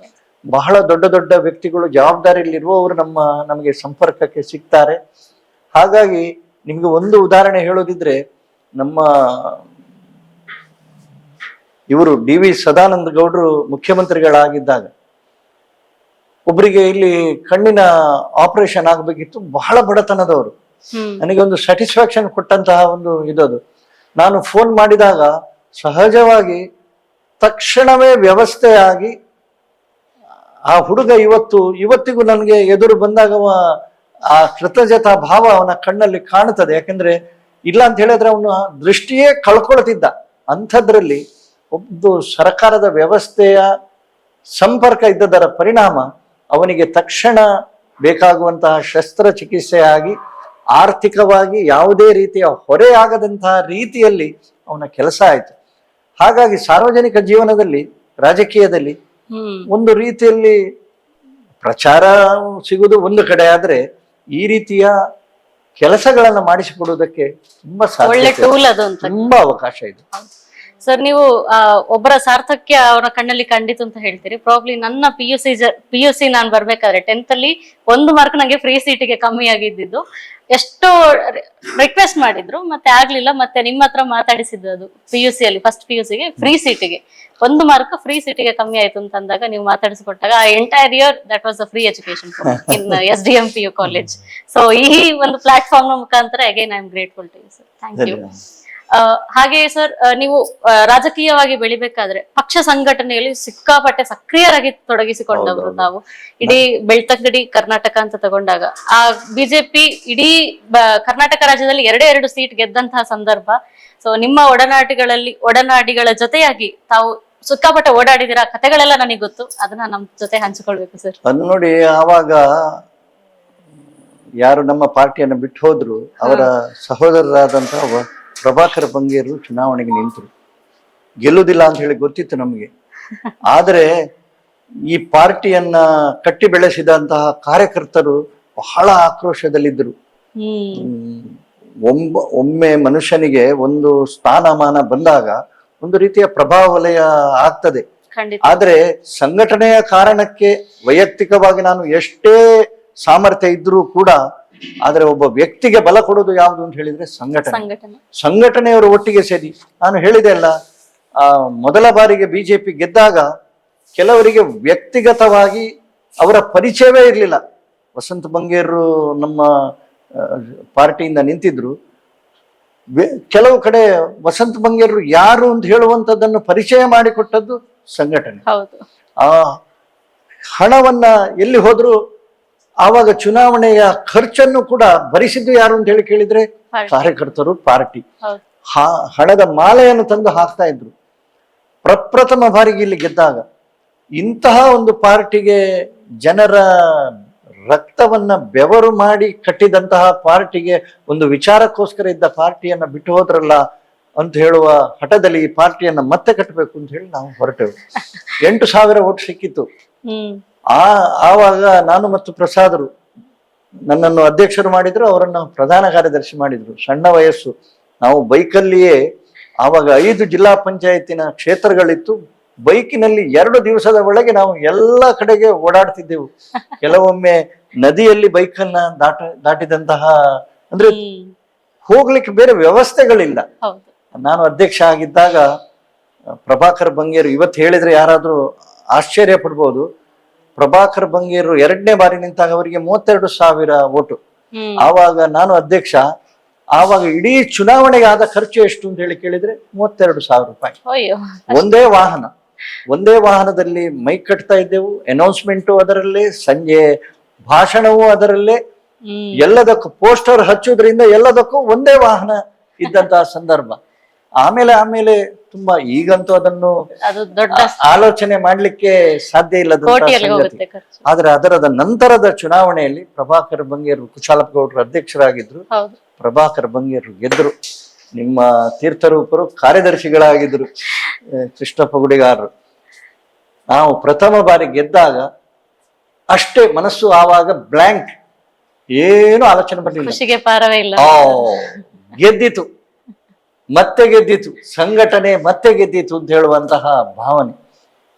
ಬಹಳ ದೊಡ್ಡ ದೊಡ್ಡ ವ್ಯಕ್ತಿಗಳು, ಜವಾಬ್ದಾರಿಯಲ್ಲಿರುವವರು ನಮಗೆ ಸಂಪರ್ಕಕ್ಕೆ ಸಿಗ್ತಾರೆ. ಹಾಗಾಗಿ ನಿಮ್ಗೆ ಒಂದು ಉದಾಹರಣೆ ಹೇಳೋದಿದ್ರೆ, ನಮ್ಮ ಇವರು ಡಿ.ವಿ. ಸದಾನಂದ ಗೌಡರು ಮುಖ್ಯಮಂತ್ರಿಗಳಾಗಿದ್ದಾಗ ಒಬ್ಬರಿಗೆ ಇಲ್ಲಿ ಕಣ್ಣಿನ ಆಪರೇಷನ್ ಆಗಬೇಕಿತ್ತು. ಬಹಳ ಬಡತನದವರು. ನನಗೆ ಒಂದು ಸ್ಯಾಟಿಸ್ಫ್ಯಾಕ್ಷನ್ ಕೊಟ್ಟಂತಹ ಒಂದು ಇದದು. ನಾನು ಫೋನ್ ಮಾಡಿದಾಗ ಸಹಜವಾಗಿ ತಕ್ಷಣವೇ ವ್ಯವಸ್ಥೆಯಾಗಿ ಆ ಹುಡುಗ ಇವತ್ತಿಗೂ ನನಗೆ ಎದುರು ಬಂದಾಗ ಆ ಕೃತಜ್ಞತಾ ಭಾವ ಅವನ ಕಣ್ಣಲ್ಲಿ ಕಾಣುತ್ತದೆ. ಯಾಕಂದ್ರೆ ಇಲ್ಲ ಅಂತ ಹೇಳಿದ್ರೆ ಅವನು ದೃಷ್ಟಿಯೇ ಕಳ್ಕೊಳ್ತಿದ್ದ. ಅಂಥದ್ರಲ್ಲಿ ಒಂದು ಸರ್ಕಾರದ ವ್ಯವಸ್ಥೆಯ ಸಂಪರ್ಕ ಇದ್ದದರ ಪರಿಣಾಮ ಅವನಿಗೆ ತಕ್ಷಣ ಬೇಕಾಗುವಂತಹ ಶಸ್ತ್ರಚಿಕಿತ್ಸೆಯಾಗಿ ಆರ್ಥಿಕವಾಗಿ ಯಾವುದೇ ರೀತಿಯ ಹೊರೆಯಾಗದಂತಹ ರೀತಿಯಲ್ಲಿ ಅವನ ಕೆಲಸ ಆಯಿತು. ಹಾಗಾಗಿ ಸಾರ್ವಜನಿಕ ಜೀವನದಲ್ಲಿ, ರಾಜಕೀಯದಲ್ಲಿ ಒಂದು ರೀತಿಯಲ್ಲಿ ಪ್ರಚಾರ ಸಿಗುವುದು ಒಂದು ಕಡೆ, ಆದ್ರೆ ಈ ರೀತಿಯ ಕೆಲಸಗಳನ್ನ ಮಾಡಿಸಿಕೊಡುವುದಕ್ಕೆ ತುಂಬಾ ತುಂಬಾ ಅವಕಾಶ ಇದೆ. ಸರ್, ನೀವು ಒಬ್ಬರ ಸಾರ್ಥಕ್ಯ ಅವನ ಕಣ್ಣಲ್ಲಿ ಕಂಡಿತು ಅಂತ ಹೇಳ್ತೀರಿ. ಪ್ರಾಬ್ಲಿ ನನ್ನ ಪಿ.ಯು.ಸಿ ನಾನು ಬರ್ಬೇಕಾದ್ರೆ 10th ಅಲ್ಲಿ 1 ಮಾರ್ಕ್ ನಂಗೆ ಫ್ರೀ ಸೀಟಿಗೆ ಕಮ್ಮಿ ಆಗಿದ್ದು. ಎಷ್ಟೋ ರಿಕ್ವೆಸ್ಟ್ ಮಾಡಿದ್ರು, ಮತ್ತೆ ಆಗ್ಲಿಲ್ಲ. ಮತ್ತೆ ನಿಮ್ಮ ಹತ್ರ ಮಾತಾಡಿಸಿದ್ದು, ಅದು ಪಿ.ಯು.ಸಿ ಅಲ್ಲಿ ಫಸ್ಟ್ ಪಿ.ಯು.ಸಿಗೆ ಫ್ರೀ ಸೀಟಿಗೆ 1 ಮಾರ್ಕ್ ಫ್ರೀ ಸೀಟಿಗೆ ಕಮ್ಮಿ ಆಯ್ತು ಅಂತ ಅಂದಾಗ ನೀವು ಮಾತಾಡಿಸಿಕೊಟ್ಟಾಗ ಆ entire year that was a free education in SDM PU college. So ಈ ಒಂದು ಪ್ಲಾಟ್ಫಾರ್ಮ್ ನ ಮುಖಾಂತರ again I am grateful to you sir. Thank you. ಹಾಗೆಯೇ ಸರ್, ನೀವು ರಾಜಕೀಯವಾಗಿ ಬೆಳಿಬೇಕಾದ್ರೆ ಪಕ್ಷ ಸಂಘಟನೆಯಲ್ಲಿ ಸಿಕ್ಕಾಪಟ್ಟೆ ಸಕ್ರಿಯರಾಗಿ ತೊಡಗಿಸಿಕೊಂಡವರು ತಾವು. ಇಡೀ ಬೆಳ್ತಂಗಡಿ ಕರ್ನಾಟಕ ಅಂತ ತಗೊಂಡಾಗ ಆ ಬಿಜೆಪಿ ಇಡೀ ಕರ್ನಾಟಕ ರಾಜ್ಯದಲ್ಲಿ 2 ಸೀಟ್ ಗೆದ್ದಂತಹ ಸಂದರ್ಭ. ಸೊ ನಿಮ್ಮ ಒಡನಾಡಿಗಳ ಜೊತೆಯಾಗಿ ತಾವು ಸಿಕ್ಕಾಪಟ್ಟೆ ಓಡಾಡಿದಿರ ಕಥೆಗಳೆಲ್ಲ ನನಗೆ ಗೊತ್ತು. ಅದನ್ನ ನಮ್ ಜೊತೆ ಹಂಚಿಕೊಳ್ಬೇಕು ಸರ್. ಅದು ನೋಡಿ, ಆವಾಗ ಯಾರು ನಮ್ಮ ಪಾರ್ಟಿಯನ್ನು ಬಿಟ್ಟು ಹೋದ್ರು, ಅವರ ಸಹೋದರರಾದಂತಹ ಪ್ರಭಾಕರ ಬಂಗೇರು ಚುನಾವಣೆಗೆ ನಿಂತರು. ಗೆಲ್ಲುವುದಿಲ್ಲ ಅಂತ ಹೇಳಿ ಗೊತ್ತಿತ್ತು ನಮಗೆ. ಆದರೆ ಈ ಪಾರ್ಟಿಯನ್ನ ಕಟ್ಟಿ ಬೆಳೆಸಿದಂತಹ ಕಾರ್ಯಕರ್ತರು ಬಹಳ ಆಕ್ರೋಶದಲ್ಲಿದ್ದರು. ಹ್ಮ್ ಒಮ್ಮೆ ಮನುಷ್ಯನಿಗೆ ಒಂದು ಸ್ಥಾನಮಾನ ಬಂದಾಗ ಒಂದು ರೀತಿಯ ಪ್ರಭಾವ ವಲಯ ಆಗ್ತದೆ. ಖಂಡಿತ. ಆದ್ರೆ ಸಂಘಟನೆಯ ಕಾರಣಕ್ಕೆ ವೈಯಕ್ತಿಕವಾಗಿ ನಾನು ಎಷ್ಟೇ ಸಾಮರ್ಥ್ಯ ಇದ್ರೂ ಕೂಡ, ಆದ್ರೆ ಒಬ್ಬ ವ್ಯಕ್ತಿಗೆ ಬಲ ಕೊಡೋದು ಯಾವುದು ಅಂತ ಹೇಳಿದ್ರೆ ಸಂಘಟನೆ. ಸಂಘಟನೆಯವರು ಒಟ್ಟಿಗೆ ಸೇರಿ. ನಾನು ಹೇಳಿದೆ ಅಲ್ಲ, ಮೊದಲ ಬಾರಿಗೆ ಬಿಜೆಪಿ ಗೆದ್ದಾಗ ಕೆಲವರಿಗೆ ವ್ಯಕ್ತಿಗತವಾಗಿ ಅವರ ಪರಿಚಯವೇ ಇರಲಿಲ್ಲ. ವಸಂತ ಬಂಗೇರು ನಮ್ಮ ಪಾರ್ಟಿಯಿಂದ ನಿಂತಿದ್ರು. ಕೆಲವು ಕಡೆ ವಸಂತ ಬಂಗೇರು ಯಾರು ಅಂತ ಹೇಳುವಂಥದ್ದನ್ನು ಪರಿಚಯ ಮಾಡಿಕೊಟ್ಟದ್ದು ಸಂಘಟನೆ. ಆ ಹಣವನ್ನ ಎಲ್ಲಿ ಹೋದ್ರು ಆವಾಗ ಚುನಾವಣೆಯ ಖರ್ಚನ್ನು ಕೂಡ ಭರಿಸಿದ್ದು ಯಾರು ಅಂತ ಹೇಳಿ ಕೇಳಿದ್ರೆ ಕಾರ್ಯಕರ್ತರು, ಪಾರ್ಟಿ. ಹಣದ ಮಾಲೆಯನ್ನು ತಂದು ಹಾಕ್ತಾ ಇದ್ರು. ಪ್ರಪ್ರಥಮ ಬಾರಿಗೆ ಇಲ್ಲಿ ಗೆದ್ದಾಗ ಇಂತಹ ಒಂದು ಪಾರ್ಟಿಗೆ ಜನರ ರಕ್ತವನ್ನ ಬೆವರು ಮಾಡಿ ಕಟ್ಟಿದಂತಹ ಪಾರ್ಟಿಗೆ ಒಂದು ವಿಚಾರಕ್ಕೋಸ್ಕರ ಇದ್ದ ಪಾರ್ಟಿಯನ್ನ ಬಿಟ್ಟು ಹೋದ್ರಲ್ಲ ಅಂತ ಹೇಳುವ ಹಠದಲ್ಲಿ ಈ ಪಾರ್ಟಿಯನ್ನ ಮತ್ತೆ ಕಟ್ಟಬೇಕು ಅಂತ ಹೇಳಿ ನಾವು ಹೊರಟೆವು. 8,000 ಓಟ್ ಸಿಕ್ಕಿತ್ತು. ಆವಾಗ ನಾನು ಮತ್ತು ಪ್ರಸಾದರು ನನ್ನನ್ನು ಅಧ್ಯಕ್ಷರು ಮಾಡಿದ್ರು, ಅವರನ್ನು ಪ್ರಧಾನ ಕಾರ್ಯದರ್ಶಿ ಮಾಡಿದ್ರು. ಸಣ್ಣ ವಯಸ್ಸು. ನಾವು ಬೈಕಲ್ಲಿಯೇ ಆವಾಗ 5 ಜಿಲ್ಲಾ ಪಂಚಾಯತಿನ ಕ್ಷೇತ್ರಗಳಿತ್ತು. ಬೈಕಿನಲ್ಲಿ 2 ದಿವಸದ ಒಳಗೆ ನಾವು ಎಲ್ಲ ಕಡೆಗೆ ಓಡಾಡ್ತಿದ್ದೆವು. ಕೆಲವೊಮ್ಮೆ ನದಿಯಲ್ಲಿ ಬೈಕನ್ನ ದಾಟಿದಂತಹ, ಅಂದ್ರೆ ಹೋಗ್ಲಿಕ್ಕೆ ಬೇರೆ ವ್ಯವಸ್ಥೆಗಳಿಲ್ಲ. ನಾನು ಅಧ್ಯಕ್ಷ ಆಗಿದ್ದಾಗ ಪ್ರಭಾಕರ್ ಬಂಗೇರು, ಇವತ್ತು ಹೇಳಿದ್ರೆ ಯಾರಾದ್ರೂ ಆಶ್ಚರ್ಯ ಪಡ್ಬೋದು, ಪ್ರಭಾಕರ್ ಬಂಗೇರು 2ನೇ ಬಾರಿ ನಿಂತಾಗ ಅವರಿಗೆ 32,000 ಓಟು. ಆವಾಗ ನಾನು ಅಧ್ಯಕ್ಷ. ಆವಾಗ ಇಡೀ ಚುನಾವಣೆಗೆ ಆದ ಖರ್ಚು ಎಷ್ಟು ಅಂತ ಹೇಳಿ ಕೇಳಿದ್ರೆ 32,000 ರೂಪಾಯಿ. ಒಂದೇ ವಾಹನದಲ್ಲಿ ಮೈಕ್ ಕಟ್ತಾ ಇದ್ದೆವು, ಅನೌನ್ಸ್ಮೆಂಟು ಅದರಲ್ಲೇ, ಸಂಜೆ ಭಾಷಣವೂ ಅದರಲ್ಲೇ, ಎಲ್ಲದಕ್ಕೂ ಪೋಸ್ಟರ್ ಹಚ್ಚುವುದರಿಂದ ಎಲ್ಲದಕ್ಕೂ ಒಂದೇ ವಾಹನ ಇದ್ದಂತಹ ಸಂದರ್ಭ. ಆಮೇಲೆ ತುಂಬಾ, ಈಗಂತೂ ಅದನ್ನು ಆಲೋಚನೆ ಮಾಡ್ಲಿಕ್ಕೆ ಸಾಧ್ಯ ಇಲ್ಲದಂತಹ ಸಂಗತಿ. ಆದ್ರೆ ಅದರದ ನಂತರದ ಚುನಾವಣೆಯಲ್ಲಿ ಪ್ರಭಾಕರ್ ಬಂಗೇರು, ಕುಶಾಲಪ್ಪಗೌಡರು ಅಧ್ಯಕ್ಷರಾಗಿದ್ರು, ಪ್ರಭಾಕರ್ ಬಂಗೇರು ಗೆದ್ರು. ನಿಮ್ಮ ತೀರ್ಥರೂಪರು ಕಾರ್ಯದರ್ಶಿಗಳಾಗಿದ್ರು, ಕೃಷ್ಣಪ್ಪ ಗುಡಿಗಾರರು. ನಾವು ಪ್ರಥಮ ಬಾರಿ ಗೆದ್ದಾಗ ಅಷ್ಟೇ ಮನಸ್ಸು ಆವಾಗ ಬ್ಲಾಂಕ್, ಏನು ಆಲೋಚನೆ ಬರಲಿಲ್ಲ. ಗೆದ್ದಿತು, ಮತ್ತೆ ಗೆದ್ದಿತು, ಸಂಘಟನೆ ಮತ್ತೆ ಗೆದ್ದಿತು ಅಂತ ಹೇಳುವಂತಹ ಭಾವನೆ.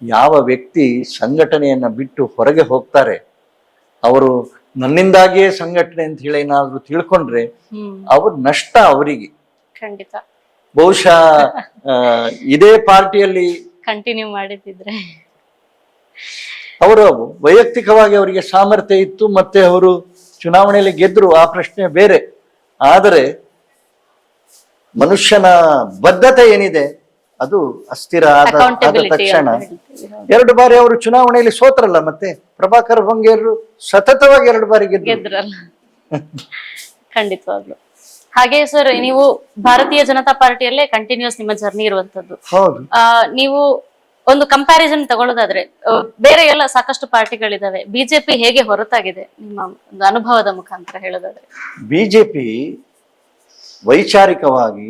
ಯಾವ ವ್ಯಕ್ತಿ ಸಂಘಟನೆಯನ್ನ ಬಿಟ್ಟು ಹೊರಗೆ ಹೋಗ್ತಾರೆ, ಅವರು ನನ್ನಿಂದಾಗಿಯೇ ಸಂಘಟನೆ ಅಂತ ಹೇಳಿ ಏನಾದ್ರು ತಿಳ್ಕೊಂಡ್ರೆ ಅವ್ರ ನಷ್ಟ ಅವರಿಗೆ. ಖಂಡಿತ. ಬಹುಶಃ ಇದೇ ಪಾರ್ಟಿಯಲ್ಲಿ ಕಂಟಿನ್ಯೂ ಮಾಡಿದ್ರೆ ಅವರು ವೈಯಕ್ತಿಕವಾಗಿ ಅವರಿಗೆ ಸಾಮರ್ಥ್ಯ ಇತ್ತು, ಮತ್ತೆ ಅವರು ಚುನಾವಣೆಯಲ್ಲಿ ಗೆದ್ರು, ಆ ಪ್ರಶ್ನೆ ಬೇರೆ. ಆದರೆ ಮನುಷ್ಯನ ಬದ್ಧತೆ ಏನಿದೆ ಅದು ಅಸ್ಥಿರ ಆದ ತಕ್ಷಣ 2 ಬಾರಿ ಅವರು ಚುನಾವಣೆಯಲ್ಲಿ ಸೋತ್ರಲ್ಲ. ಮತ್ತೆ ಪ್ರಭಾಕರ್ ಬಂಗೇರು ಸತತವಾಗಿ 2 ಬಾರಿ ಗೆದ್ರಲ್ಲ. ಖಂಡಿತವಾಗ್ಲು. ಹಾಗೆ ಸರ್, ನೀವು ಭಾರತೀಯ ಜನತಾ ಪಾರ್ಟಿಯಲ್ಲೇ ಕಂಟಿನ್ಯೂಸ್ ನಿಮ್ಮ ಜರ್ನಿ ಇರುವಂತದ್ದು. ನೀವು ಒಂದು ಕಂಪ್ಯಾರಿಸನ್ ತಗೊಳ್ಳೋದಾದ್ರೆ ಬೇರೆ ಎಲ್ಲ ಸಾಕಷ್ಟು ಪಾರ್ಟಿಗಳಿದಾವೆ, ಬಿಜೆಪಿ ಹೇಗೆ ಹೊರತಾಗಿದೆ ನಿಮ್ಮ ಒಂದು ಅನುಭವದ ಮುಖಾಂತರ ಹೇಳೋದಾದ್ರೆ? ಬಿಜೆಪಿ ವೈಚಾರಿಕವಾಗಿ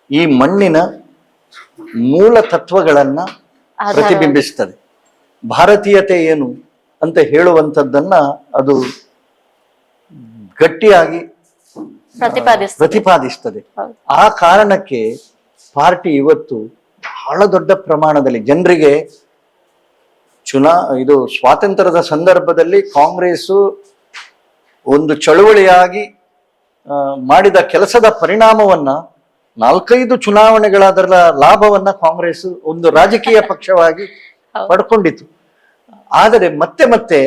ಈ ಮಣ್ಣಿನ ಮೂಲ ತತ್ವಗಳನ್ನ ಪ್ರತಿಬಿಂಬಿಸ್ತದೆ. ಭಾರತೀಯತೆ ಏನು ಅಂತ ಹೇಳುವಂಥದ್ದನ್ನ ಅದು ಗಟ್ಟಿಯಾಗಿ ಪ್ರತಿಪಾದಿಸ್ತದೆ. ಆ ಕಾರಣಕ್ಕೆ ಪಾರ್ಟಿ ಇವತ್ತು ಬಹಳ ದೊಡ್ಡ ಪ್ರಮಾಣದಲ್ಲಿ ಜನರಿಗೆ ಇದು ಸ್ವಾತಂತ್ರ್ಯದ ಸಂದರ್ಭದಲ್ಲಿ ಕಾಂಗ್ರೆಸ್ ಒಂದು ಚಳುವಳಿಯಾಗಿ ಮಾಡಿದ ಕೆಲಸದ ಪರಿಣಾಮವನ್ನ 4-5 ಚುನಾವಣೆಗಳದರ ಲಾಭವನ್ನ ಕಾಂಗ್ರೆಸ್ ಒಂದು ರಾಜಕೀಯ ಪಕ್ಷವಾಗಿ ಪಡ್ಕೊಂಡಿತ್ತು. ಆದರೆ ಮತ್ತೆ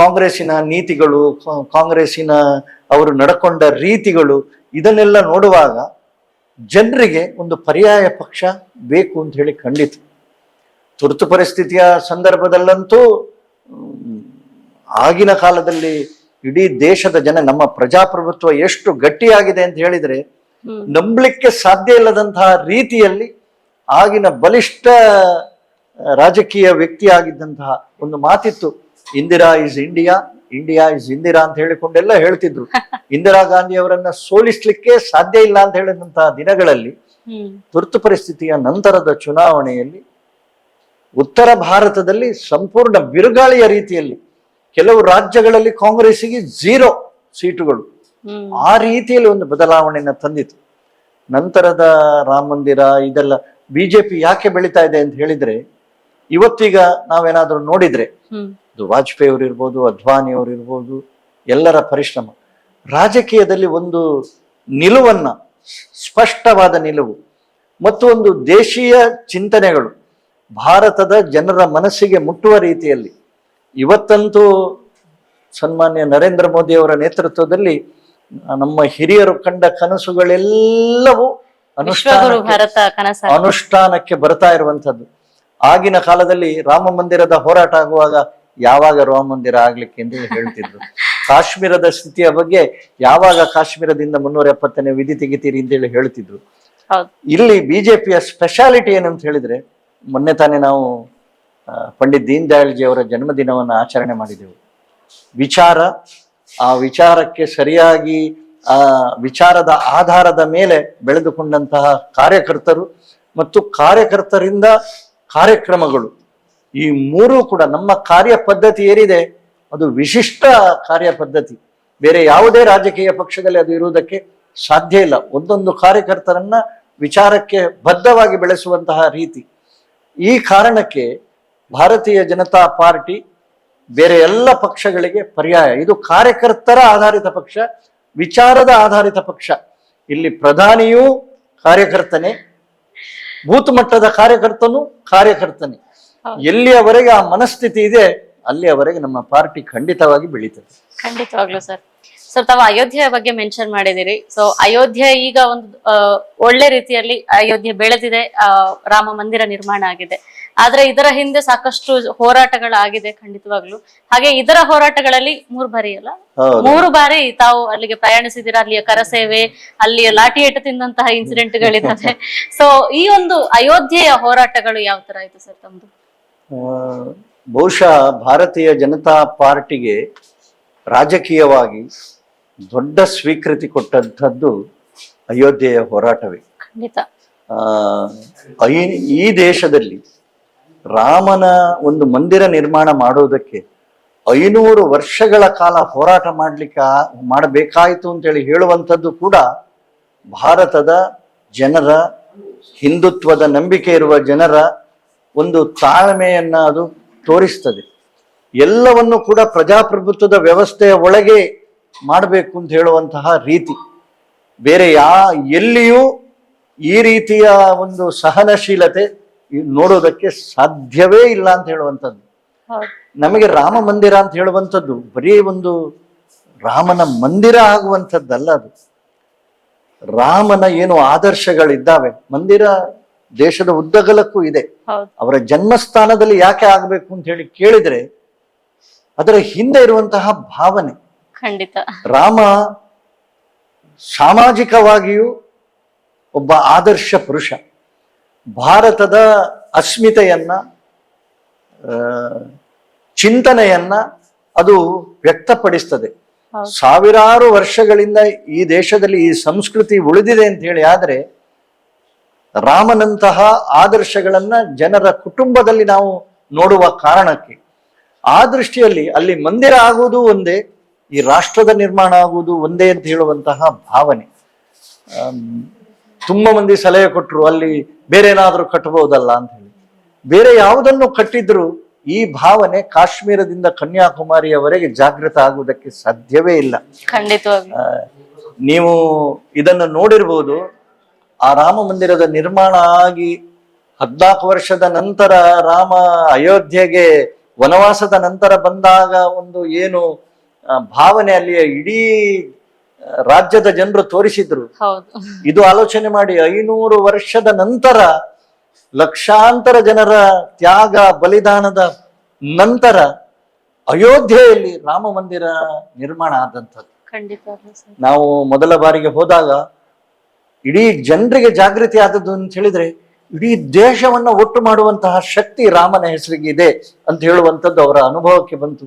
ಕಾಂಗ್ರೆಸ್ಸಿನ ನೀತಿಗಳು, ಕಾಂಗ್ರೆಸ್ಸಿನ ಅವರು ನಡ್ಕೊಂಡ ರೀತಿಗಳು, ಇದನ್ನೆಲ್ಲ ನೋಡುವಾಗ ಜನರಿಗೆ ಒಂದು ಪರ್ಯಾಯ ಪಕ್ಷ ಬೇಕು ಅಂತ ಹೇಳಿ ಖಂಡಿತ. ತುರ್ತು ಪರಿಸ್ಥಿತಿಯ ಸಂದರ್ಭದಲ್ಲಂತೂ ಆಗಿನ ಕಾಲದಲ್ಲಿ ಇಡೀ ದೇಶದ ಜನ, ನಮ್ಮ ಪ್ರಜಾಪ್ರಭುತ್ವ ಎಷ್ಟು ಗಟ್ಟಿಯಾಗಿದೆ ಅಂತ ಹೇಳಿದ್ರೆ ನಂಬಲಿಕ್ಕೆ ಸಾಧ್ಯ ಇಲ್ಲದಂತಹ ರೀತಿಯಲ್ಲಿ ಆಗಿನ ಬಲಿಷ್ಠ ರಾಜಕೀಯ ವ್ಯಕ್ತಿಯಾಗಿದ್ದಂತಹ ಒಂದು ಮಾತಿತ್ತು, Indira is India, India is Indira ಅಂತ ಹೇಳಿಕೊಂಡೆಲ್ಲ ಹೇಳ್ತಿದ್ರು. ಇಂದಿರಾ ಗಾಂಧಿ ಅವರನ್ನ ಸೋಲಿಸ್ಲಿಕ್ಕೆ ಸಾಧ್ಯ ಇಲ್ಲ ಅಂತ ಹೇಳಿದಂತಹ ದಿನಗಳಲ್ಲಿ ತುರ್ತು ಪರಿಸ್ಥಿತಿಯ ನಂತರದ ಚುನಾವಣೆಯಲ್ಲಿ ಉತ್ತರ ಭಾರತದಲ್ಲಿ ಸಂಪೂರ್ಣ ಬಿರುಗಾಳಿಯ ರೀತಿಯಲ್ಲಿ ಕೆಲವು ರಾಜ್ಯಗಳಲ್ಲಿ ಕಾಂಗ್ರೆಸ್ಸಿಗೆ 0 ಸೀಟುಗಳು. ಹ್ಮ್ ಆ ರೀತಿಯಲ್ಲಿ ಒಂದು ಬದಲಾವಣೆಯನ್ನು ತಂದಿತು. ನಂತರದ ರಾಮ ಮಂದಿರ ಇದೆಲ್ಲ ಬಿಜೆಪಿ ಯಾಕೆ ಬೆಳೀತಾ ಇದೆ ಅಂತ ಹೇಳಿದ್ರೆ, ಇವತ್ತೀಗ ನಾವೇನಾದ್ರೂ ನೋಡಿದ್ರೆ ಹ್ಮ್ ಅದು ವಾಜಪೇಯಿ ಅವರು ಇರ್ಬೋದು, ಅದ್ವಾನಿ ಅವರು ಇರ್ಬೋದು, ಎಲ್ಲರ ಪರಿಶ್ರಮ, ರಾಜಕೀಯದಲ್ಲಿ ಒಂದು ನಿಲುವನ್ನ, ಸ್ಪಷ್ಟವಾದ ನಿಲುವು ಮತ್ತು ಒಂದು ದೇಶೀಯ ಚಿಂತನೆಗಳು ಭಾರತದ ಜನರ ಮನಸ್ಸಿಗೆ ಮುಟ್ಟುವ ರೀತಿಯಲ್ಲಿ ಇವತ್ತಂತೂ ಸನ್ಮಾನ್ಯ ನರೇಂದ್ರ ಮೋದಿ ಅವರ ನೇತೃತ್ವದಲ್ಲಿ ನಮ್ಮ ಹಿರಿಯರು ಕಂಡ ಕನಸುಗಳೆಲ್ಲವೂ ವಿಶ್ವಗುರು ಭಾರತ ಅನುಷ್ಠಾನಕ್ಕೆ ಬರ್ತಾ ಇರುವಂತದ್ದು. ಆಗಿನ ಕಾಲದಲ್ಲಿ ರಾಮ ಮಂದಿರದ ಹೋರಾಟ ಆಗುವಾಗ ಯಾವಾಗ ರಾಮ ಮಂದಿರ ಆಗ್ಲಿಕ್ಕೆ ಅಂತ ಹೇಳ್ತಿದ್ರು. ಕಾಶ್ಮೀರದ ಸ್ಥಿತಿಯ ಬಗ್ಗೆ ಯಾವಾಗ ಕಾಶ್ಮೀರದಿಂದ 370ನೇ ವಿಧಿ ತೆಗಿತೀರಿ ಅಂತೇಳಿ ಹೇಳ್ತಿದ್ರು. ಇಲ್ಲಿ ಬಿಜೆಪಿಯ ಸ್ಪೆಷಾಲಿಟಿ ಏನಂತ ಹೇಳಿದ್ರೆ, ಮೊನ್ನೆ ತಾನೇ ನಾವು ಪಂಡಿತ್ ದೀನ್ ದಯಾಳ್ ಜಿ ಅವರ ಜನ್ಮದಿನವನ್ನು ಆಚರಣೆ ಮಾಡಿದೆವು. ವಿಚಾರ, ಆ ವಿಚಾರಕ್ಕೆ ಸರಿಯಾಗಿ ಆ ವಿಚಾರದ ಆಧಾರದ ಮೇಲೆ ಬೆಳೆದುಕೊಂಡಂತಹ ಕಾರ್ಯಕರ್ತರು ಮತ್ತು ಕಾರ್ಯಕರ್ತರಿಂದ ಕಾರ್ಯಕ್ರಮಗಳು, ಈ ಮೂರೂ ಕೂಡ ನಮ್ಮ ಕಾರ್ಯ ಪದ್ಧತಿ ಏನಿದೆ ಅದು ವಿಶಿಷ್ಟ ಕಾರ್ಯ ಪದ್ಧತಿ. ಬೇರೆ ಯಾವುದೇ ರಾಜಕೀಯ ಪಕ್ಷದಲ್ಲಿ ಅದು ಇರುವುದಕ್ಕೆ ಸಾಧ್ಯ ಇಲ್ಲ. ಒಂದೊಂದು ಕಾರ್ಯಕರ್ತರನ್ನ ವಿಚಾರಕ್ಕೆ ಬದ್ಧವಾಗಿ ಬೆಳೆಸುವಂತಹ ರೀತಿ. ಈ ಕಾರಣಕ್ಕೆ ಭಾರತೀಯ ಜನತಾ ಪಾರ್ಟಿ ಬೇರೆ ಎಲ್ಲ ಪಕ್ಷಗಳಿಗೆ ಪರ್ಯಾಯ. ಇದು ಕಾರ್ಯಕರ್ತರ ಆಧಾರಿತ ಪಕ್ಷ, ವಿಚಾರದ ಆಧಾರಿತ ಪಕ್ಷ. ಇಲ್ಲಿ ಪ್ರಧಾನಿಯೂ ಕಾರ್ಯಕರ್ತನೇ, ಬೂತ್ ಮಟ್ಟದ ಕಾರ್ಯಕರ್ತನು ಕಾರ್ಯಕರ್ತನೇ. ಎಲ್ಲಿಯವರೆಗೆ ಆ ಮನಸ್ಥಿತಿ ಇದೆ ಅಲ್ಲಿಯವರೆಗೆ ನಮ್ಮ ಪಾರ್ಟಿ ಖಂಡಿತವಾಗಿ ಬೆಳೀತದೆ. ಖಂಡಿತವಾಗ್ಲೂ ಸರ್. ತಾವು ಅಯೋಧ್ಯೆ ಬಗ್ಗೆ ಮೆನ್ಷನ್ ಮಾಡಿದಿರಿ. ಸೊ ಅಯೋಧ್ಯೆ ಈಗ ಒಂದು ಒಳ್ಳೆ ರೀತಿಯಲ್ಲಿ ಅಯೋಧ್ಯೆ ಬೆಳೆದಿದೆ, ರಾಮ ಮಂದಿರ ನಿರ್ಮಾಣ ಆಗಿದೆ. ಆದ್ರೆ ಇದರ ಹಿಂದೆ ಸಾಕಷ್ಟು ಹೋರಾಟಗಳಾಗಿದೆ ಖಂಡಿತವಾಗ್ಲು. ಹಾಗೆ ಇದರ ಹೋರಾಟಗಳಲ್ಲಿ 3 ಬಾರಿ ಅಲ್ಲ 3 ಬಾರಿ ತಾವು ಅಲ್ಲಿಗೆ ಪ್ರಯಾಣಿಸಿದಿರ. ಅಲ್ಲಿಯ ಕರಸೇವೆ, ಅಲ್ಲಿಯ ಲಾಠಿ ಏಟು ತಿಂದಂತಹ ಇನ್ಸಿಡೆಂಟ್ಗಳಿದ್ದಾವೆ. ಸೊ ಈ ಒಂದು ಅಯೋಧ್ಯೆಯ ಹೋರಾಟಗಳು ಯಾವ ತರ ಆಯ್ತು ಸರ್ ತಮ್ದು? ಬಹುಶಃ ಭಾರತೀಯ ಜನತಾ ಪಾರ್ಟಿಗೆ ರಾಜಕೀಯವಾಗಿ ದೊಡ್ಡ ಸ್ವೀಕೃತಿ ಕೊಟ್ಟಂಥದ್ದು ಅಯೋಧ್ಯೆಯ ಹೋರಾಟವೇ. ಖಂಡಿತ. ಈ ದೇಶದಲ್ಲಿ ರಾಮನ ಒಂದು ಮಂದಿರ ನಿರ್ಮಾಣ ಮಾಡುವುದಕ್ಕೆ 500 ವರ್ಷಗಳ ಕಾಲ ಹೋರಾಟ ಮಾಡಬೇಕಾಯಿತು ಅಂತೇಳಿ ಹೇಳುವಂಥದ್ದು ಕೂಡ ಭಾರತದ ಜನರ, ಹಿಂದುತ್ವದ ನಂಬಿಕೆ ಇರುವ ಜನರ ಒಂದು ತಾಳ್ಮೆಯನ್ನ ಅದು ತೋರಿಸ್ತದೆ. ಎಲ್ಲವನ್ನು ಕೂಡ ಪ್ರಜಾಪ್ರಭುತ್ವದ ವ್ಯವಸ್ಥೆಯ ಒಳಗೆ ಮಾಡಬೇಕು ಅಂತ ಹೇಳುವಂತಹ ರೀತಿ. ಬೇರೆ ಎಲ್ಲಿಯೂ ಈ ರೀತಿಯ ಒಂದು ಸಹನಶೀಲತೆ ನೋಡೋದಕ್ಕೆ ಸಾಧ್ಯವೇ ಇಲ್ಲ ಅಂತ ಹೇಳುವಂಥದ್ದು. ನಮಗೆ ರಾಮ ಮಂದಿರ ಅಂತ ಹೇಳುವಂಥದ್ದು ಬರೀ ಒಂದು ರಾಮನ ಮಂದಿರ ಆಗುವಂಥದ್ದಲ್ಲ. ಅದು ರಾಮನ ಏನು ಆದರ್ಶಗಳಿದ್ದಾವೆ, ಮಂದಿರ ದೇಶದ ಉದ್ದಗಲಕ್ಕೂ ಇದೆ. ಅವರ ಜನ್ಮಸ್ಥಾನದಲ್ಲಿ ಯಾಕೆ ಆಗಬೇಕು ಅಂತ ಹೇಳಿ ಕೇಳಿದ್ರೆ ಅದರ ಹಿಂದೆ ಇರುವಂತಹ ಭಾವನೆ. ಖಂಡಿತ. ರಾಮ ಸಾಮಾಜಿಕವಾಗಿಯೂ ಒಬ್ಬ ಆದರ್ಶ ಪುರುಷ. ಭಾರತದ ಅಸ್ಮಿತೆಯನ್ನ, ಚಿಂತನೆಯನ್ನ ಅದು ವ್ಯಕ್ತಪಡಿಸ್ತದೆ. ಸಾವಿರಾರು ವರ್ಷಗಳಿಂದ ಈ ದೇಶದಲ್ಲಿ ಈ ಸಂಸ್ಕೃತಿ ಉಳಿದಿದೆ ಅಂತ ಹೇಳಿ ಆದ್ರೆ ರಾಮನಂತಹ ಆದರ್ಶಗಳನ್ನ ಜನರ ಕುಟುಂಬದಲ್ಲಿ ನಾವು ನೋಡುವ ಕಾರಣಕ್ಕೆ ಆ ದೃಷ್ಟಿಯಲ್ಲಿ ಅಲ್ಲಿ ಮಂದಿರ ಆಗುವುದು ಒಂದೇ, ಈ ರಾಷ್ಟ್ರದ ನಿರ್ಮಾಣ ಆಗುವುದು ಒಂದೇ ಅಂತ ಹೇಳುವಂತಹ ಭಾವನೆ. ತುಂಬಾ ಮಂದಿ ಸಲಹೆ ಕೊಟ್ಟರು ಅಲ್ಲಿ ಬೇರೆ ಏನಾದ್ರೂ ಕಟ್ಟಬಹುದಲ್ಲ ಅಂತ ಹೇಳಿ. ಬೇರೆ ಯಾವುದನ್ನು ಕಟ್ಟಿದ್ರು ಈ ಭಾವನೆ ಕಾಶ್ಮೀರದಿಂದ ಕನ್ಯಾಕುಮಾರಿಯವರೆಗೆ ಜಾಗೃತ ಆಗುವುದಕ್ಕೆ ಸಾಧ್ಯವೇ ಇಲ್ಲ. ಖಂಡಿತವಾಗಿ. ನೀವು ಇದನ್ನು ನೋಡಿರ್ಬೋದು. ಆ ರಾಮ ಮಂದಿರದ ನಿರ್ಮಾಣ ಆಗಿ 14 ವರ್ಷದ ನಂತರ ರಾಮ ಅಯೋಧ್ಯೆಗೆ ವನವಾಸದ ನಂತರ ಬಂದಾಗ ಒಂದು ಏನು ಭಾವನೆ ಅಲ್ಲಿಯ ಇಡೀ ರಾಜ್ಯದ ಜನರು ತೋರಿಸಿದ್ರು. ಇದು ಆಲೋಚನೆ ಮಾಡಿ 500 ವರ್ಷದ ನಂತರ ಲಕ್ಷಾಂತರ ಜನರ ತ್ಯಾಗ ಬಲಿದಾನದ ನಂತರ ಅಯೋಧ್ಯೆಯಲ್ಲಿ ರಾಮ ಮಂದಿರ ನಿರ್ಮಾಣ ಆದಂಥದ್ದು. ನಾವು ಮೊದಲ ಬಾರಿಗೆ ಹೋದಾಗ ಇಡೀ ಜನರಿಗೆ ಜಾಗೃತಿ ಆದದ್ದು ಅಂತ ಹೇಳಿದ್ರೆ ಇಡೀ ದೇಶವನ್ನ ಒಟ್ಟು ಮಾಡುವಂತಹ ಶಕ್ತಿ ರಾಮನ ಹೆಸರಿಗೆ ಇದೆ ಅಂತ ಹೇಳುವಂಥದ್ದು ಅವರ ಅನುಭವಕ್ಕೆ ಬಂತು.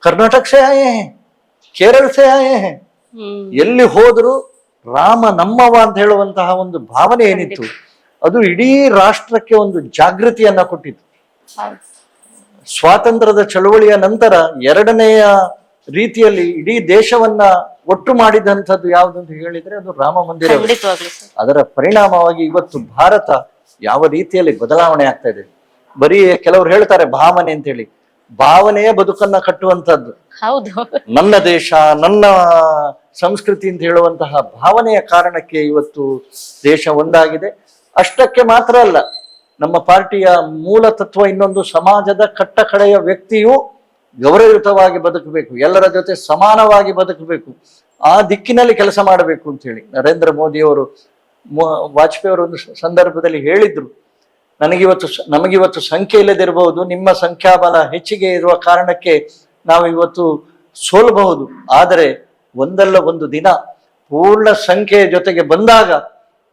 ಕರ್ನಾಟಕ ಸೇ ಆಯೇ ಹೇ, ಕೇರಳ ಸೇ ಆಯೇ ಹೇ, ಎಲ್ಲಿ ಹೋದ್ರು ರಾಮ ನಮ್ಮವ ಅಂತ ಹೇಳುವಂತಹ ಒಂದು ಭಾವನೆ ಏನಿತ್ತು ಅದು ಇಡೀ ರಾಷ್ಟ್ರಕ್ಕೆ ಒಂದು ಜಾಗೃತಿಯನ್ನ ಕೊಟ್ಟಿತ್ತು. ಸ್ವಾತಂತ್ರ್ಯದ ಚಳುವಳಿಯ ನಂತರ ಎರಡನೆಯ ರೀತಿಯಲ್ಲಿ ಇಡೀ ದೇಶವನ್ನ ಒಟ್ಟು ಮಾಡಿದಂಥದ್ದು ಯಾವುದು ಅಂತ ಹೇಳಿದ್ರೆ ಅದು ರಾಮ ಮಂದಿರ. ಖಂಡಿತವಾಗ್ಲೂ ಸರ್. ಅದರ ಪರಿಣಾಮವಾಗಿ ಇವತ್ತು ಭಾರತ ಯಾವ ರೀತಿಯಲ್ಲಿ ಬದಲಾವಣೆ ಆಗ್ತಾ ಇದೆ. ಬರೀ ಕೆಲವರು ಹೇಳ್ತಾರೆ ಭಾವನೆ ಅಂತ ಹೇಳಿ, ಭಾವನೆಯ ಬದುಕನ್ನ ಕಟ್ಟುವಂತದ್ದು. ಹೌದು. ನನ್ನ ದೇಶ, ನನ್ನ ಸಂಸ್ಕೃತಿ ಅಂತ ಹೇಳುವಂತಹ ಭಾವನೆಯ ಕಾರಣಕ್ಕೆ ಇವತ್ತು ದೇಶ ಒಂದಾಗಿದೆ. ಅಷ್ಟಕ್ಕೆ ಮಾತ್ರ ಅಲ್ಲ, ನಮ್ಮ ಪಾರ್ಟಿಯ ಮೂಲ ತತ್ವ ಇನ್ನೊಂದು, ಸಮಾಜದ ಕಟ್ಟ ಕಡೆಯ ವ್ಯಕ್ತಿಯು ಗೌರವಯುತವಾಗಿ ಬದುಕಬೇಕು, ಎಲ್ಲರ ಜೊತೆ ಸಮಾನವಾಗಿ ಬದುಕಬೇಕು, ಆ ದಿಕ್ಕಿನಲ್ಲಿ ಕೆಲಸ ಮಾಡಬೇಕು ಅಂತ ಹೇಳಿ ನರೇಂದ್ರ ಮೋದಿಯವರು, ವಾಜಪೇಯಿ ಅವರು ಒಂದು ಸಂದರ್ಭದಲ್ಲಿ ಹೇಳಿದ್ರು, ನಮಗಿವತ್ತು ಸಂಖ್ಯೆ ಇಲ್ಲದಿರಬಹುದು, ನಿಮ್ಮ ಸಂಖ್ಯಾಬಲ ಹೆಚ್ಚಿಗೆ ಇರುವ ಕಾರಣಕ್ಕೆ ನಾವು ಇವತ್ತು ಸೋಲಬಹುದು, ಆದರೆ ಒಂದಲ್ಲ ಒಂದು ದಿನ ಪೂರ್ಣ ಸಂಖ್ಯೆಯ ಜೊತೆಗೆ ಬಂದಾಗ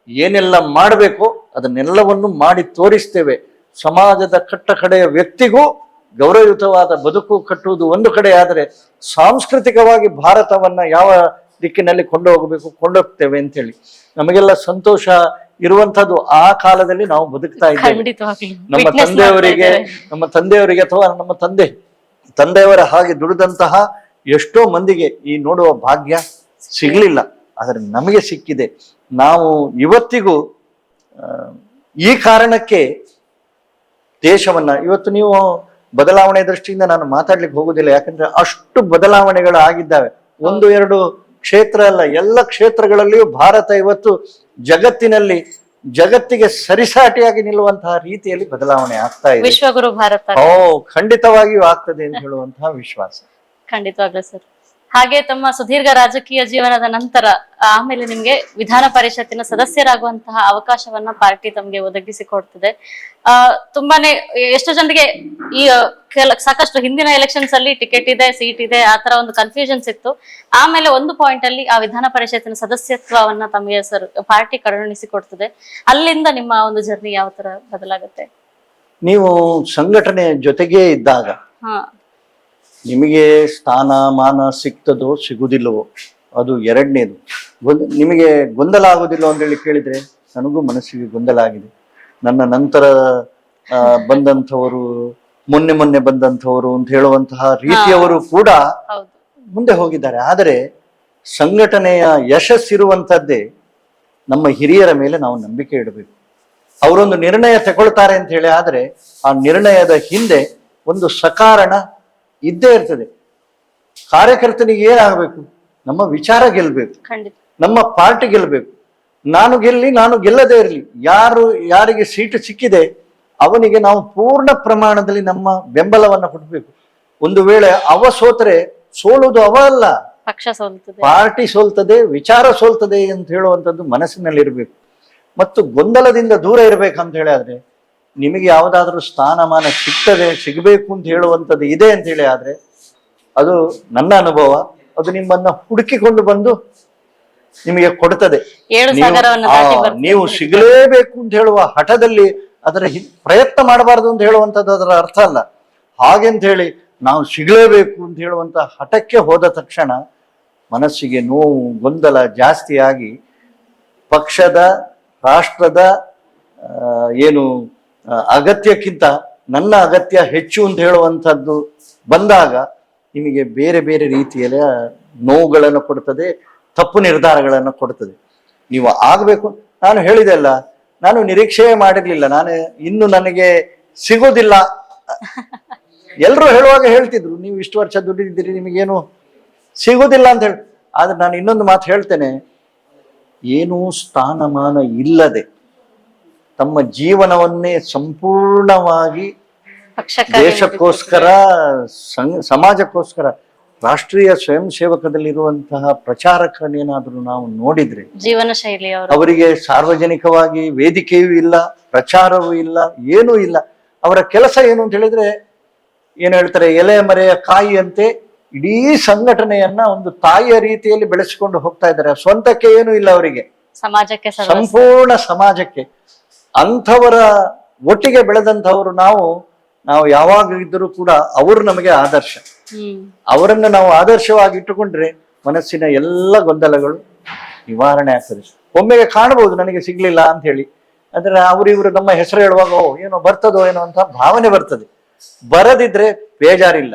ಏನೆಲ್ಲ ಮಾಡಬೇಕು ಅದನ್ನೆಲ್ಲವನ್ನು ಮಾಡಿ ತೋರಿಸ್ತೇವೆ. ಸಮಾಜದ ಕಟ್ಟ ಕಡೆಯ ವ್ಯಕ್ತಿಗೂ ಗೌರವಯುತವಾದ ಬದುಕು ಕಟ್ಟುವುದು ಒಂದು ಕಡೆ, ಆದರೆ ಸಾಂಸ್ಕೃತಿಕವಾಗಿ ಭಾರತವನ್ನ ಯಾವ ದಿಕ್ಕಿನಲ್ಲಿ ಕೊಂಡೋಗ್ತೇವೆ ಅಂತ ಹೇಳಿ ನಮಗೆಲ್ಲ ಸಂತೋಷ ಇರುವಂತದ್ದು ಆ ಕಾಲದಲ್ಲಿ ನಾವು ಬದುಕ್ತಾ ಇದ್ದೇವೆ. ನಮ್ಮ ತಂದೆಯವರಿಗೆ ಅಥವಾ ನಮ್ಮ ತಂದೆಯವರ ಹಾಗೆ ದುಡಿದಂತಹ ಎಷ್ಟೋ ಮಂದಿಗೆ ಈ ನೋಡುವ ಭಾಗ್ಯ ಸಿಗ್ಲಿಲ್ಲ, ಆದರೆ ನಮಗೆ ಸಿಕ್ಕಿದೆ. ನಾವು ಇವತ್ತಿಗೂ ಈ ಕಾರಣಕ್ಕೆ ದೇಶವನ್ನ ಇವತ್ತು, ನೀವು ಬದಲಾವಣೆ ದೃಷ್ಟಿಯಿಂದ ನಾನು ಮಾತಾಡ್ಲಿಕ್ಕೆ ಹೋಗುದಿಲ್ಲ, ಯಾಕಂದ್ರೆ ಅಷ್ಟು ಬದಲಾವಣೆಗಳು ಆಗಿದ್ದಾವೆ. ಒಂದು ಎರಡು ಕ್ಷೇತ್ರ ಅಲ್ಲ, ಎಲ್ಲ ಕ್ಷೇತ್ರಗಳಲ್ಲಿಯೂ ಭಾರತ ಇವತ್ತು ಜಗತ್ತಿಗೆ ಸರಿಸಾಟಿಯಾಗಿ ನಿಲ್ಲುವಂತಹ ರೀತಿಯಲ್ಲಿ ಬದಲಾವಣೆ ಆಗ್ತಾ ಇದೆ. ವಿಶ್ವಗುರು ಭಾರತ ಖಂಡಿತವಾಗಿಯೂ ಆಗ್ತದೆ ಅಂತ ಹೇಳುವಂತಹ ವಿಶ್ವಾಸ. ಖಂಡಿತವಾಗ್ಲೂ ಸರ್. ಹಾಗೆ ತಮ್ಮ ಸುದೀರ್ಘ ರಾಜಕೀಯ ಜೀವನದ ನಂತರ ಆಮೇಲೆ ನಿಮ್ಗೆ ವಿಧಾನ ಪರಿಷತ್ತಿನ ಸದಸ್ಯರಾಗುವಂತಹ ಅವಕಾಶವನ್ನ ಪಾರ್ಟಿ ತಮ್ಗೆ ಒದಗಿಸಿಕೊಡ್ತದೆ. ತುಂಬಾನೇ ಎಷ್ಟೋ ಜನರಿಗೆ ಈ ಸಾಕಷ್ಟು ಹಿಂದಿನ ಎಲೆಕ್ಷನ್ಸ್ ಅಲ್ಲಿ ಟಿಕೆಟ್ ಇದೆ, ಸೀಟ್ ಇದೆ, ಆತರ ಒಂದು ಕನ್ಫ್ಯೂಷನ್ಸ್ ಇತ್ತು. ಆಮೇಲೆ ಒಂದು ಪಾಯಿಂಟ್ ಅಲ್ಲಿ ಆ ವಿಧಾನ ಪರಿಷತ್ತಿನ ಸದಸ್ಯತ್ವವನ್ನ ತಮಗೆ ಸರ್ ಪಾರ್ಟಿ ಕರುಣಿಸಿಕೊಡ್ತದೆ. ಅಲ್ಲಿಂದ ನಿಮ್ಮ ಒಂದು ಜರ್ನಿ ಯಾವ ತರ ಬದಲಾಗುತ್ತೆ? ನೀವು ಸಂಘಟನೆ ಜೊತೆಗೇ ಇದ್ದಾಗ ನಿಮಗೆ ಸ್ಥಾನ ಮಾನ ಸಿಗ್ತದೋ ಸಿಗುದಿಲ್ಲವೋ ಅದು ಎರಡನೇದು. ನಿಮಗೆ ಗೊಂದಲ ಆಗೋದಿಲ್ಲ ಅಂತೇಳಿ ಕೇಳಿದ್ರೆ, ನನಗೂ ಮನಸ್ಸಿಗೆ ಗೊಂದಲ ಆಗಿದೆ. ನನ್ನ ನಂತರ ಬಂದಂಥವರು, ಮೊನ್ನೆ ಬಂದಂಥವರು ಅಂತ ಹೇಳುವಂತಹ ರೀತಿಯವರು ಕೂಡ ಮುಂದೆ ಹೋಗಿದ್ದಾರೆ. ಆದರೆ ಸಂಘಟನೆಯ ಯಶಸ್ಸಿರುವಂಥದ್ದೇ ನಮ್ಮ ಹಿರಿಯರ ಮೇಲೆ ನಾವು ನಂಬಿಕೆ ಇಡಬೇಕು. ಅವರೊಂದು ನಿರ್ಣಯ ತಗೊಳ್ತಾರೆ ಅಂತ ಹೇಳಿ ಆದ್ರೆ ಆ ನಿರ್ಣಯದ ಹಿಂದೆ ಒಂದು ಸಕಾರಣ ಇದ್ದೇ ಇರ್ತದೆ. ಕಾರ್ಯಕರ್ತನಿಗೆ ಏನಾಗಬೇಕು? ನಮ್ಮ ವಿಚಾರ ಗೆಲ್ಬೇಕು, ನಮ್ಮ ಪಾರ್ಟಿ ಗೆಲ್ಬೇಕು. ನಾನು ಗೆಲ್ಲದೇ ಇರಲಿ, ಯಾರಿಗೆ ಸೀಟು ಸಿಕ್ಕಿದೆ ಅವನಿಗೆ ನಾವು ಪೂರ್ಣ ಪ್ರಮಾಣದಲ್ಲಿ ನಮ್ಮ ಬೆಂಬಲವನ್ನ ಕೊಡ್ಬೇಕು. ಒಂದು ವೇಳೆ ಅವ ಸೋತರೆ ಸೋಲುವುದು ಅವ ಅಲ್ಲ, ಪಕ್ಷ ಸೋಲ್ತದೆ, ಪಾರ್ಟಿ ಸೋಲ್ತದೆ, ವಿಚಾರ ಸೋಲ್ತದೆ ಅಂತ ಹೇಳುವಂಥದ್ದು ಮನಸ್ಸಿನಲ್ಲಿ ಇರಬೇಕು. ಮತ್ತು ಗೊಂದಲದಿಂದ ದೂರ ಇರಬೇಕಂತ ಹೇಳಿ ಆದ್ರೆ, ನಿಮಗೆ ಯಾವುದಾದ್ರೂ ಸ್ಥಾನಮಾನ ಸಿಗಬೇಕು ಅಂತ ಹೇಳುವಂಥದ್ದು ಇದೆ ಅಂತ ಹೇಳಿ ಆದ್ರೆ, ಅದು ನನ್ನ ಅನುಭವ, ಅದು ನಿಮ್ಮನ್ನ ಹುಡುಕಿಕೊಂಡು ಬಂದು ನಿಮಗೆ ಕೊಡ್ತದೆ. ನೀವು ಸಿಗಲೇಬೇಕು ಅಂತ ಹೇಳುವ ಹಠದಲ್ಲಿ ಅದರ ಪ್ರಯತ್ನ ಮಾಡಬಾರದು ಅಂತ ಹೇಳುವಂಥದ್ದು ಅದರ ಅರ್ಥ ಅಲ್ಲ. ಹಾಗೆಂತ ಹೇಳಿ ನಾವು ಸಿಗಲೇಬೇಕು ಅಂತ ಹೇಳುವಂತ ಹಠಕ್ಕೆ ಹೋದ ತಕ್ಷಣ ಮನಸ್ಸಿಗೆ ನೋವು, ಗೊಂದಲ ಜಾಸ್ತಿಯಾಗಿ ಪಕ್ಷದ, ರಾಷ್ಟ್ರದ ಏನು ಅಗತ್ಯಕ್ಕಿಂತ ನನ್ನ ಅಗತ್ಯ ಹೆಚ್ಚು ಅಂತ ಹೇಳುವಂಥದ್ದು ಬಂದಾಗ ನಿಮಗೆ ಬೇರೆ ಬೇರೆ ರೀತಿಯಲ್ಲಿ ನೋವುಗಳನ್ನು ಕೊಡ್ತದೆ, ತಪ್ಪು ನಿರ್ಧಾರಗಳನ್ನು ಕೊಡ್ತದೆ. ನೀವು ಆಗಬೇಕು. ನಾನು ಹೇಳಿದೆ ಅಲ್ಲ, ನಾನು ನಿರೀಕ್ಷೆ ಮಾಡಿರ್ಲಿಲ್ಲ, ಇನ್ನು ನನಗೆ ಸಿಗೋದಿಲ್ಲ. ಎಲ್ಲರೂ ಹೇಳುವಾಗ ಹೇಳ್ತಿದ್ರು, ನೀವು ಇಷ್ಟು ವರ್ಷ ದುಡಿದಿದ್ದೀರಿ, ನಿಮಗೇನು ಸಿಗೋದಿಲ್ಲ ಅಂತ ಹೇಳಿ. ಆದ್ರೆ ನಾನು ಇನ್ನೊಂದು ಮಾತು ಹೇಳ್ತೇನೆ, ಏನೂ ಸ್ಥಾನಮಾನ ಇಲ್ಲದೆ ತಮ್ಮ ಜೀವನವನ್ನೇ ಸಂಪೂರ್ಣವಾಗಿ ದೇಶಕ್ಕೋಸ್ಕರ, ಸಮಾಜಕ್ಕೋಸ್ಕರ, ರಾಷ್ಟ್ರೀಯ ಸ್ವಯಂ ಸೇವಕದಲ್ಲಿರುವಂತಹ ಪ್ರಚಾರಕರನ್ನೇನಾದ್ರೂ ನಾವು ನೋಡಿದ್ರೆ, ಜೀವನ ಶೈಲಿ ಅವರಿಗೆ ಸಾರ್ವಜನಿಕವಾಗಿ ವೇದಿಕೆಯೂ ಇಲ್ಲ, ಪ್ರಚಾರವೂ ಇಲ್ಲ, ಏನೂ ಇಲ್ಲ. ಅವರ ಕೆಲಸ ಏನು ಅಂತ ಹೇಳಿದ್ರೆ, ಏನ್ ಹೇಳ್ತಾರೆ, ಎಲೆ ಮರೆಯ ಕಾಯಿಯಂತೆ ಇಡೀ ಸಂಘಟನೆಯನ್ನ ಒಂದು ತಾಯಿಯ ರೀತಿಯಲ್ಲಿ ಬೆಳೆಸಿಕೊಂಡು ಹೋಗ್ತಾ ಇದ್ದಾರೆ. ಸ್ವಂತಕ್ಕೆ ಏನೂ ಇಲ್ಲ ಅವರಿಗೆ, ಸಮಾಜಕ್ಕೆ, ಸಂಪೂರ್ಣ ಸಮಾಜಕ್ಕೆ. ಅಂಥವರ ಒಟ್ಟಿಗೆ ಬೆಳೆದಂಥವರು ನಾವು ಯಾವಾಗಿದ್ದರೂ ಕೂಡ ಅವರು ನಮಗೆ ಆದರ್ಶ. ಅವರನ್ನ ನಾವು ಆದರ್ಶವಾಗಿ ಇಟ್ಟುಕೊಂಡ್ರೆ ಮನಸ್ಸಿನ ಎಲ್ಲ ಗೊಂದಲಗಳು ನಿವಾರಣೆ ಆಗ್ತದೆ. ಒಮ್ಮೆಗೆ ಕಾಣಬಹುದು ನನಗೆ ಸಿಗ್ಲಿಲ್ಲ ಅಂತ ಹೇಳಿ, ಅಂದ್ರೆ ಇವರು ನಮ್ಮ ಹೆಸರು ಹೇಳುವಾಗ ಏನೋ ಬರ್ತದೋ ಏನೋ ಅಂತ ಭಾವನೆ ಬರ್ತದೆ. ಬರದಿದ್ರೆ ಬೇಜಾರಿಲ್ಲ,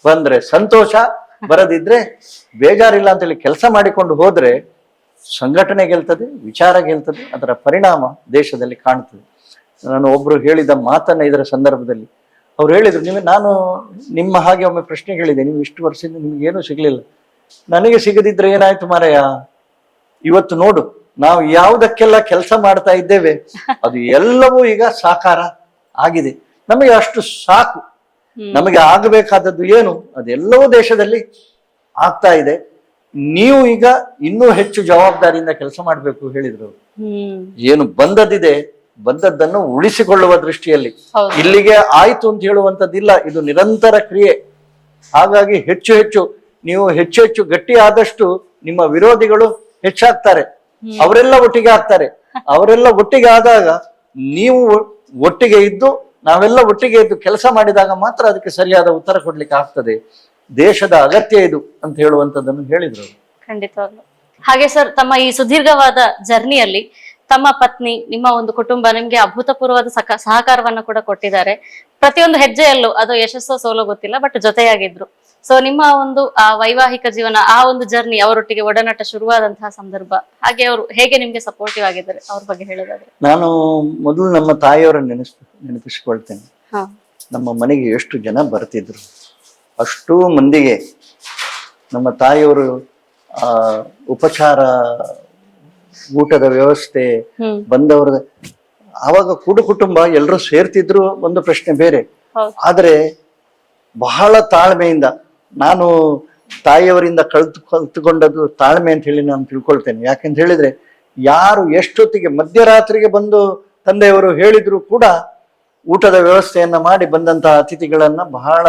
ಬಂದ್ರೆ ಸಂತೋಷ, ಬರದಿದ್ರೆ ಬೇಜಾರಿಲ್ಲ ಅಂತೇಳಿ ಕೆಲಸ ಮಾಡಿಕೊಂಡು ಹೋದ್ರೆ ಸಂಘಟನೆ ಗೆಲ್ತದೆ, ವಿಚಾರ ಗೆಲ್ತದೆ, ಅದರ ಪರಿಣಾಮ ದೇಶದಲ್ಲಿ ಕಾಣ್ತದೆ. ನಾನು ಒಬ್ರು ಹೇಳಿದ ಮಾತನ್ನ ಇದರ ಸಂದರ್ಭದಲ್ಲಿ ಅವ್ರು ಹೇಳಿದ್ರು, ನಾನು ನಿಮ್ಮ ಹಾಗೆ ಒಮ್ಮೆ ಪ್ರಶ್ನೆ ಕೇಳಿದೆ, ನೀವು ಇಷ್ಟು ವರ್ಷದಿಂದ ನಿಮ್ಗೆ ಏನೂ ಸಿಗ್ಲಿಲ್ಲ, ನನಗೆ ಸಿಗದಿದ್ರೆ ಏನಾಯ್ತು ಮಾರಾಯ, ಇವತ್ತು ನೋಡು ನಾವು ಯಾವುದಕ್ಕೆಲ್ಲ ಕೆಲಸ ಮಾಡ್ತಾ ಇದ್ದೇವೆ ಅದು ಎಲ್ಲವೂ ಈಗ ಸಾಕಾರ ಆಗಿದೆ, ನಮಗೆ ಅಷ್ಟು ಸಾಕು, ನಮಗೆ ಆಗಬೇಕಾದದ್ದು ಏನು ಅದೆಲ್ಲವೂ ದೇಶದಲ್ಲಿ ಆಗ್ತಾ ಇದೆ, ನೀವು ಈಗ ಇನ್ನೂ ಹೆಚ್ಚು ಜವಾಬ್ದಾರಿಯಿಂದ ಕೆಲಸ ಮಾಡಬೇಕು ಹೇಳಿದ್ರು. ಏನು ಬಂದದ್ದನ್ನು ಉಳಿಸಿಕೊಳ್ಳುವ ದೃಷ್ಟಿಯಲ್ಲಿ, ಇಲ್ಲಿಗೆ ಆಯ್ತು ಅಂತ ಹೇಳುವಂತದ್ದಿಲ್ಲ, ಇದು ನಿರಂತರ ಕ್ರಿಯೆ. ಹಾಗಾಗಿ ಹೆಚ್ಚು ನೀವು ಹೆಚ್ಚು ಗಟ್ಟಿ ಆದಷ್ಟು ನಿಮ್ಮ ವಿರೋಧಿಗಳು ಹೆಚ್ಚಾಗ್ತಾರೆ, ಅವರೆಲ್ಲ ಒಟ್ಟಿಗೆ ಆಗ್ತಾರೆ. ಅವರೆಲ್ಲ ಒಟ್ಟಿಗೆ ಆದಾಗ ನೀವು ಒಟ್ಟಿಗೆ ಇದ್ದು, ನಾವೆಲ್ಲ ಒಟ್ಟಿಗೆ ಇದ್ದು ಕೆಲಸ ಮಾಡಿದಾಗ ಮಾತ್ರ ಅದಕ್ಕೆ ಸರಿಯಾದ ಉತ್ತರ ಕೊಡ್ಲಿಕ್ಕೆ ಆಗ್ತದೆ. ದೇಶದ ಅಗತ್ಯ ಇದು ಅಂತ ಹೇಳುವಂತದ್ದನ್ನು ಹೇಳಿದ್ರು. ಖಂಡಿತವಾಗ್ಲು. ಹಾಗೆ ಸರ್, ತಮ್ಮ ಈ ಸುದೀರ್ಘವಾದ ಜರ್ನಿಯಲ್ಲಿ ತಮ್ಮ ಪತ್ನಿ, ನಿಮ್ಮ ಒಂದು ಕುಟುಂಬ ನಿಮ್ಗೆ ಅಭೂತಪೂರ್ವವಾದ ಸಹಕಾರವನ್ನ ಕೂಡ ಕೊಟ್ಟಿದ್ದಾರೆ. ಪ್ರತಿಯೊಂದು ಹೆಜ್ಜೆಯಲ್ಲೂ ಅದು ಯಶಸ್ಸೋ ಸೋಲೋ ಗೊತ್ತಿಲ್ಲ, ಬಟ್ ಜೊತೆಯಾಗಿದ್ರು. ಸೊ ನಿಮ್ಮ ಒಂದು ಆ ವೈವಾಹಿಕ ಜೀವನ, ಆ ಒಂದು ಜರ್ನಿ, ಅವರೊಟ್ಟಿಗೆ ಒಡನಾಟ ಶುರುವಾದಂತಹ ಸಂದರ್ಭ, ಹಾಗೆ ಅವರು ಹೇಗೆ ನಿಮ್ಗೆ ಸಪೋರ್ಟಿವ್ ಆಗಿದ್ದಾರೆ, ಅವ್ರ ಬಗ್ಗೆ ಹೇಳೋದಾದ್ರೆ? ನಾನು ಮೊದಲು ನಮ್ಮ ತಾಯಿಯವರನ್ನು ನೆನಪಿಸಿಕೊಳ್ತೇನೆ. ನಮ್ಮ ಮನೆಗೆ ಎಷ್ಟು ಜನ ಬರ್ತಿದ್ರು, ಅಷ್ಟೂ ಮಂದಿಗೆ ನಮ್ಮ ತಾಯಿಯವರು ಉಪಚಾರ, ಊಟದ ವ್ಯವಸ್ಥೆ, ಬಂದವರ, ಆವಾಗ ಕುಟುಂಬ ಎಲ್ಲರೂ ಸೇರ್ತಿದ್ರು, ಒಂದು ಪ್ರಶ್ನೆ ಬೇರೆ. ಆದ್ರೆ ಬಹಳ ತಾಳ್ಮೆಯಿಂದ, ನಾನು ತಾಯಿಯವರಿಂದ ಕಲ್ತುಕೊಂಡದ್ದು ತಾಳ್ಮೆ ಅಂತ ಹೇಳಿ ನಾನು ತಿಳ್ಕೊಳ್ತೇನೆ. ಯಾಕೆಂತ ಹೇಳಿದ್ರೆ, ಯಾರು ಎಷ್ಟೊತ್ತಿಗೆ ಮಧ್ಯರಾತ್ರಿಗೆ ಬಂದು ತಂದೆಯವರು ಹೇಳಿದ್ರು ಕೂಡ ಊಟದ ವ್ಯವಸ್ಥೆಯನ್ನ ಮಾಡಿ ಬಂದಂತಹ ಅತಿಥಿಗಳನ್ನ ಬಹಳ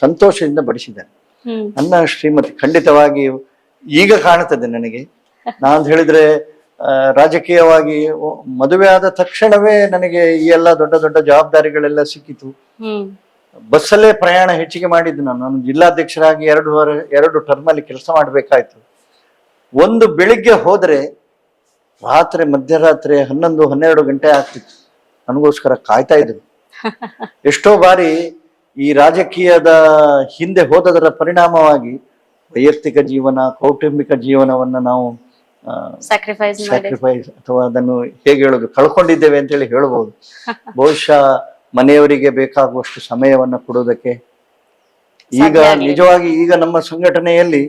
ಸಂತೋಷದಿಂದ ಬಡಿಸಿದ್ದಾರೆ. ನನ್ನ ಶ್ರೀಮತಿ ಖಂಡಿತವಾಗಿ ಈಗ ಕಾಣುತ್ತದೆ ನನಗೆ. ನಾನು ಹೇಳಿದ್ರೆ ರಾಜಕೀಯವಾಗಿ ಮದುವೆ ಆದ ತಕ್ಷಣವೇ ನನಗೆ ಈ ಎಲ್ಲ ದೊಡ್ಡ ದೊಡ್ಡ ಜವಾಬ್ದಾರಿಗಳೆಲ್ಲ ಸಿಕ್ಕಿತು. ಬಸ್ಸಲ್ಲೇ ಪ್ರಯಾಣ ಹೆಚ್ಚಿಗೆ ಮಾಡಿದ್ದು. ನಾನು ಜಿಲ್ಲಾಧ್ಯಕ್ಷರಾಗಿ ಎರಡು ಟರ್ಮ್ ಅಲ್ಲಿ ಕೆಲಸ ಮಾಡಬೇಕಾಯ್ತು. ಒಂದು ಬೆಳಿಗ್ಗೆ ಹೋದ್ರೆ ಮಧ್ಯರಾತ್ರಿ 11-12 ಗಂಟೆ ಆಗ್ತಿತ್ತು. ನನಗೋಸ್ಕರ ಕಾಯ್ತಾ ಇದ್ರು. ಎಷ್ಟೋ ಬಾರಿ ಈ ರಾಜಕೀಯದ ಹಿಂದೆ ಹೋದದರ ಪರಿಣಾಮವಾಗಿ ವೈಯಕ್ತಿಕ ಜೀವನ, ಕೌಟುಂಬಿಕ ಜೀವನವನ್ನ ನಾವು ಸ್ಯಾಕ್ರಿಫೈಸ್ ಅಥವಾ ಅದನ್ನು ಹೇಗೆ ಹೇಳೋದು, ಕಳ್ಕೊಂಡಿದ್ದೇವೆ ಅಂತ ಹೇಳಿ ಹೇಳ್ಬೋದು. ಬಹುಶಃ ಮನೆಯವರಿಗೆ ಬೇಕಾಗುವಷ್ಟು ಸಮಯವನ್ನ ಕೊಡೋದಕ್ಕೆ ಈಗ ನಿಜವಾಗಿ ಈಗ ನಮ್ಮ ಸಂಘಟನೆಯಲ್ಲಿ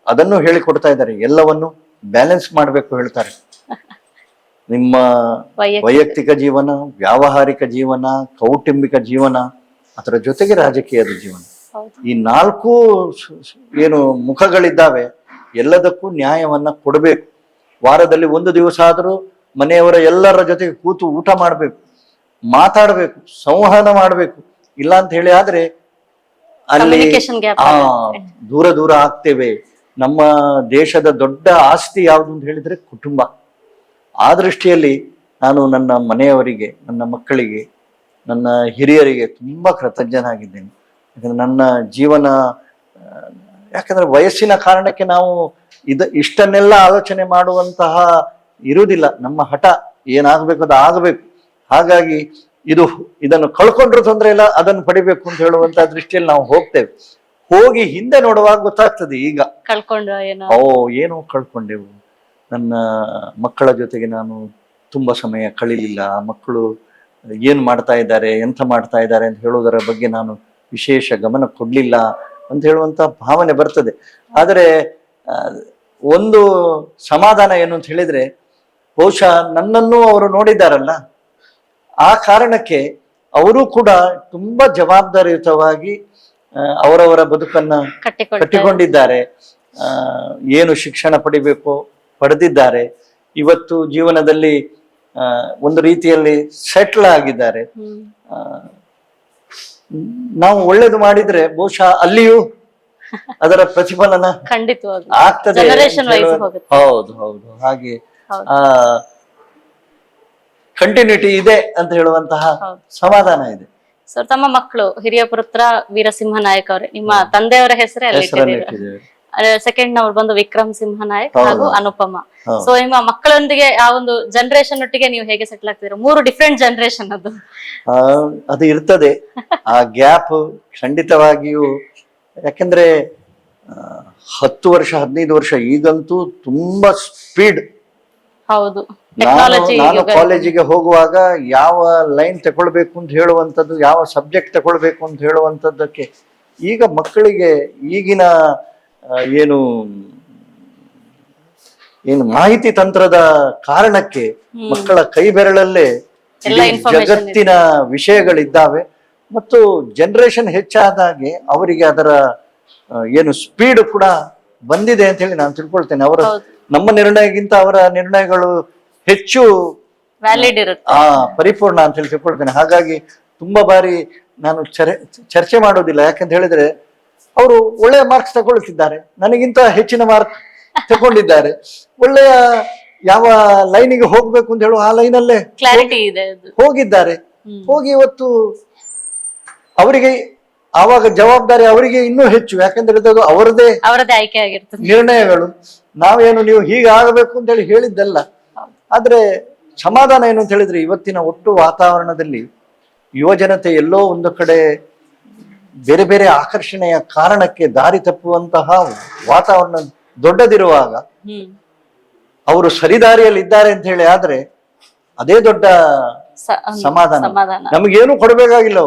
ಅದನ್ನು ಹೇಳಿಕೊಡ್ತಾ ಇದ್ದಾರೆ. ಎಲ್ಲವನ್ನು ಬ್ಯಾಲೆನ್ಸ್ ಮಾಡಬೇಕು ಹೇಳ್ತಾರೆ. ನಿಮ್ಮ ವೈಯಕ್ತಿಕ ಜೀವನ, ವ್ಯಾವಹಾರಿಕ ಜೀವನ, ಕೌಟುಂಬಿಕ ಜೀವನ, ಅದರ ಜೊತೆಗೆ ರಾಜಕೀಯದ ಜೀವನ, ಈ 4 ಏನು ಮುಖಗಳಿದ್ದಾವೆ, ಎಲ್ಲದಕ್ಕೂ ನ್ಯಾಯವನ್ನ ಕೊಡಬೇಕು. ವಾರದಲ್ಲಿ 1 ದಿವಸ ಆದರೂ ಮನೆಯವರ ಎಲ್ಲರ ಜೊತೆಗೆ ಕೂತು ಊಟ ಮಾಡಬೇಕು, ಮಾತಾಡಬೇಕು, ಸಂವಹನ ಮಾಡಬೇಕು. ಇಲ್ಲ ಅಂತ ಹೇಳಿ ಆದ್ರೆ ಅಲ್ಲಿ ದೂರ ಆಗ್ತೇವೆ. ನಮ್ಮ ದೇಶದ ದೊಡ್ಡ ಆಸ್ತಿ ಯಾವುದು ಅಂತ ಹೇಳಿದ್ರೆ ಕುಟುಂಬ. ಆ ದೃಷ್ಟಿಯಲ್ಲಿ ನಾನು ನನ್ನ ಮನೆಯವರಿಗೆ, ನನ್ನ ಮಕ್ಕಳಿಗೆ, ನನ್ನ ಹಿರಿಯರಿಗೆ ತುಂಬಾ ಕೃತಜ್ಞನಾಗಿದ್ದೇನೆ. ಯಾಕಂದ್ರೆ ನನ್ನ ಜೀವನ, ಯಾಕಂದ್ರೆ ವಯಸ್ಸಿನ ಕಾರಣಕ್ಕೆ ನಾವು ಇಷ್ಟನ್ನೆಲ್ಲ ಆಲೋಚನೆ ಮಾಡುವಂತಹ ಇರುವುದಿಲ್ಲ. ನಮ್ಮ ಹಠ ಏನಾಗಬೇಕು ಅದು ಆಗಬೇಕು. ಹಾಗಾಗಿ ಇದನ್ನು ಕಳ್ಕೊಂಡ್ರು ತೊಂದರೆ ಇಲ್ಲ, ಅದನ್ನು ಪಡಿಬೇಕು ಅಂತ ಹೇಳುವಂತಹ ದೃಷ್ಟಿಯಲ್ಲಿ ನಾವು ಹೋಗ್ತೇವೆ. ಹೋಗಿ ಹಿಂದೆ ನೋಡುವಾಗ ಗೊತ್ತಾಗ್ತದೆ ಈಗ ಏನೋ ಕಳ್ಕೊಂಡೆವು. ನನ್ನ ಮಕ್ಕಳ ಜೊತೆಗೆ ನಾನು ತುಂಬಾ ಸಮಯ ಕಳೀಲಿಲ್ಲ. ಮಕ್ಕಳು ಏನ್ ಮಾಡ್ತಾ ಇದ್ದಾರೆ, ಎಂತ ಮಾಡ್ತಾ ಇದ್ದಾರೆ ಅಂತ ಹೇಳುವುದರ ಬಗ್ಗೆ ನಾನು ವಿಶೇಷ ಗಮನ ಕೊಡ್ಲಿಲ್ಲ ಅಂತ ಹೇಳುವಂತ ಭಾವನೆ ಬರ್ತದೆ. ಆದರೆ ಒಂದು ಸಮಾಧಾನ ಏನು ಅಂತ ಹೇಳಿದ್ರೆ, ಬಹುಶಃ ನನ್ನನ್ನು ಅವರು ನೋಡಿದ್ದಾರಲ್ಲ, ಆ ಕಾರಣಕ್ಕೆ ಅವರು ಕೂಡ ತುಂಬಾ ಜವಾಬ್ದಾರಿಯುತವಾಗಿ ಅವರವರ ಬದುಕನ್ನ ಕಟ್ಟಿಕೊಂಡಿದ್ದಾರೆ. ಏನು ಶಿಕ್ಷಣ ಪಡೆದಿದ್ದಾರೆ. ಇವತ್ತು ಜೀವನದಲ್ಲಿ ಒಂದು ರೀತಿಯಲ್ಲಿ ಸೆಟ್ಲ್ ಆಗಿದ್ದಾರೆ. ನಾವು ಒಳ್ಳೇದು ಮಾಡಿದ್ರೆ ಬಹುಶಃ ಅಲ್ಲಿಯೂ ಅದರ ಪ್ರತಿಫಲನ ಆಗ್ತದೆ. ಹೌದು. ಹಾಗೆ ಕಂಟಿನ್ಯೂಟಿ ಇದೆ ಅಂತ ಹೇಳುವಂತಹ ಸಮಾಧಾನ ಇದೆ. ಸರ್, ತಮ್ಮ ಮಕ್ಕಳು ಹಿರಿಯ ಪುತ್ರ ವೀರಸಿಂಹ ನಾಯಕ್ ಅವರೇ, ನಿಮ್ಮ ತಂದೆಯವರ ಹೆಸರೇ ಅಲ್ಲಿ. ಸೆಕೆಂಡ್ ನವರು ಬಂದು ವಿಕ್ರಮ್ ಸಿಂಹ ನಾಯಕ್ ಹೌದು. ಹಾಗೂ ಅನುಪಮ. ಹೌದು. ಸೊ ನಿಮ್ಮ ಮಕ್ಕಳೊಂದಿಗೆ ಆ ಒಂದು ಜನರೇಷನ್ ಒಟ್ಟಿಗೆ ನೀವು ಹೇಗೆ ಸೆಟ್ಲ್ ಆಗ್ತೀರಾ? 3 ಡಿಫ್ರೆಂಟ್ ಜನರೇಷನ್ ಅದು. ಆ, ಅದು ಇರ್ತದೆ ಆ ಗ್ಯಾಪ್ ಖಂಡಿತವಾಗಿಯೂ. ಯಾಕೆಂದ್ರೆ 10 ವರ್ಷ 15 ವರ್ಷ ಈಗಂತೂ ತುಂಬಾ ಸ್ಪೀಡ್. ಹೌದು, ನಾನು ಟೆಕ್ನಾಲಜಿ. ಕಾಲೇಜಿಗೆ ಹೋಗುವಾಗ ಯಾವ ಲೈನ್ ತಗೊಳ್ಬೇಕು ಅಂತ ಹೇಳುವಂಥದ್ದು, ಯಾವ ಸಬ್ಜೆಕ್ಟ್ ತಗೊಳ್ಬೇಕು ಅಂತ ಹೇಳುವಂಥದ್ದಕ್ಕೆ ಈಗ ಮಕ್ಕಳಿಗೆ ಈಗಿನ ಏನು ಏನು ಮಾಹಿತಿ ತಂತ್ರದ ಕಾರಣಕ್ಕೆ ಮಕ್ಕಳ ಕೈ ಬೆರಳಲ್ಲೇ ಎಲ್ಲ ಇಡೀ information ಜಗತ್ತಿನ ವಿಷಯಗಳಿದ್ದಾವೆ. ಮತ್ತು ಜನರೇಷನ್ ಹೆಚ್ಚಾದಾಗೆ ಅವರಿಗೆ ಅದರ ಏನು ಸ್ಪೀಡ್ ಕೂಡ ಬಂದಿದೆ ಅಂತ ಹೇಳಿ ನಾನು ತಿಳ್ಕೊಳ್ತೇನೆ. ಅವರ ನಮ್ಮ ನಿರ್ಣಯಕ್ಕಿಂತ ಅವರ ನಿರ್ಣಯಗಳು ಹೆಚ್ಚು ವ್ಯಾಲಿಡ್ ಇರುತ್ತೆ. ಪರಿಪೂರ್ಣ ಅಂತ ಹೇಳಿ ತಿಳ್ಕೊಳ್ತೇನೆ. ಹಾಗಾಗಿ ತುಂಬಾ ಬಾರಿ ನಾನು ಚರ್ಚೆ ಮಾಡೋದಿಲ್ಲ. ಯಾಕಂತ ಹೇಳಿದ್ರೆ ಅವರು ಒಳ್ಳೆಯ ಮಾರ್ಕ್ಸ್ ತಗೊಳ್ತಿದ್ದಾರೆ, ನನಗಿಂತ ಹೆಚ್ಚಿನ ಮಾರ್ಕ್ ತಗೊಂಡಿದ್ದಾರೆ. ಒಳ್ಳೆಯ ಯಾವ ಲೈನಿಗೆ ಹೋಗ್ಬೇಕು ಅಂತ ಹೇಳುವ ಆ ಲೈನಲ್ಲೇ ಕ್ಲಾರಿಟಿ ಇದೆ ಅದು. ಹೋಗಿದ್ದಾರೆ. ಹೋಗಿ ಇವತ್ತು ಅವರಿಗೆ ಆವಾಗ ಜವಾಬ್ದಾರಿ ಅವರಿಗೆ ಇನ್ನೂ ಹೆಚ್ಚು. ಯಾಕಂದ್ರೆ ಅದು ಅವರದೇ ಆಯ್ಕೆ ಆಗಿರ್ತದೆ ನಿರ್ಣಯಗಳು. ನಾವೇನು ನೀವು ಹೀಗೆ ಆಗಬೇಕು ಅಂತ ಹೇಳಿ ಹೇಳಿದ್ದಲ್ಲ. ಆದ್ರೆ ಸಮಾಧಾನ ಏನು ಅಂತ ಹೇಳಿದ್ರೆ ಇವತ್ತಿನ ಒಟ್ಟು ವಾತಾವರಣದಲ್ಲಿ ಯುವಜನತೆ ಎಲ್ಲೋ ಒಂದು ಕಡೆ ಬೇರೆ ಬೇರೆ ಆಕರ್ಷಣೆಯ ಕಾರಣಕ್ಕೆ ದಾರಿ ತಪ್ಪುವಂತಹ ವಾತಾವರಣ ದೊಡ್ಡದಿರುವಾಗ ಅವರು ಸರಿದಾರಿಯಲ್ಲಿ ಇದ್ದಾರೆ ಅಂತ ಹೇಳಿ ಆದ್ರೆ ಅದೇ ದೊಡ್ಡ ಸಮಾಧಾನ. ನಮಗೇನು ಕೊಡಬೇಕಾಗಿಲ್ಲ.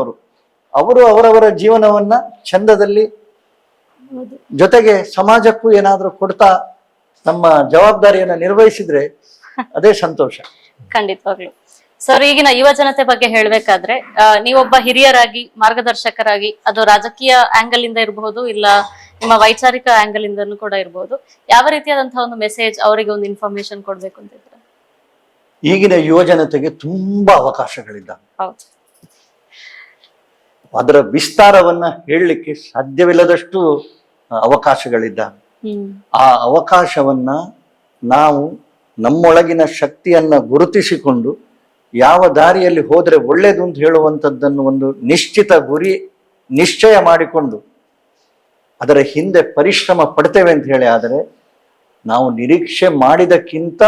ಅವರು ಅವರವರ ಜೀವನವನ್ನ ಚಂದದಲ್ಲಿ ಜೊತೆಗೆ ಸಮಾಜಕ್ಕೂ ಏನಾದ್ರೂ ಕೊಡ್ತಾ ನಮ್ಮ ಜವಾಬ್ದಾರಿಯನ್ನ ನಿರ್ವಹಿಸಿದ್ರೆ ಅದೇ ಸಂತೋಷ. ಖಂಡಿತವಾಗ್ಲು. ಸರ್, ಈಗಿನ ಯುವ ಜನತೆ ಬಗ್ಗೆ ಹೇಳ್ಬೇಕಾದ್ರೆ ನೀವೊಬ್ಬ ಹಿರಿಯರಾಗಿ ಮಾರ್ಗದರ್ಶಕರಾಗಿ, ಅದು ರಾಜಕೀಯ ಆಂಗಲ್ ಇಂದ ಇರಬಹುದು, ಇಲ್ಲ ನಿಮ್ಮ ವೈಚಾರಿಕ ಆಂಗಲ್ ಇಂದನೂ ಕೂಡ ಇರಬಹುದು, ಯಾವ ರೀತಿಯಾದಂತಹ ಒಂದು ಮೆಸೇಜ್ ಅವರಿಗೆ ಒಂದು ಇನ್ಫಾರ್ಮೇಶನ್ ಕೊಡ್ಬೇಕು ಅಂತ ಇದ್ರೆ? ಈಗಿನ ಯುವ ಜನತೆಗೆ ತುಂಬಾ ಅವಕಾಶಗಳಿದ್ದಾವೆ. ಹೌದು. ಅದರ ವಿಸ್ತಾರವನ್ನ ಹೇಳಲಿಕ್ಕೆ ಸಾಧ್ಯವಿಲ್ಲದಷ್ಟು ಅವಕಾಶಗಳಿದ್ದಾವೆ. ಆ ಅವಕಾಶವನ್ನ ನಾವು ನಮ್ಮೊಳಗಿನ ಶಕ್ತಿಯನ್ನ ಗುರುತಿಸಿಕೊಂಡು ಯಾವ ದಾರಿಯಲ್ಲಿ ಹೋದ್ರೆ ಒಳ್ಳೇದು ಅಂತ ಹೇಳುವಂಥದ್ದನ್ನು ಒಂದು ನಿಶ್ಚಿತ ಗುರಿ ನಿಶ್ಚಯ ಮಾಡಿಕೊಂಡು ಅದರ ಹಿಂದೆ ಪರಿಶ್ರಮ ಪಡ್ತೇವೆ ಅಂತ ಹೇಳಿ ಆದರೆ ನಾವು ನಿರೀಕ್ಷೆ ಮಾಡಿದಕ್ಕಿಂತ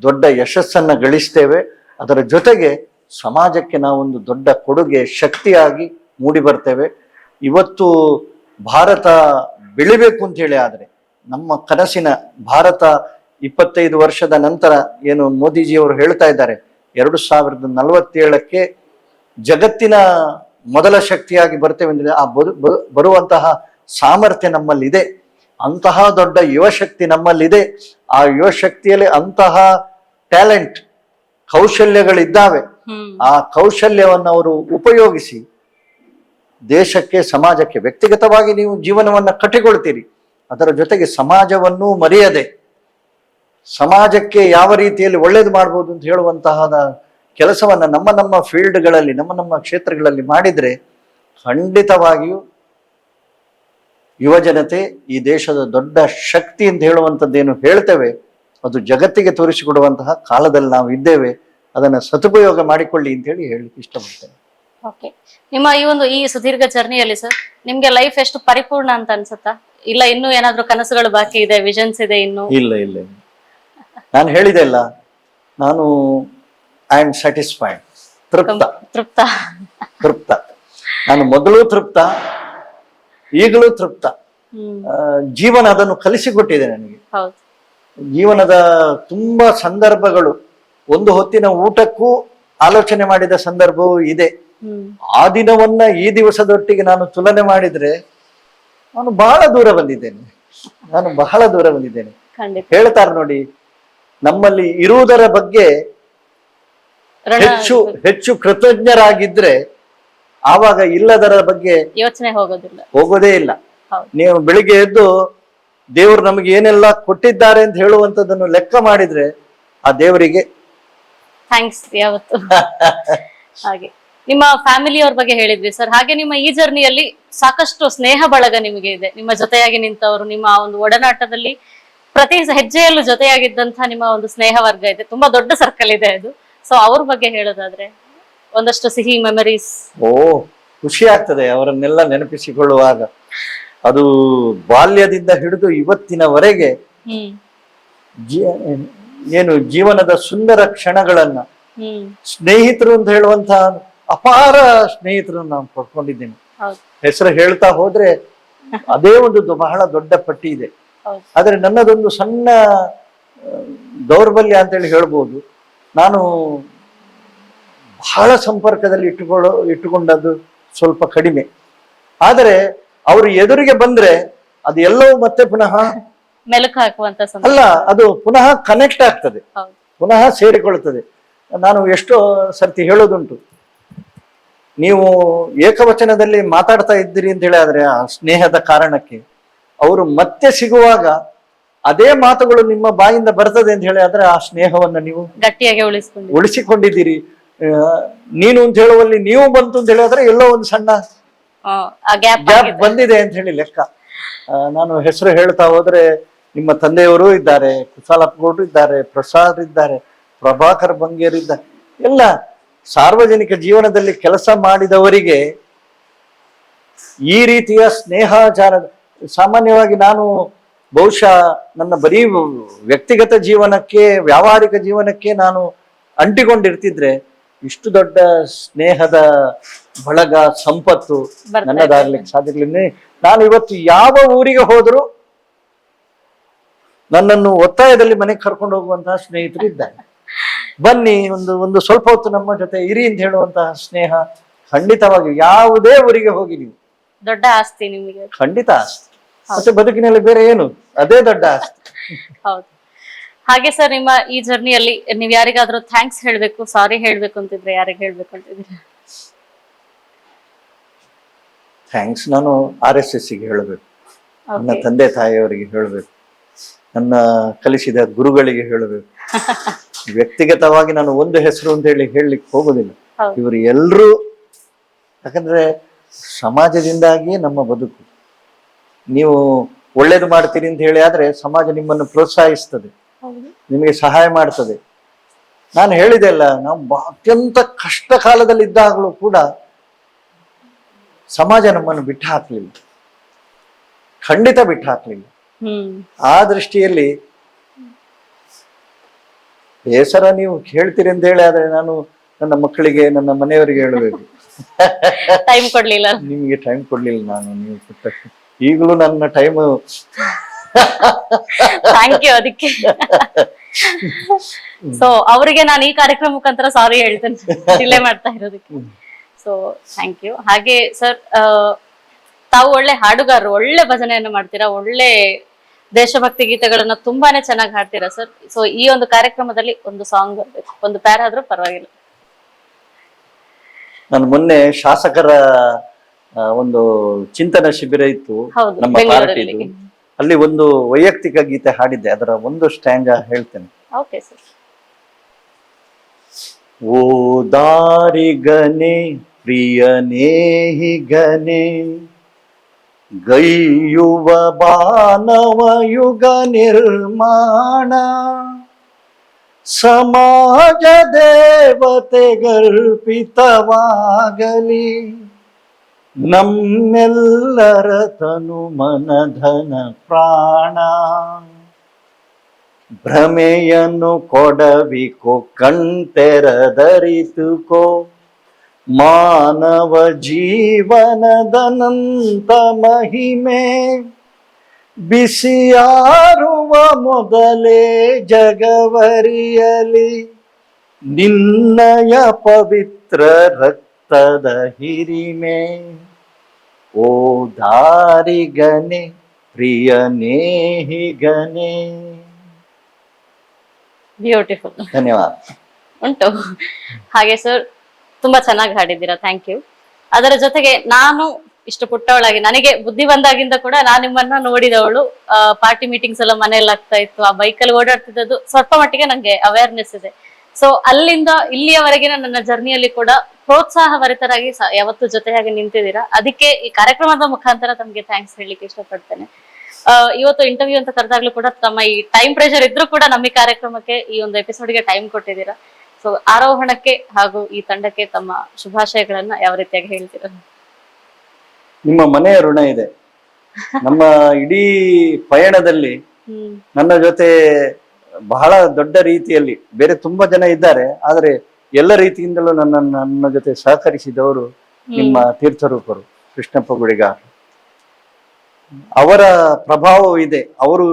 ದೊಡ್ಡ ಯಶಸ್ಸನ್ನ ಗಳಿಸ್ತೇವೆ. ಅದರ ಜೊತೆಗೆ ಸಮಾಜಕ್ಕೆ ನಾವೊಂದು ದೊಡ್ಡ ಕೊಡುಗೆ ಶಕ್ತಿಯಾಗಿ ಮೂಡಿ ಬರ್ತೇವೆ. ಇವತ್ತು ಭಾರತ ಬೆಳಿಬೇಕು ಅಂತ ಹೇಳಿ ಆದರೆ ನಮ್ಮ ಕನಸಿನ ಭಾರತ 25 ವರ್ಷದ ನಂತರ ಏನು ಮೋದಿಜಿಯವರು ಹೇಳ್ತಾ ಇದ್ದಾರೆ 2047ಕ್ಕೆ ಜಗತ್ತಿನ ಮೊದಲ ಶಕ್ತಿಯಾಗಿ ಬರ್ತೇವೆ ಅಂದ್ರೆ ಆ ಬರುವಂತಹ ಸಾಮರ್ಥ್ಯ ನಮ್ಮಲ್ಲಿದೆ. ಅಂತಹ ದೊಡ್ಡ ಯುವಶಕ್ತಿ ನಮ್ಮಲ್ಲಿದೆ. ಆ ಯುವಶಕ್ತಿಯಲ್ಲಿ ಅಂತಹ ಟ್ಯಾಲೆಂಟ್ ಕೌಶಲ್ಯಗಳಿದ್ದಾವೆ. ಆ ಕೌಶಲ್ಯವನ್ನು ಅವರು ಉಪಯೋಗಿಸಿ ದೇಶಕ್ಕೆ ಸಮಾಜಕ್ಕೆ ವ್ಯಕ್ತಿಗತವಾಗಿ ನೀವು ಜೀವನವನ್ನ ಕಟ್ಟಿಕೊಳ್ತೀರಿ. ಅದರ ಜೊತೆಗೆ ಸಮಾಜವನ್ನು ಮರೆಯದೆ ಸಮಾಜಕ್ಕೆ ಯಾವ ರೀತಿಯಲ್ಲಿ ಒಳ್ಳೇದು ಮಾಡ್ಬೋದು ಅಂತ ಹೇಳುವಂತಹ ಕೆಲಸವನ್ನ ನಮ್ಮ ಫೀಲ್ಡ್ಗಳಲ್ಲಿ ನಮ್ಮ ಕ್ಷೇತ್ರಗಳಲ್ಲಿ ಮಾಡಿದ್ರೆ ಖಂಡಿತವಾಗಿಯೂ ಯುವಜನತೆ ಈ ದೇಶದ ದೊಡ್ಡ ಶಕ್ತಿ ಅಂತ ಹೇಳುವಂಥದ್ದೇನು ಹೇಳ್ತೇವೆ ಅದು ಜಗತ್ತಿಗೆ ತೋರಿಸಿಕೊಡುವಂತಹ ಕಾಲದಲ್ಲಿ ನಾವು ಇದ್ದೇವೆ. ಅದನ್ನ ಸದುಪಯೋಗ ಮಾಡಿಕೊಳ್ಳಿ ಅಂತ ಹೇಳಿ ಹೇಳಲಿಕ್ಕೆ ಇಷ್ಟಪಡ್ತೇನೆ. ಓಕೆ, ನಿಮ್ಮ ಈ ಸುದೀರ್ಘ ಜರ್ನಿಯಲ್ಲಿ ಸರ್ ನಿಮ್ಗೆ ಲೈಫ್ ಎಷ್ಟು ಪರಿಪೂರ್ಣ ಅಂತ ಅನ್ಸುತ್ತಾ? ಇಲ್ಲ ಇನ್ನೂ ಏನಾದ್ರೂ ಕನಸುಗಳು ಬಾಕಿ ಇದೆ, ವಿಷನ್ಸ್ ಇದೆ ಇನ್ನು? ಇಲ್ಲ ನಾನು ಹೇಳಿದೆ ಅಲ್ಲ, ನಾನು ಐ ಆಮ್ ಸ್ಯಾಟಿಸ್ಫೈಡ್, ತೃಪ್ತ. ನಾನು ಮೊದಲು ತೃಪ್ತ, ಈಗಲೂ ತೃಪ್ತ. ಜೀವನ ಅದನ್ನು ಕಲಿಸಿಕೊಟ್ಟಿದೆ ನನಗೆ. ಜೀವನದ ತುಂಬಾ ಸಂದರ್ಭಗಳು, ಒಂದು ಹೊತ್ತಿನ ಊಟಕ್ಕೂ ಆಲೋಚನೆ ಮಾಡಿದ ಸಂದರ್ಭವೂ ಇದೆ. ಆ ದಿನವನ್ನ ಈ ದಿವಸದೊಟ್ಟಿಗೆ ನಾನು ತುಲನೆ ಮಾಡಿದ್ರೆ ನಾನು ಬಹಳ ದೂರ ಬಂದಿದ್ದೇನೆ. ಹೇಳ್ತಾರೆ ನೋಡಿ, ನಮ್ಮಲ್ಲಿ ಇರುವುದರ ಬಗ್ಗೆ ಹೆಚ್ಚು ಕೃತಜ್ಞರಾಗಿದ್ರೆ ಆವಾಗ ಇಲ್ಲದರ ಬಗ್ಗೆ ಯೋಚನೆ ಹೋಗೋದೇ ಇಲ್ಲ. ನೀವು ಬೆಳಿಗ್ಗೆ ಎದ್ದು ದೇವರು ನಮಗೆ ಏನೆಲ್ಲ ಕೊಟ್ಟಿದ್ದಾರೆ ಅಂತ ಹೇಳುವಂತದನ್ನು ಲೆಕ್ಕ ಮಾಡಿದ್ರೆ ಆ ದೇವರಿಗೆ ಥ್ಯಾಂಕ್ಸ್ ಯಾವತ್ತು. ಹಾಗೆ ನಿಮ್ಮ ಫ್ಯಾಮಿಲಿ ಅವ್ರ ಬಗ್ಗೆ ಹೇಳಿದ್ವಿ ಸರ್. ಹಾಗೆ ನಿಮ್ಮ ಈ ಜರ್ನಿಯಲ್ಲಿ ಸಾಕಷ್ಟು ಸ್ನೇಹ ಬಳಗ ನಿಮಗೆ ಇದೆ. ನಿಮ್ಮ ಜೊತೆಯಾಗಿ ನಿಂತವರು, ನಿಮ್ಮ ಒಂದು ಒಡನಾಟದಲ್ಲಿ ಪ್ರತಿ ಹೆಜ್ಜೆಯಲ್ಲೂ ಜೊತೆಯಾಗಿದ್ದಂತ ನಿಮ್ಮ ಒಂದು ಸ್ನೇಹ ವರ್ಗ ಇದೆ. ತುಂಬಾ ದೊಡ್ಡ ಸರ್ಕಲ್ ಇದೆ ಅದು. ಸೊ ಅವ್ರ ಬಗ್ಗೆ ಹೇಳೋದಾದ್ರೆ ಒಂದಷ್ಟು ಸಿಹಿ ಮೆಮರೀಸ್. ಖುಷಿ ಆಗ್ತದೆ ಅವರನ್ನೆಲ್ಲ ನೆನಪಿಸಿಕೊಳ್ಳುವಾಗ. ಅದು ಬಾಲ್ಯದಿಂದ ಹಿಡಿದು ಇವತ್ತಿನವರೆಗೆ ಹ್ಮ್ ಏನು ಜೀವನದ ಸುಂದರ ಕ್ಷಣಗಳನ್ನ ಹ್ಮ್ ಸ್ನೇಹಿತರು ಅಂತ ಹೇಳುವಂತಹ ಅಪಾರ ಸ್ನೇಹಿತರನ್ನು ನಾನು ಪಡ್ಕೊಂಡಿದ್ದೇನೆ. ಹೌದು ಹೆಸರು ಹೇಳ್ತಾ ಹೋದ್ರೆ ಅದೇ ಒಂದು ಬಹಳ ದೊಡ್ಡ ಪಟ್ಟಿ ಇದೆ. ಹೌದು ಆದ್ರೆ ನನ್ನದೊಂದು ಸಣ್ಣ ದೌರ್ಬಲ್ಯ ಅಂತೇಳಿ ಹೇಳ್ಬೋದು. ನಾನು ಬಹಳ ಸಂಪರ್ಕದಲ್ಲಿ ಇಟ್ಟುಕೊಂಡದ್ದು ಸ್ವಲ್ಪ ಕಡಿಮೆ. ಆದರೆ ಅವರು ಎದುರಿಗೆ ಬಂದ್ರೆ ಅದು ಎಲ್ಲವೂ ಮತ್ತೆ ಪುನಃ ಮೆಲುಕು ಹಾಕುವಂತ ಸಂದರ್ಭ. ಅಲ್ಲ, ಅದು ಪುನಃ ಕನೆಕ್ಟ್ ಆಗ್ತದೆ, ಹೌದು ಪುನಃ ಸೇರಿಕೊಳ್ತದೆ. ನಾನು ಎಷ್ಟೋ ಸರ್ತಿ ಹೇಳೋದುಂಟು, ನೀವು ಏಕವಚನದಲ್ಲಿ ಮಾತಾಡ್ತಾ ಇದ್ದೀರಿ ಅಂತ ಹೇಳಿ ಆದ್ರೆ ಆ ಸ್ನೇಹದ ಕಾರಣಕ್ಕೆ ಅವರು ಮತ್ತೆ ಸಿಗುವಾಗ ಅದೇ ಮಾತುಗಳು ನಿಮ್ಮ ಬಾಯಿಂದ ಬರ್ತದೆ ಅಂತ ಹೇಳಿ ಆದ್ರೆ ಆ ಸ್ನೇಹವನ್ನ ನೀವು ಗಟ್ಟಿಯಾಗಿ ಉಳಿಸಿಕೊಂಡಿದ್ದೀರಿ. ನೀನು ಅಂತ ಹೇಳುವಲ್ಲಿ ನೀವು ಬಂತು ಅಂತ ಹೇಳಿದ್ರೆ ಎಲ್ಲೋ ಒಂದು ಸಣ್ಣ ಗ್ಯಾಪ್ ಬಂದಿದೆ ಅಂತ ಹೇಳಿ ಲೆಕ್ಕ. ನಾನು ಹೆಸರು ಹೇಳ್ತಾ ಹೋದ್ರೆ ನಿಮ್ಮ ತಂದೆಯವರು ಇದ್ದಾರೆ, ಕುಶಾಲಪ್ಪ ಗೌಡ್ರು ಇದ್ದಾರೆ, ಪ್ರಸಾದ್ ಇದ್ದಾರೆ, ಪ್ರಭಾಕರ್ ಬಂಗೇರ್ ಇದ್ದಾರೆ. ಎಲ್ಲ ಸಾರ್ವಜನಿಕ ಜೀವನದಲ್ಲಿ ಕೆಲಸ ಮಾಡಿದವರಿಗೆ ಈ ರೀತಿಯ ಸ್ನೇಹಾಚಾರ ಸಾಮಾನ್ಯವಾಗಿ ನಾನು ಬಹುಶಃ ನನ್ನ ಬರೀ ವ್ಯಕ್ತಿಗತ ಜೀವನಕ್ಕೆ ವ್ಯಾವಹಾರಿಕ ಜೀವನಕ್ಕೆ ನಾನು ಅಂಟಿಕೊಂಡಿರ್ತಿದ್ರೆ ಇಷ್ಟು ದೊಡ್ಡ ಸ್ನೇಹದ ಬಳಗ ಸಂಪತ್ತು ನನ್ನದಾಗ್ಲಿಕ್ಕೆ ಸಾಧ್ಯ ಇಲ್ಲ. ನಾನು ಇವತ್ತು ಯಾವ ಊರಿಗೆ ಹೋದರೂ ನನ್ನನ್ನು ಒತ್ತಾಯದಲ್ಲಿ ಮನೆಗೆ ಕರ್ಕೊಂಡು ಹೋಗುವಂತಹ ಸ್ನೇಹಿತರು ಇದ್ದಾರೆ. ಬನ್ನಿ ಒಂದು ಸ್ವಲ್ಪ ಹೊತ್ತು ನಮ್ಮ ಜೊತೆ ಇರಿ ಅಂತ ಹೇಳುವಂತಹ ಸ್ನೇಹ ಖಂಡಿತವಾಗಿ ಯಾವುದೇ ಊರಿಗೆ ಹೋಗಿ ನೀವು ದೊಡ್ಡ ಆಸ್ತಿ ನಿಮಗೆ, ಖಂಡಿತ ಆಸ್ತಿ. ಮತ್ತೆ ಬದುಕಿನಲ್ಲಿ ಬೇರೆ ಏನು, ಅದೇ ದೊಡ್ಡ ಆಸ್ತಿ. ಹೌದು. ಹಾಗೆ ಸರ್, ನಿಮ್ಮ ಈ ಜರ್ನಿಯಲ್ಲಿ ನೀವ್ ಯಾರಿಗಾದ್ರೂ ಥ್ಯಾಂಕ್ಸ್ ಹೇಳ್ಬೇಕು, ಸಾರಿ ಹೇಳ್ಬೇಕು ಅಂತಿದ್ರೆ ಯಾರಿಗೆ ಹೇಳ್ಬೇಕು ಅಂತಿದ್ರೆ? ಥ್ಯಾಂಕ್ಸ್ ನಾನು RSS ಗೆ ಹೇಳಬೇಕು, ನನ್ನ ತಂದೆ ತಾಯಿಯವರಿಗೆ ಹೇಳಬೇಕು, ನನ್ನ ಕಲಿಸಿದ ಗುರುಗಳಿಗೆ ಹೇಳಬೇಕು. ವ್ಯಕ್ತಿಗತವಾಗಿ ನಾನು ಒಂದು ಹೆಸರು ಅಂತ ಹೇಳಲಿಕ್ಕೆ ಹೋಗುದಿಲ್ಲ. ಇವರು ಎಲ್ರೂ, ಯಾಕಂದ್ರೆ ಸಮಾಜದಿಂದಾಗಿ ನಮ್ಮ ಬದುಕು. ನೀವು ಒಳ್ಳೇದು ಮಾಡ್ತೀರಿ ಅಂತ ಹೇಳಿ ಆದ್ರೆ ಸಮಾಜ ನಿಮ್ಮನ್ನು ಪ್ರೋತ್ಸಾಹಿಸ್ತದೆ, ನಿಮಗೆ ಸಹಾಯ ಮಾಡ್ತದೆ. ನಾನು ಹೇಳಿದೆ ಅಲ್ಲ, ನಾವು ಅತ್ಯಂತ ಕಷ್ಟ ಕಾಲದಲ್ಲಿ ಇದ್ದಾಗಲೂ ಕೂಡ ಸಮಾಜ ನಮ್ಮನ್ನು ಬಿಟ್ಟು ಹಾಕ್ಲಿಲ್ಲ, ಖಂಡಿತ ಬಿಟ್ಟು ಹಾಕ್ಲಿಲ್ಲ. ಆ ದೃಷ್ಟಿಯಲ್ಲಿ ಬೇಸರ ನೀವು ಹೇಳ್ತೀರಿ ಅಂತ ಹೇಳಿ ಆದ್ರೆ ನಾನು ನನ್ನ ಮಕ್ಕಳಿಗೆ, ನನ್ನ ಮನೆಯವರಿಗೆ ಹೇಳಬೇಕು, ಟೈಮ್ ಕೊಡ್ಲಿಲ್ಲ, ನಿಮಗೆ ಟೈಮ್ ಕೊಡ್ಲಿಲ್ಲ ನಾನು, ನೀವು ಕೊಟ್ಟಷ್ಟು. ಈಗಲೂ ನನ್ನ ಟೈಮ್ ಥ್ಯಾಂಕ್ ಯು ಅದಕ್ಕೆ. ಸೊ ಅವರಿಗೆ ನಾನು ಈ ಕಾರ್ಯಕ್ರಮ ಮುಖಾಂತರ ಸಾರಿ ಹೇಳ್ತೇನೆ ಡಿಲೇ ಮಾಡ್ತಾ ಇರೋದಕ್ಕೆ. So thank you. ಹಾಗೆ ಸರ್, ತಾವು ಒಳ್ಳೆ ಹಾಡುಗಾರರು, ಒಳ್ಳೆ ಭಜನೆಯನ್ನು ಮಾಡ್ತೀರಾ, ಒಳ್ಳೆ ದೇಶಭಕ್ತಿ ಗೀತೆಗಳನ್ನ ತುಂಬಾನೇ ಚೆನ್ನಾಗಿ ಹಾಡ್ತೀರಾ ಸರ್. ಸೊ ಈ ಒಂದು ಕಾರ್ಯಕ್ರಮದಲ್ಲಿ ಒಂದು ಸಾಂಗ್ ಬರ್ಬೇಕು, ಒಂದು ಪ್ಯಾರ ಆದ್ರೂ ಪರವಾಗಿಲ್ಲ. ನಾನು ಮೊನ್ನೆ ಶಾಸಕರ ಒಂದು ಚಿಂತನ ಶಿಬಿರ ಇತ್ತು ನಮ್ಮ ಪಾರ್ಟಿದು, ಅಲ್ಲಿ ಒಂದು ವೈಯಕ್ತಿಕ ಗೀತೆ ಹಾಡಿದ್ದೆ, ಅದರ ಒಂದು ಸ್ಟ್ಯಾಂಜ ಹೇಳ್ತೇನೆ. Okay sir. ಓ ದಾರಿಗನೆ ಪ್ರಿಯನೇಹಿಗನೆ, ಗೈಯುವ ಬಾನವ ಯುಗ ನಿರ್ಮಾಣ, ಸಮಾಜ ದೇವತೆಗರ್ಪಿತವಾಗಲಿ, ನಮ್ಮೆಲ್ಲರ ತನು ಮನಧನ ಪ್ರಾಣ, ಭ್ರಮೆಯನ್ನು ಕೊಡವಿಕೋ ಕಣ್ತೆರದರಿತುಕೋ, ಮಾನವ ಜೀವನದನಂತ ಮಹಿಮೆ, ಬಿಸಿಯಾರುವ ಮೊದಲೇ ಜಗವರಿಯಲಿ, ನಿನ್ನಯ ಪವಿತ್ರ ರಕ್ತದ ಹಿರಿಮೆ. ಓ ದಾರಿಗನೆ ಪ್ರಿಯನೇಹಿಗನೆ. ಬ್ಯೂಟಿಫುಲ್, ಧನ್ಯವಾದ. ಉಂಟು. ಹಾಗೆ ಸರ್, ತುಂಬಾ ಚೆನ್ನಾಗಿ ಹಾಡಿದ್ದೀರಾ, ಥ್ಯಾಂಕ್ ಯು. ಅದರ ಜೊತೆಗೆ ನಾನು ಇಷ್ಟು ಪುಟ್ಟವಳಾಗಿ, ನನಗೆ ಬುದ್ಧಿ ಬಂದಾಗಿಂದ ಕೂಡ ನಾನು ನಿಮ್ಮನ್ನ ನೋಡಿದವಳು. ಪಾರ್ಟಿ ಮೀಟಿಂಗ್ಸ್ ಎಲ್ಲ ಮನೆಯಲ್ಲಿ ಆಗ್ತಾ ಇತ್ತು, ಆ ಬೈಕಲ್ಲಿ ಓಡಾಡ್ತಿದ್ದದ್ದು ಸ್ವಲ್ಪ ಮಟ್ಟಿಗೆ ನಂಗೆ ಅವೇರ್ನೆಸ್ ಇದೆ. ಸೊ ಅಲ್ಲಿಂದ ಇಲ್ಲಿಯವರೆಗಿನ ನನ್ನ ಜರ್ನಿಯಲ್ಲಿ ಕೂಡ ಪ್ರೋತ್ಸಾಹಭರಿತರಾಗಿ ಯಾವತ್ತು ಜೊತೆಯಾಗಿ ನಿಂತಿದ್ದೀರಾ. ಅದಕ್ಕೆ ಈ ಕಾರ್ಯಕ್ರಮದ ಮುಖಾಂತರ ತಮ್ಗೆ ಥ್ಯಾಂಕ್ಸ್ ಹೇಳಲಿಕ್ಕೆ ಇಷ್ಟಪಡ್ತೇನೆ. ಇವತ್ತು ಇಂಟರ್ವ್ಯೂ ಅಂತ ಕರೆದಾಗ್ಲೂ ಕೂಡ ತಮ್ಮ ಈ ಟೈಮ್ ಪ್ರೆಷರ್ ಇದ್ರೂ ಕೂಡ ನಮ್ಮ ಈ ಕಾರ್ಯಕ್ರಮಕ್ಕೆ, ಈ ಒಂದು ಎಪಿಸೋಡ್ಗೆ ಟೈಮ್ ಕೊಟ್ಟಿದ್ದೀರಾ. ಸೊ ಆರೋಹಣಕ್ಕೆ ಹಾಗೂ ಈ ತಂಡಕ್ಕೆ ತಮ್ಮ ಶುಭಾಶಯಗಳನ್ನ ಯಾವ ರೀತಿಯಾಗಿ ಹೇಳ್ತೀರಾ? ನಿಮ್ಮ ಮನೆಯ ಋಣ ಇದೆ. ನಮ್ಮ ಇಡೀ ಪಯಣದಲ್ಲಿ ಹ್ಮ್ ನನ್ನ ಜೊತೆ ಬಹಳ ದೊಡ್ಡ ರೀತಿಯಲ್ಲಿ ಬೇರೆ ತುಂಬಾ ಜನ ಇದ್ದಾರೆ, ಆದರೆ ಎಲ್ಲ ರೀತಿಯಿಂದಲೂ ನನ್ನ ಜೊತೆ ಸಹಕರಿಸಿದವರು ನಿಮ್ಮ ತೀರ್ಥರೂಪರು ಕೃಷ್ಣಪ್ಪ ಗುಡಿಗಾರ್. ಅವರ ಪ್ರಭಾವವೂ ಇದೆ. ಅವರು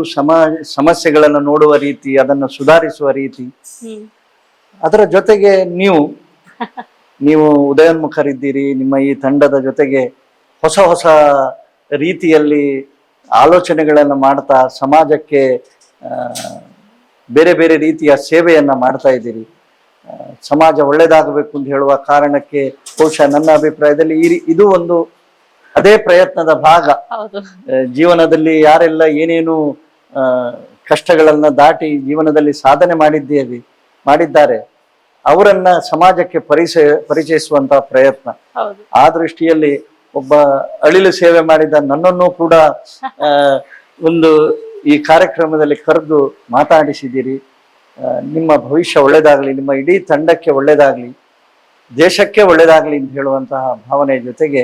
ಸಮಸ್ಯೆಗಳನ್ನು ನೋಡುವ ರೀತಿ, ಅದನ್ನು ಸುಧಾರಿಸುವ ರೀತಿ, ಹ್ಮ್ ಅದರ ಜೊತೆಗೆ ನೀವು ಉದಯೋನ್ಮುಖರಿದ್ದೀರಿ. ನಿಮ್ಮ ಈ ತಂಡದ ಜೊತೆಗೆ ಹೊಸ ಹೊಸ ರೀತಿಯಲ್ಲಿ ಆಲೋಚನೆಗಳನ್ನು ಮಾಡ್ತಾ ಸಮಾಜಕ್ಕೆ ಬೇರೆ ಬೇರೆ ರೀತಿಯ ಸೇವೆಯನ್ನ ಮಾಡ್ತಾ ಇದ್ದೀರಿ. ಸಮಾಜ ಒಳ್ಳೇದಾಗಬೇಕು ಅಂತ ಹೇಳುವ ಕಾರಣಕ್ಕೆ ಬಹುಶಃ ನನ್ನ ಅಭಿಪ್ರಾಯದಲ್ಲಿ ಇದು ಒಂದು ಅದೇ ಪ್ರಯತ್ನದ ಭಾಗ. ಹೌದು. ಜೀವನದಲ್ಲಿ ಯಾರೆಲ್ಲ ಏನೇನು ಕಷ್ಟಗಳನ್ನ ದಾಟಿ ಜೀವನದಲ್ಲಿ ಸಾಧನೆ ಮಾಡಿದ್ದಾರೆ ಅವರನ್ನ ಸಮಾಜಕ್ಕೆ ಪರಿಚಯಿಸುವಂತಹ ಪ್ರಯತ್ನ. ಹೌದು. ಆ ದೃಷ್ಟಿಯಲ್ಲಿ ಒಬ್ಬ ಅಳಿಲು ಸೇವೆ ಮಾಡಿದ ನನ್ನನ್ನು ಕೂಡ ಒಂದು ಈ ಕಾರ್ಯಕ್ರಮದಲ್ಲಿ ಕರೆದು ಮಾತಾಡಿಸಿದ್ದೀರಿ. ನಿಮ್ಮ ಭವಿಷ್ಯ ಒಳ್ಳೇದಾಗ್ಲಿ, ನಿಮ್ಮ ಇಡೀ ತಂಡಕ್ಕೆ ಒಳ್ಳೇದಾಗ್ಲಿ, ದೇಶಕ್ಕೆ ಒಳ್ಳೇದಾಗ್ಲಿ ಅಂತ ಹೇಳುವಂತಹ ಭಾವನೆಯ ಜೊತೆಗೆ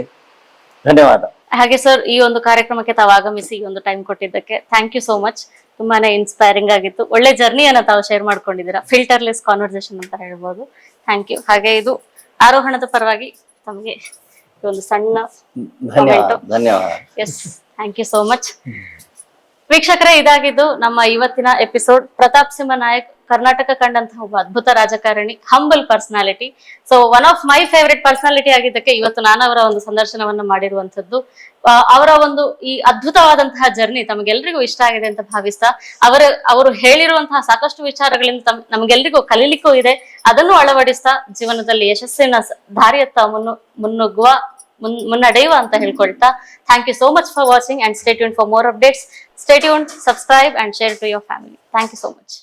ಧನ್ಯವಾದ. ಹಾಗೆ ಸರ್, ಈ ಒಂದು ಕಾರ್ಯಕ್ರಮಕ್ಕೆ ತಾವು ಆಗಮಿಸಿ ಈ ಒಂದು ಟೈಮ್ ಕೊಟ್ಟಿದ್ದಕ್ಕೆ ಥ್ಯಾಂಕ್ ಯು ಸೋ ಮಚ್. ತುಂಬಾನೇ ಇನ್ಸ್ಪೈರಿಂಗ್ ಆಗಿತ್ತು. ಒಳ್ಳೆ ಜರ್ನಿಯನ್ನ ತಾವು ಶೇರ್ ಮಾಡ್ಕೊಂಡಿದ್ದೀರಾ. ಫಿಲ್ಟರ್ಲೆಸ್ ಕಾನ್ವರ್ಸೇಷನ್ ಅಂತ ಹೇಳ್ಬೋದು. Thank you. ಹಾಗೆ ಇದು ಆರೋಹಣದ ಪರವಾಗಿ ತಮಗೆ ಒಂದು ಸಣ್ಣ ಧನ್ಯವಾದ. Yes, thank you so much. ವೀಕ್ಷಕರೇ, ಇದಾಗಿದ್ದು ನಮ್ಮ ಇವತ್ತಿನ ಎಪಿಸೋಡ್. ಪ್ರತಾಪ್ ಸಿಂಹ ನಾಯಕ್ ಕರ್ನಾಟಕ ಕಂಡಂತಹ ಒಬ್ಬ ಅದ್ಭುತ ರಾಜಕಾರಣಿ, humble personality. So one of my favourite personality ಆಗಿದ್ದಕ್ಕೆ ಇವತ್ತು ನಾನು ಅವರ ಒಂದು ಸಂದರ್ಶನವನ್ನ ಮಾಡಿರುವಂತದ್ದು. ಅವರ ಒಂದು ಈ ಅದ್ಭುತವಾದಂತಹ ಜರ್ನಿ ತಮಗೆಲ್ರಿಗೂ ಇಷ್ಟ ಆಗಿದೆ ಅಂತ ಭಾವಿಸ್ತಾ, ಅವರು ಹೇಳಿರುವಂತಹ ಸಾಕಷ್ಟು ವಿಚಾರಗಳಿಂದ ನಮಗೆಲ್ರಿಗೂ ಕಲೀಲಿಕ್ಕೂ ಇದೆ. ಅದನ್ನು ಅಳವಡಿಸ್ತಾ ಜೀವನದಲ್ಲಿ ಯಶಸ್ಸಿನ ದಾರಿಯತ್ತ ಮುನ್ನಡೆಯುವ ಅಂತ ಹೇಳ್ಕೊಳ್ತಾ, thank you so much for watching and stay tuned for more updates. Stay tuned, subscribe and share to your family. Thank you so much.